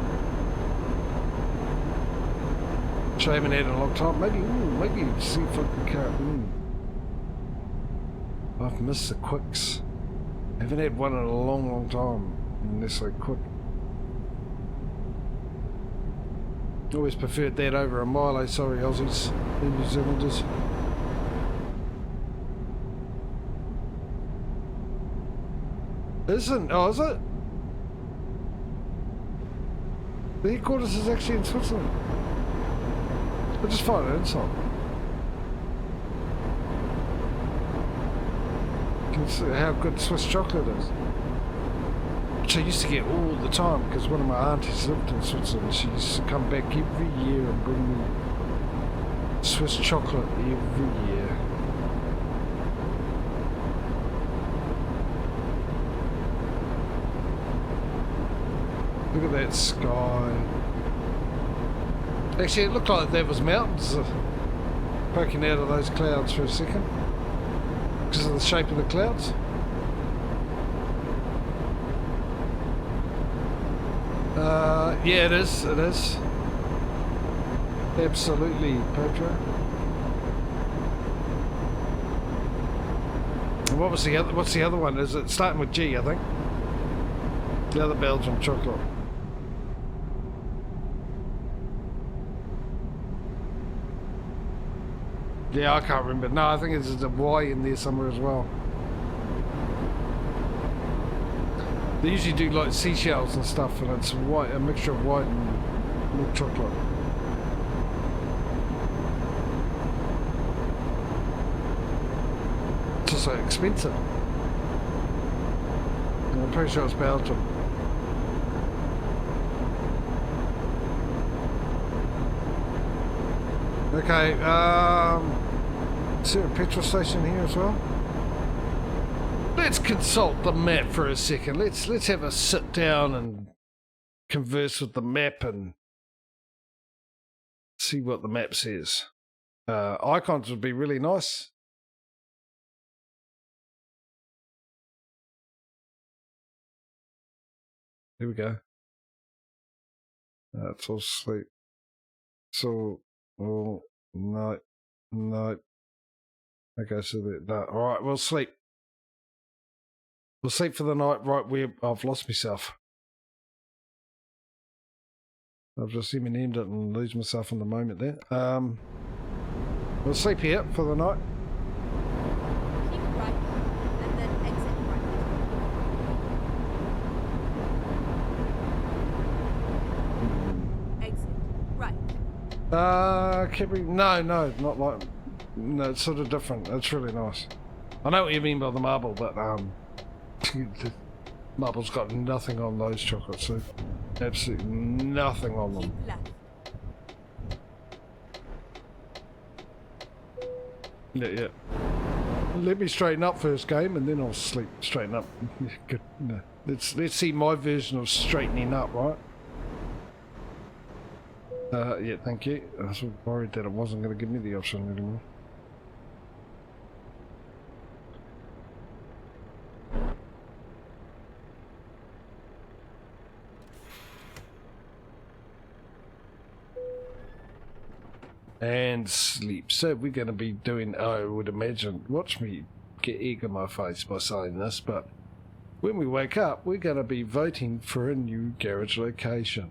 Which I haven't had in a long time. Maybe see if I can. I've missed the quicks. I haven't had one in a long time. Nestle quick. Always preferred that over a Milo. Sorry, Aussies and New Zealanders. Isn't? Oh, is it? The headquarters is actually in Switzerland. I just find it an insult. You can see how good Swiss chocolate is. Which I used to get all the time because one of my aunties lived in Switzerland. She used to come back every year and bring me Swiss chocolate every year. Look at that sky. Actually, it looked like there was mountains poking out of those clouds for a second. Because of the shape of the clouds. Yeah, it is. It is. Absolutely, Pedro. And what was the other? What's the other one? Is it starting with G? I think. The other Belgian chocolate. Yeah, I can't remember. No, I think there's a Y in there somewhere as well. They usually do like seashells and stuff, and it's white, a mixture of white and milk chocolate. It's also expensive. And I'm pretty sure it's Belgium. Okay, is there a petrol station here as well? Let's consult the map for a second. Let's have a sit down and converse with the map and see what the map says. Icons would be really nice. Here we go. It's all sleep. So, oh, no. Okay, so no. All right, we'll sleep. We'll sleep for the night right where I've lost myself. I've just named it and lose myself in the moment there. We'll sleep here for the night. Keep right, and then exit right. Exit right. Can we? No, not like. No, it's sort of different. It's really nice. I know what you mean by the marble, but The Marble's got nothing on those chocolates, so absolutely nothing on them. Keep left. Yeah. Let me straighten up first game, and then I'll straighten up. Good. No. Let's see my version of straightening up, right? Yeah, thank you. I was worried that it wasn't going to give me the option anymore. And sleep. So we're going to be doing, I would imagine, watch me get egg on my face by saying this, but when we wake up, we're going to be voting for a new garage location.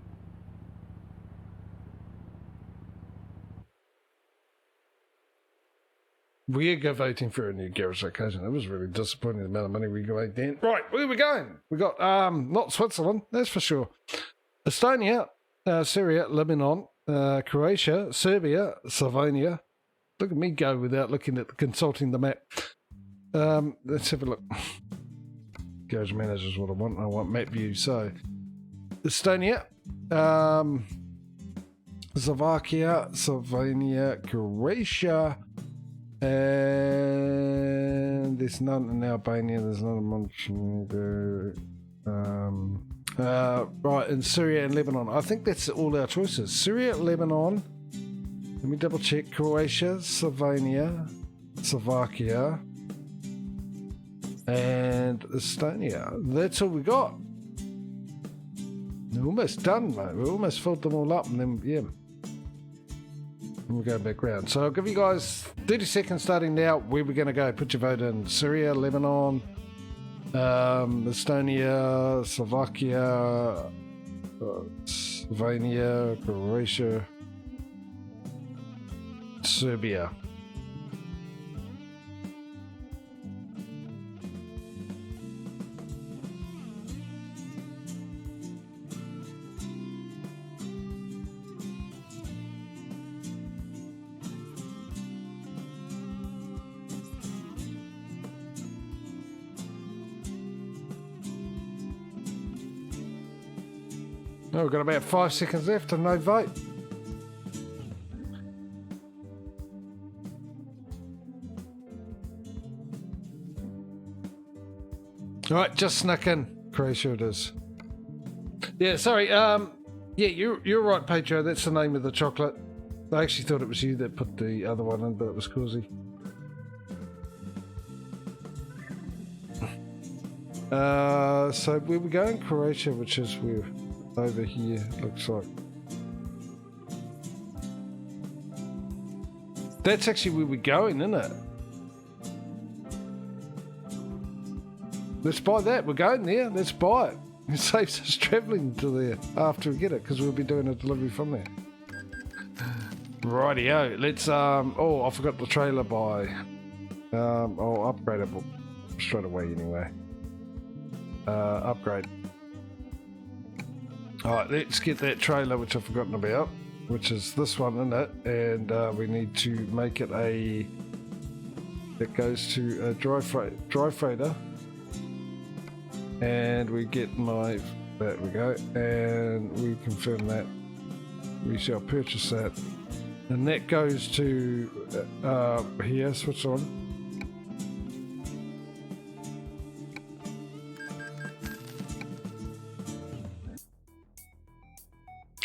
We're voting for a new garage location. It was really disappointing the amount of money we got then. Right, where are we going? We got, not Switzerland, that's for sure. Estonia, Syria, Lebanon, Croatia, Serbia, Slovenia. Look at me go without looking at consulting the map. Let's have a look. Garage manager is what I want. I want map view. So, Estonia, Slovakia, Slovenia, Croatia, and there's none in Albania. There's none in Montenegro. Right, in Syria and Lebanon. I think that's all our choices. Syria, Lebanon. Let me double check. Croatia, Slovenia, Slovakia, and Estonia. That's all we got. We're almost done, mate. We almost filled them all up, and then yeah, we'll go back round. So I'll give you guys 30 seconds starting now. Where we're going to go? Put your vote in. Syria, Lebanon, Estonia, Slovakia, Slovenia, Croatia, Serbia. Oh, we've got about 5 seconds left and no vote. All right, just snuck in. Croatia it is. Yeah, sorry. Yeah, you're right, Pedro. That's the name of the chocolate. I actually thought it was you that put the other one in, but it was Causey. So where we going? Croatia, which is where over here looks like. That's actually where we're going, isn't it? Let's buy that. We're going there. Let's buy it. It saves us travelling to there after we get it, because we'll be doing a delivery from there. Rightio. Let's oh, I forgot the trailer buy. I'll upgrade it straight away anyway. Upgrade. Alright, let's get that trailer, which I've forgotten about, which is this one, isn't it? And we need to make it that goes to a dry freighter. And we get there we go, and we confirm that we shall purchase that. And that goes to here, switch on.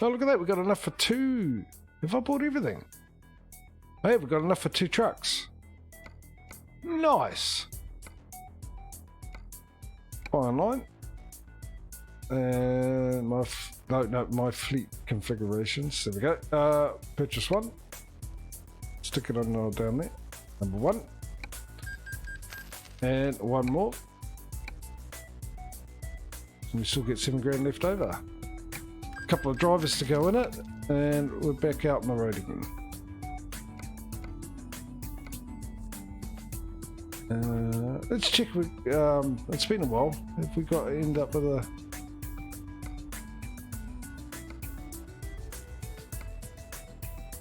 Oh, look at that, we've got enough for 2. Have I bought everything? Hey, we've got enough for 2 trucks. Nice. Buy online. And my fleet configurations. There we go. Purchase 1. Stick it on down there. Number 1. And 1 more. And we still get 7 grand left over. Couple of drivers to go in it, and we're back out on the road again. Let's check. It's been a while. If we end up with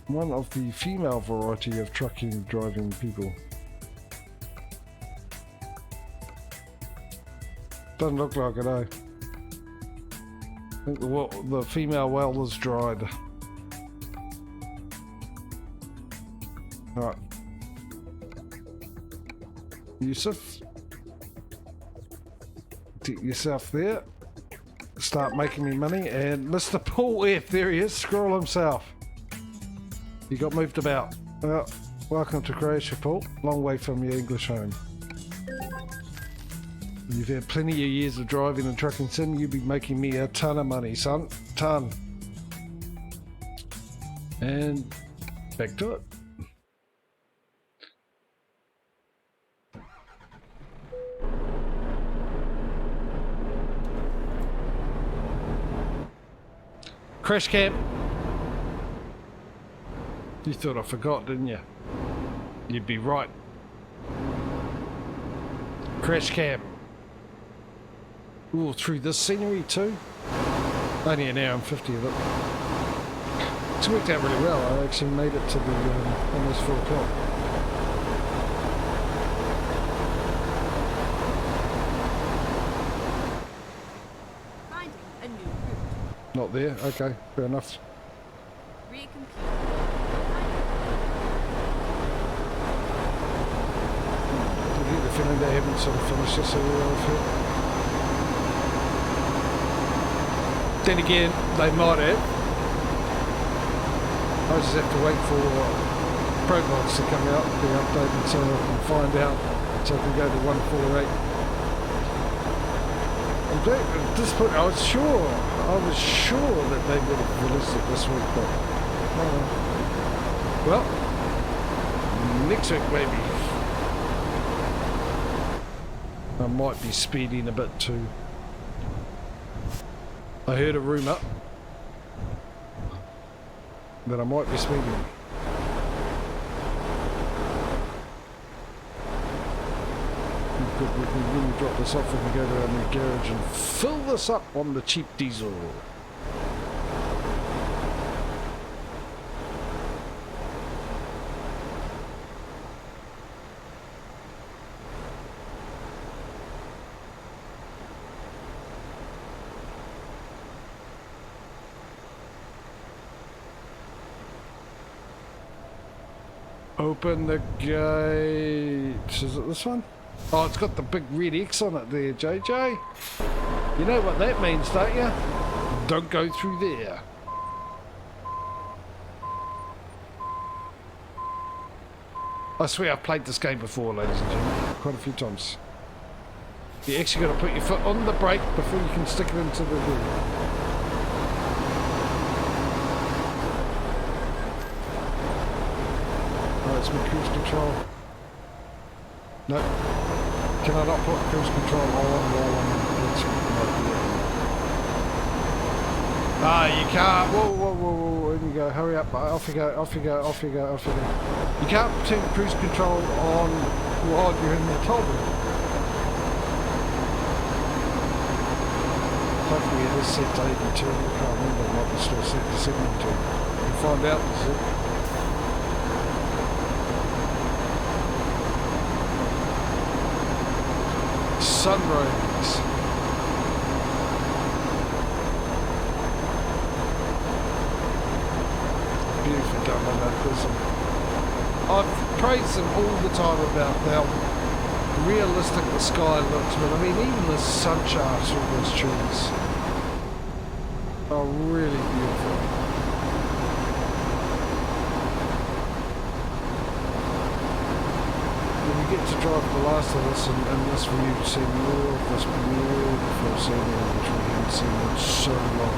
one of the female variety of trucking driving people. Doesn't look like it, eh? I think the female well is dried. Right. Yusuf. Get yourself there. Start making me money. And Mr. Paul F, there he is. Scroll himself. He got moved about. Well, welcome to Croatia, Paul. Long way from your English home. You've had plenty of years of driving and trucking, son. You'll be making me a ton of money, son. Ton. And back to it. Crash cam. You thought I forgot, didn't you? You'd be right. Crash cam. Ooh, through this scenery too? Only an hour and 50 of it. It's worked out really well. I actually made it to the almost 4 o'clock. Finding a new route. Not there? Okay, fair enough. Recompute. I get the feeling they haven't sort of finished this area off yet. Then again, they might have. I just have to wait for profiles to come out, be updated so I can find out, so I can go to 148. I'm glad, at this point I was sure that they would have released it this week, but well, next week maybe. I might be speeding a bit too. I heard a rumour that I might be speeding. Good, we can really drop this off when we go to our new garage and fill this up on the cheap diesel. Open the gate. Is it this one? Oh, it's got the big red X on it there, JJ. You know what that means, don't you? Don't go through there. I swear I've played this game before, ladies and gentlemen. Quite a few times. You actually got to put your foot on the brake before you can stick it into the wheel. It's my cruise control. No. Can I not put cruise control on while I'm you can't. Whoa, whoa, whoa, whoa. In you go. Hurry up. Off you go, off you go, off you go, off you go. You can't turn cruise control on while you're in the toggle. Hopefully it is set to 82. I can't remember. It might be still set to 72. We'll find out, is it? Sunrise. Beautiful done on that person. I've praised them all the time about how realistic the sky looks, but I mean even the sun shafts through those trees are really beautiful. Get to drive the last of this and this view to see more of this beautiful scenery which we haven't seen in so long.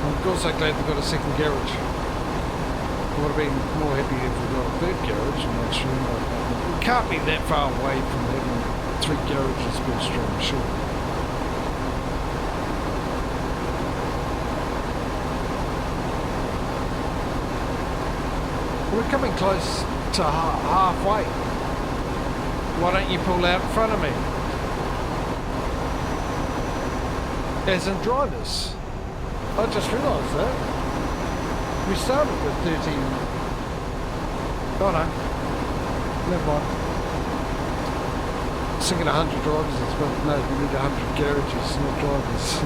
I'm also glad they've got a second garage. I would have been more happy if we got a third garage, I'm not sure. We can't be that far away from having 3 garages per stream, sure. We're coming close to halfway. Why don't you pull out in front of me? As in drivers. I just realised that. We started with 13. Oh no. Never mind. Thinking 100 drivers, but no, we need 100 garages, not drivers.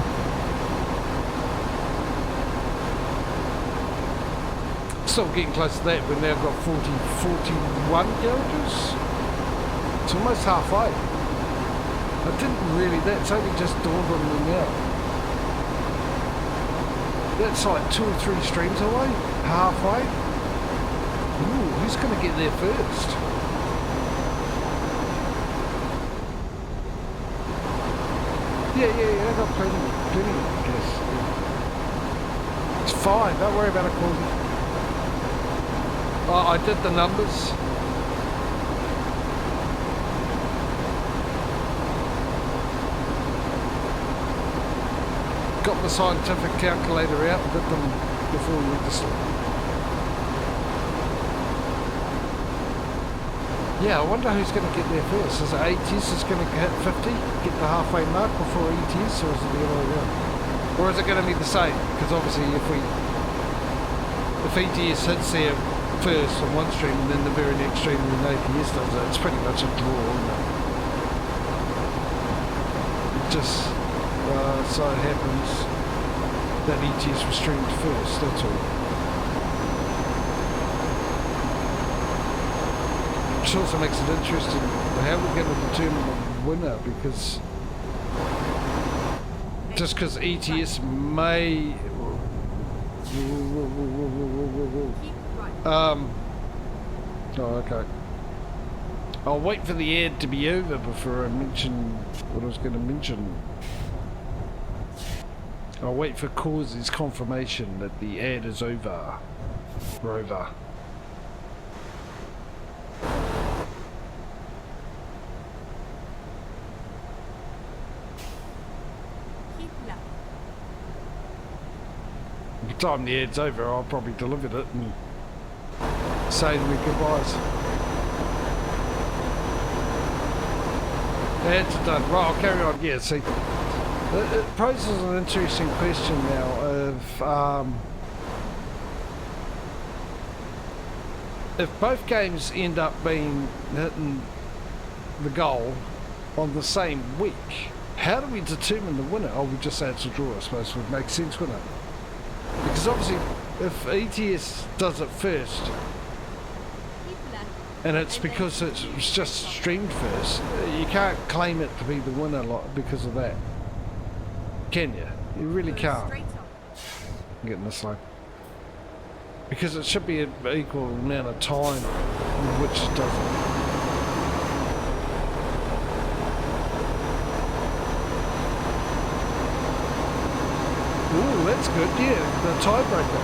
Still getting close to that. We've now got 41 garages. It's almost halfway. I didn't really, that's only just dawned on me now. That's like 2 or 3 streams away, halfway. Ooh, who's going to get there first? Yeah, I got plenty, I guess. Yeah. It's fine, don't worry about it, Corby. Oh, I did the numbers. Got the scientific calculator out and did them before we went to sleep. Yeah, I wonder who's going to get there first. Is it ATS that's going to hit 50, get the halfway mark before ETS, or is it the other way around? Or is it going to be the same? Because obviously if ETS hits there first on one stream and then the very next stream when ATS does it, it's pretty much a draw, isn't it? It just so it happens that ETS was streamed first, that's all. Which also makes it interesting how we're going to determine the winner, because just because ETS may oh okay, I'll wait for the ad to be over before I mention what I was going to mention. I'll wait for Cause's confirmation that the ad is over. Rover. By the time the ad's over, I'll probably delivered it and say to me goodbyes. Ads are done. Right, I'll carry on. Yeah, see, it poses an interesting question now of if both games end up being hitting the goal on the same week, how do we determine the winner? Oh, we just say it's a draw, I suppose would make sense, wouldn't it? Because obviously, if ETS does it first, and it's because it's just streamed first, you can't claim it to be the winner because of that. Can you? You really can't. I'm getting this line. Because it should be an equal amount of time in which it doesn't. Ooh, that's good, yeah, the tiebreaker.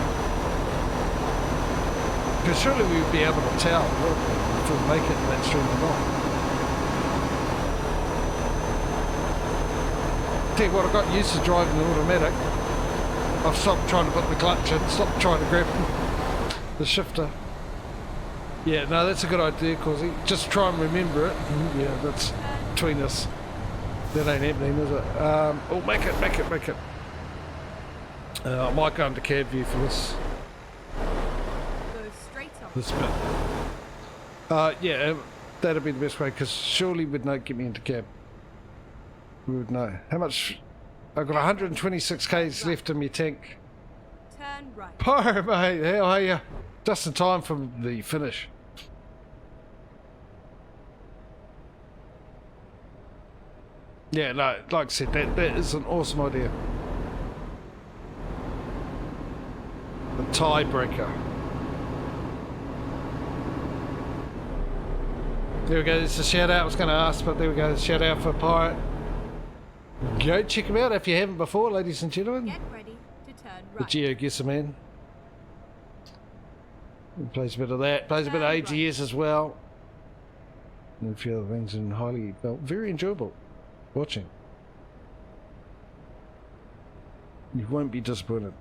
Because surely we would be able to tell if we'll make it in that stream or not. Tell you what, I got used to driving the automatic. I've stopped trying to put the clutch in, stopped trying to grab the shifter. Yeah, no, that's a good idea, Causey. Just try and remember it. Yeah, that's between us. That ain't happening, is it? Oh, make it. I might go into cab view for this. This bit. Yeah, that'd be the best way, because surely we'd know get me into cab. We would know. How much? I've got 126 k's left in my tank. Turn right. Pyro, mate, how are you? Just in time for the finish. Yeah, no, like I said, that is an awesome idea. The tiebreaker. There we go, there's a shout out I was going to ask, but there we go, shout out for Pirate. Go check him out if you haven't before, ladies and gentlemen. Get ready to turn The right. GeoGuessr man. He plays a bit of that, plays a bit of ATS as well. And a few other things, and highly, well, very enjoyable watching. You won't be disappointed.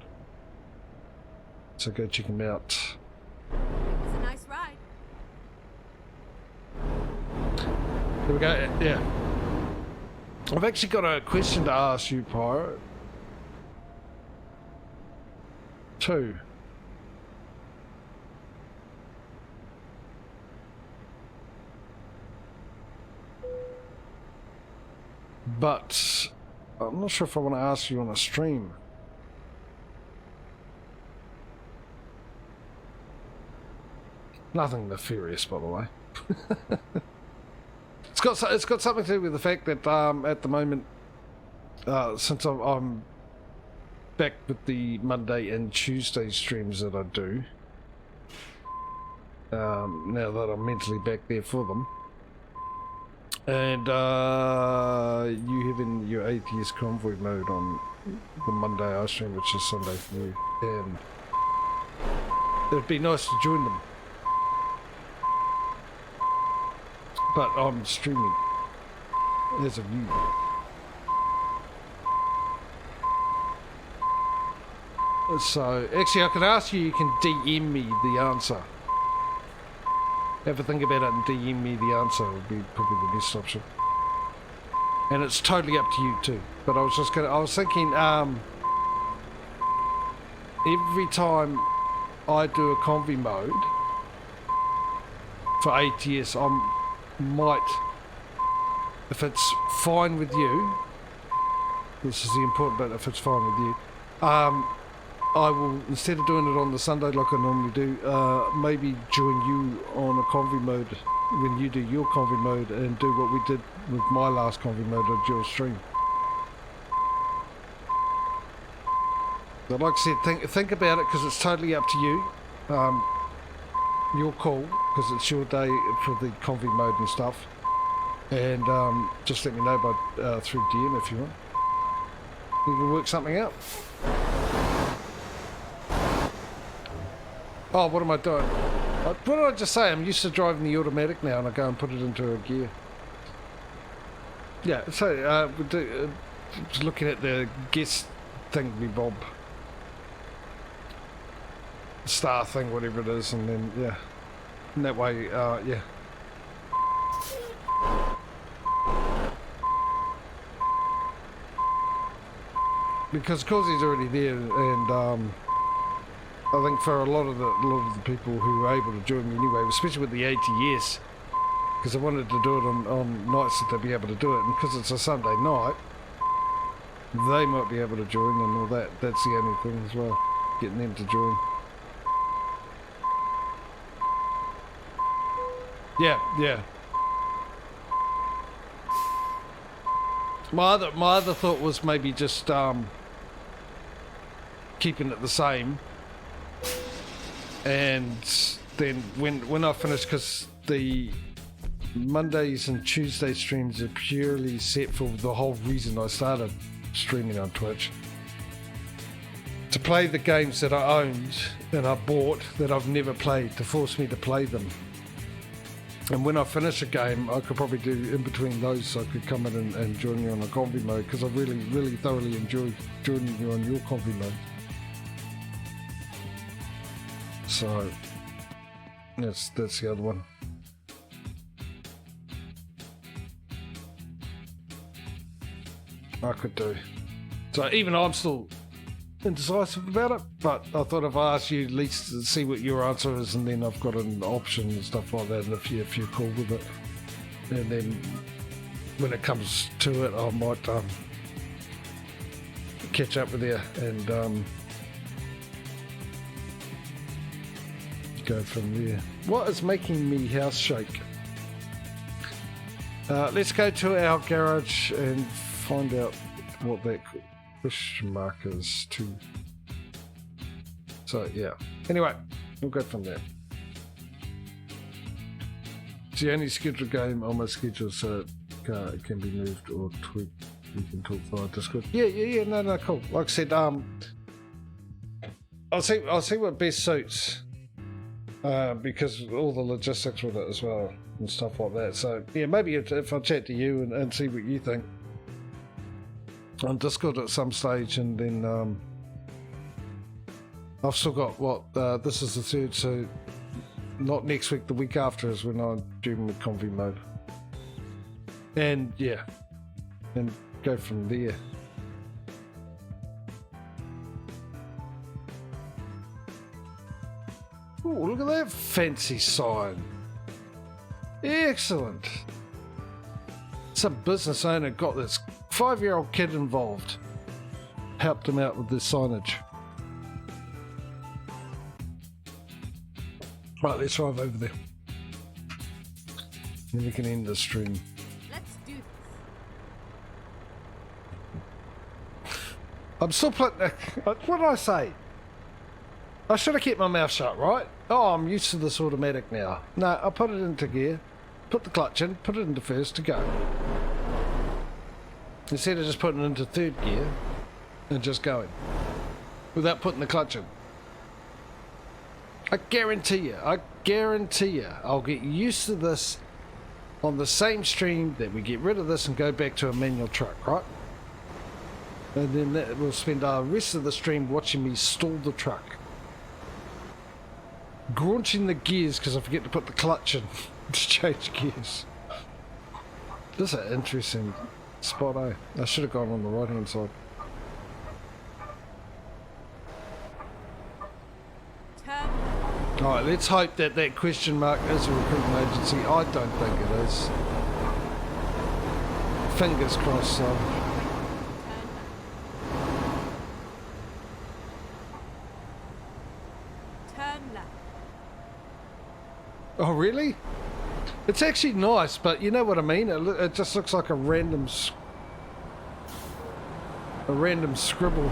So go check him out. It was a nice ride. There we go, yeah. I've actually got a question to ask you, Pirate. 2. But I'm not sure if I want to ask you on a stream. Nothing nefarious, by the way. It's got something to do with the fact that at the moment, since I'm back with the Monday and Tuesday streams that I do, now that I'm mentally back there for them, and you having your ATS convoy mode on the Monday I stream, which is Sunday for you, and it'd be nice to join them. But I'm streaming as of you. So, actually I could ask you, you can DM me the answer. Have a think about it and DM me the answer would be probably the best option. And it's totally up to you too. But I was thinking, every time I do a convy mode for ATS, might, if it's fine with you, this is the important bit, if it's fine with you, I will, instead of doing it on the Sunday like I normally do, maybe join you on a convy mode when you do your convy mode and do what we did with my last convy mode on your stream. But like I said, think about it, because it's totally up to you. Your call, because it's your day for the convy mode and stuff. And just let me know by through DM if you want. We can work something out. Oh, what am I doing? What did I just say? I'm used to driving the automatic now, and I go and put it into a gear. Yeah, so just looking at the guest thing, Bob. Star thing, whatever it is, and then, yeah. And that way, yeah. Because Causy's already there, and I think for a lot of the people who were able to join me anyway, especially with the ATS, because I wanted to do it on nights that they'd be able to do it, and because it's a Sunday night, they might be able to join and all that. That's the only thing as well, getting them to join. Yeah. My other thought was maybe just keeping it the same, and then when I finish, because the Mondays and Tuesday streams are purely set for the whole reason I started streaming on Twitch, to play the games that I owned and I bought that I've never played, to force me to play them. And when I finish a game, I could probably do in between those, so I could come in and join you on a convy mode, because I really thoroughly enjoyed joining you on your convy mode. So that's the other one. I could do. So even I'm still indecisive about it, but I thought if I asked you at least to see what your answer is, and then I've got an option and stuff like that, and if you're cool with it, and then when it comes to it, I might catch up with you and go from there. What is making me house shake? Let's go to our garage and find out what that question mark is too. So yeah. Anyway, we'll go from there. It's the only scheduled game on my schedule, so it can be moved or tweaked. You can talk via Discord. Yeah. No, cool. Like I said, I'll see what best suits. Because all the logistics with it as well and stuff like that. So yeah, maybe if I chat to you and see what you think on Discord at some stage, and then I've still got this is the third, so not next week, the week after is when I'm doing the convy mode. And yeah, and go from there. Oh, look at that fancy sign. Excellent. Some business owner got this 5-year-old kid involved. Helped him out with the signage. Right, let's drive over there. Then we can end the stream. Let's do this. I'm still playing. What did I say? I should have kept my mouth shut, right? Oh, I'm used to this automatic now. No, I'll put it into gear, put the clutch in, put it into first to go. Instead of just putting it into third gear and just going without putting the clutch in. I guarantee you, I'll get used to this on the same stream that we get rid of this and go back to a manual truck, right? And then we'll spend the rest of the stream watching me stall the truck. Graunching the gears because I forget to put the clutch in to change gears. This is an interesting spot, eh? I should have gone on the right hand side. Turn. Alright, let's hope that that question mark is a recruitment agency. I don't think it is. Fingers crossed, though. Turn left. Oh, really? It's actually nice, but you know what I mean? It just looks like a random scribble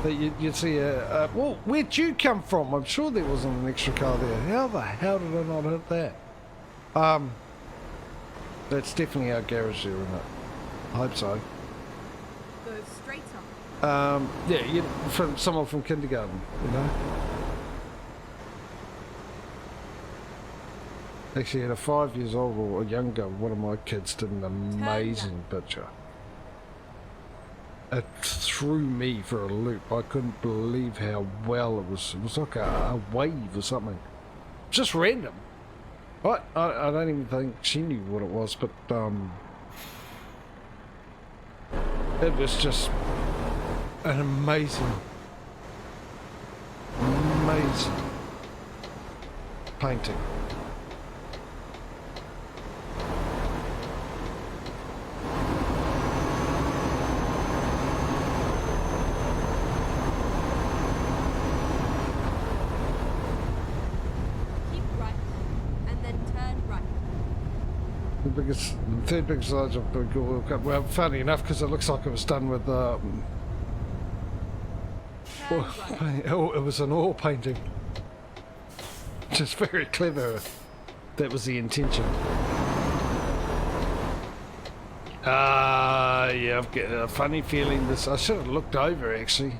that you'd see well, where'd you come from? I'm sure there wasn't an extra car there. How the hell did I not hit that? That's definitely our garage there, isn't it? I hope so. Go straight on. Yeah, from someone from kindergarten, you know? Actually, at a 5 years old or younger, one of my kids did an amazing picture. It threw me for a loop. I couldn't believe how well it was. It was like a wave or something. Just random. I don't even think she knew what it was, but it was just an amazing painting. The third biggest large of the World Cup. Well, funny enough, because it looks like it was done with it was an oil painting. Just very clever. That was the intention. Yeah, I've got a funny feeling this. I should have looked over actually.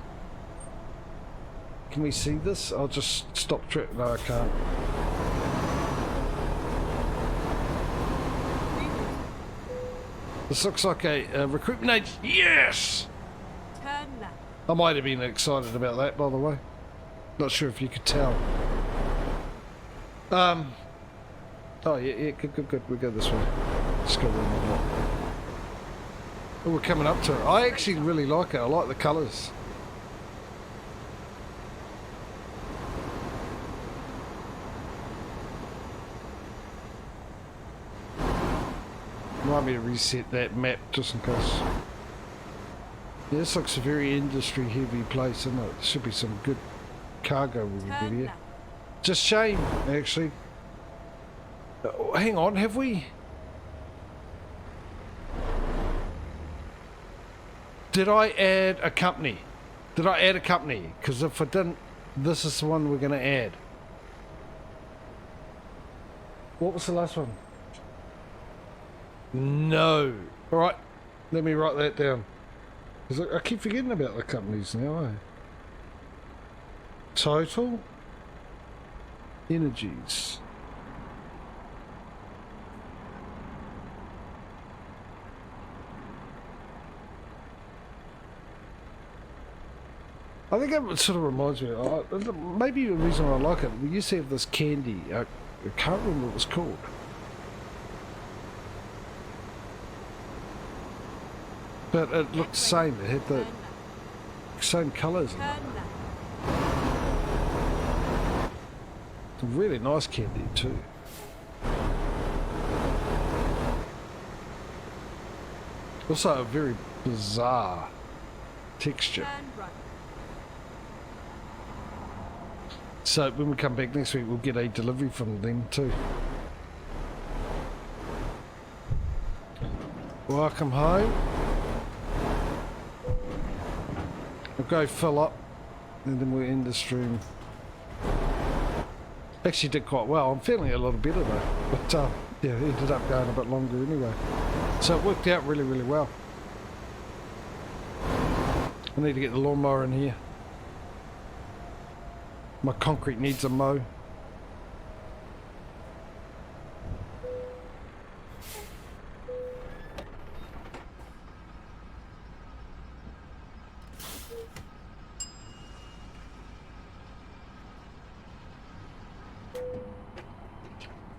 Can we see this? I'll just stop trip. No, I can't. This looks like a recruitment agent. Yes! Turn left. I might have been excited about that, by the way. Not sure if you could tell. Oh, yeah, good. We go this way. Let's go around. Oh, we're coming up to it. I actually really like it. I like the colours. Might be to reset that map just in case. Yeah, this looks a very industry heavy place, isn't it? There should be some good cargo we can get here. Just shame, actually. Oh, hang on, have we? Did I add a company? Because if I didn't, this is the one we're going to add. What was the last one? No. Alright, let me write that down. Because I keep forgetting about the companies now, eh? Total Energies. I think it sort of reminds me, maybe the reason I like it, we used to have this candy, I can't remember what it was called. But it looked the same. It had the same colours. Turn left. It's a really nice candy too. Also a very bizarre texture. Turn right. So when we come back next week, we'll get a delivery from them too. Welcome home. We'll go fill up and then we'll end the stream. Actually did quite well. I'm feeling a little better though. But yeah, it ended up going a bit longer anyway. So it worked out really, really well. I need to get the lawnmower in here. My concrete needs a mow.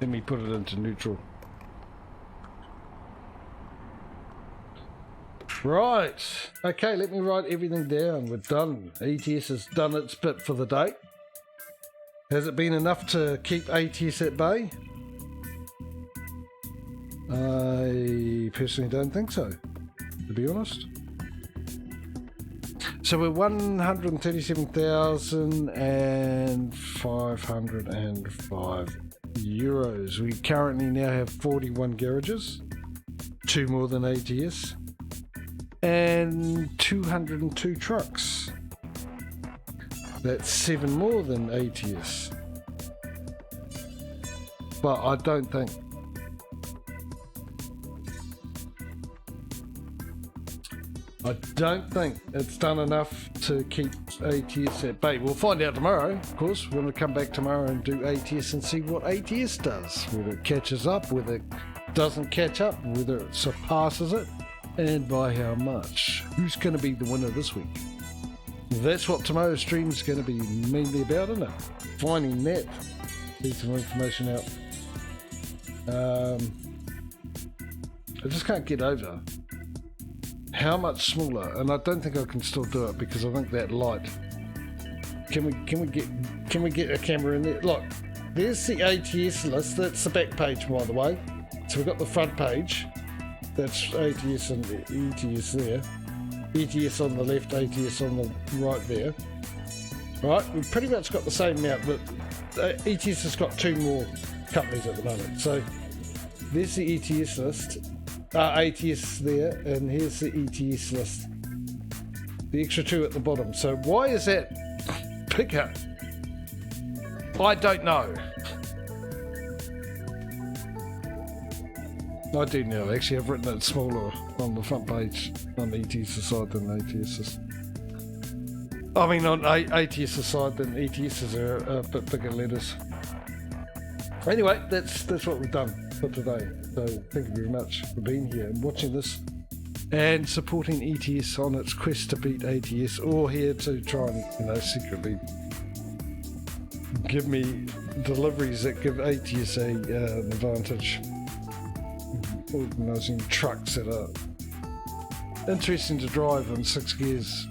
Let me put it into neutral. Right. Okay, let me write everything down. We're done. ATS has done its bit for the day. Has it been enough to keep ATS at bay? I personally don't think so, to be honest. So we're 137,505 euros. We currently now have 41 garages, 2 more than ATS, and 202 trucks. That's 7 more than ATS. But I don't think it's done enough to keep ATS at bay. We'll find out tomorrow, of course. We're going to come back tomorrow and do ATS and see what ATS does. Whether it catches up, whether it doesn't catch up, whether it surpasses it, and by how much. Who's going to be the winner this week? That's what tomorrow's stream is going to be mainly about, isn't it? Finding that. Need some information out. I just can't get over how much smaller, and I don't think I can still do it because I think that light. Can we get a camera in there? Look, there's the ATS list. That's the back page, by the way. So we've got the front page. That's ATS and ETS there. ETS on the left, ATS on the right there. Right, we've pretty much got the same amount, but ETS has got 2 more companies at the moment. So there's the ETS list, ATS there, and here's the ETS list. The extra 2 at the bottom. So why is that bigger? I don't know. I do know, actually. I've written it smaller on the front page on the ETS side than ATS's. I mean, on ATS's side than ETS's are a bit bigger letters. Anyway, that's what we've done for today. So thank you very much for being here and watching this and supporting ETS on its quest to beat ATS, or here to try and, secretly give me deliveries that give ATS an advantage. Organising trucks that are interesting to drive in 6 gears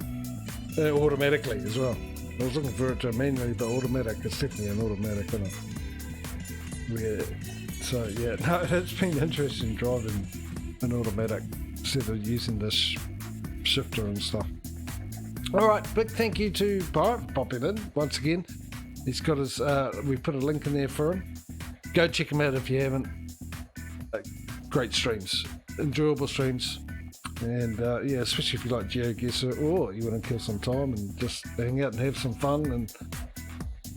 automatically as well. I was looking for it to manually, but automatic. It's definitely an automatic, isn't it? Yeah. So yeah, no, it's been interesting driving an automatic instead of using this shifter and stuff. All right, big thank you to Pirate for popping in once again. He's got his. We put a link in there for him. Go check him out if you haven't. Great streams, enjoyable streams, and yeah, especially if you like GeoGuessr or you want to kill some time and just hang out and have some fun and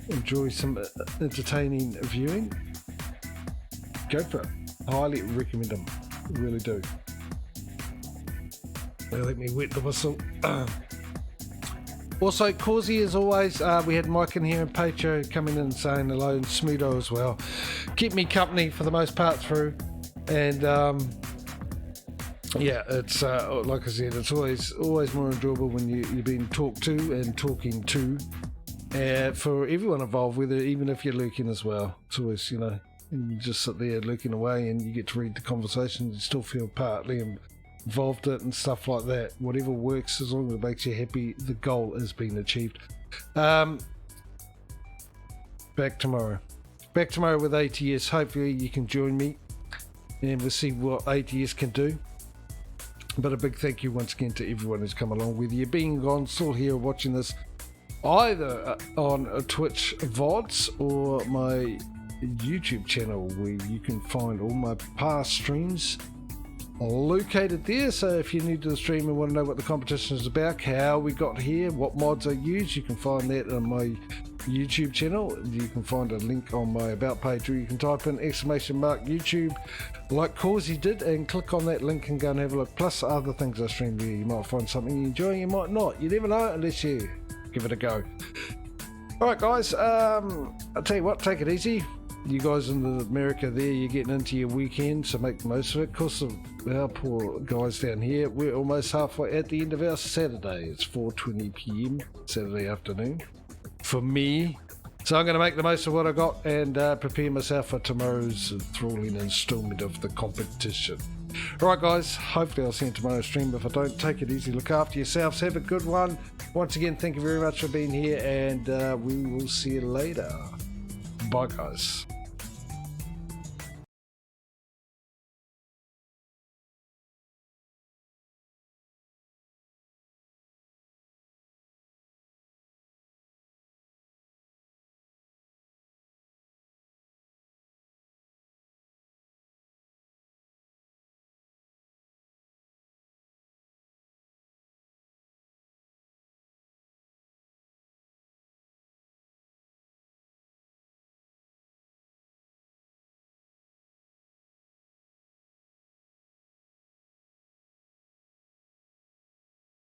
enjoy some entertaining viewing. Go for it. Highly recommend them. Really do. Let me wet the whistle. Also, Causey, as always, we had Mike in here and Pacho coming in and saying hello, and Smudo as well. Keep me company for the most part through. And yeah, it's like I said, it's always more enjoyable when you're being talked to and talking to for everyone involved, even if you're lurking as well. It's always, you just sit there lurking away and you get to read the conversation and still feel partly involved it and stuff like that. Whatever works, as long as it makes you happy, the goal has been achieved. Back tomorrow. Back tomorrow with ATS. Hopefully you can join me and we'll see what ATS can do. But a big thank you once again to everyone who's come along, whether you're being gone, still here watching this either on Twitch VODs or my YouTube channel, where you can find all my past streams located there. So if you're new to the stream and want to know what the competition is about, how we got here, what mods I use, you can find that on my YouTube channel. You can find a link on my about page where you can type in !YouTube like Causey did and click on that link and go and have a look, plus other things I stream there. You might find something you enjoy, you might not, you never know unless you give it a go. Alright guys, I'll tell you what, take it easy. You guys in America there, you're getting into your weekend, so make the most of it. Of course, our poor guys down here, we're almost halfway at the end of our Saturday. It's 4:20 PM Saturday afternoon for me. So I'm going to make the most of what I got and prepare myself for tomorrow's enthralling instalment of the competition. Alright guys, hopefully I'll see you in tomorrow's stream. If I don't, take it easy, look after yourselves, have a good one. Once again, thank you very much for being here, and we will see you later. Bye guys.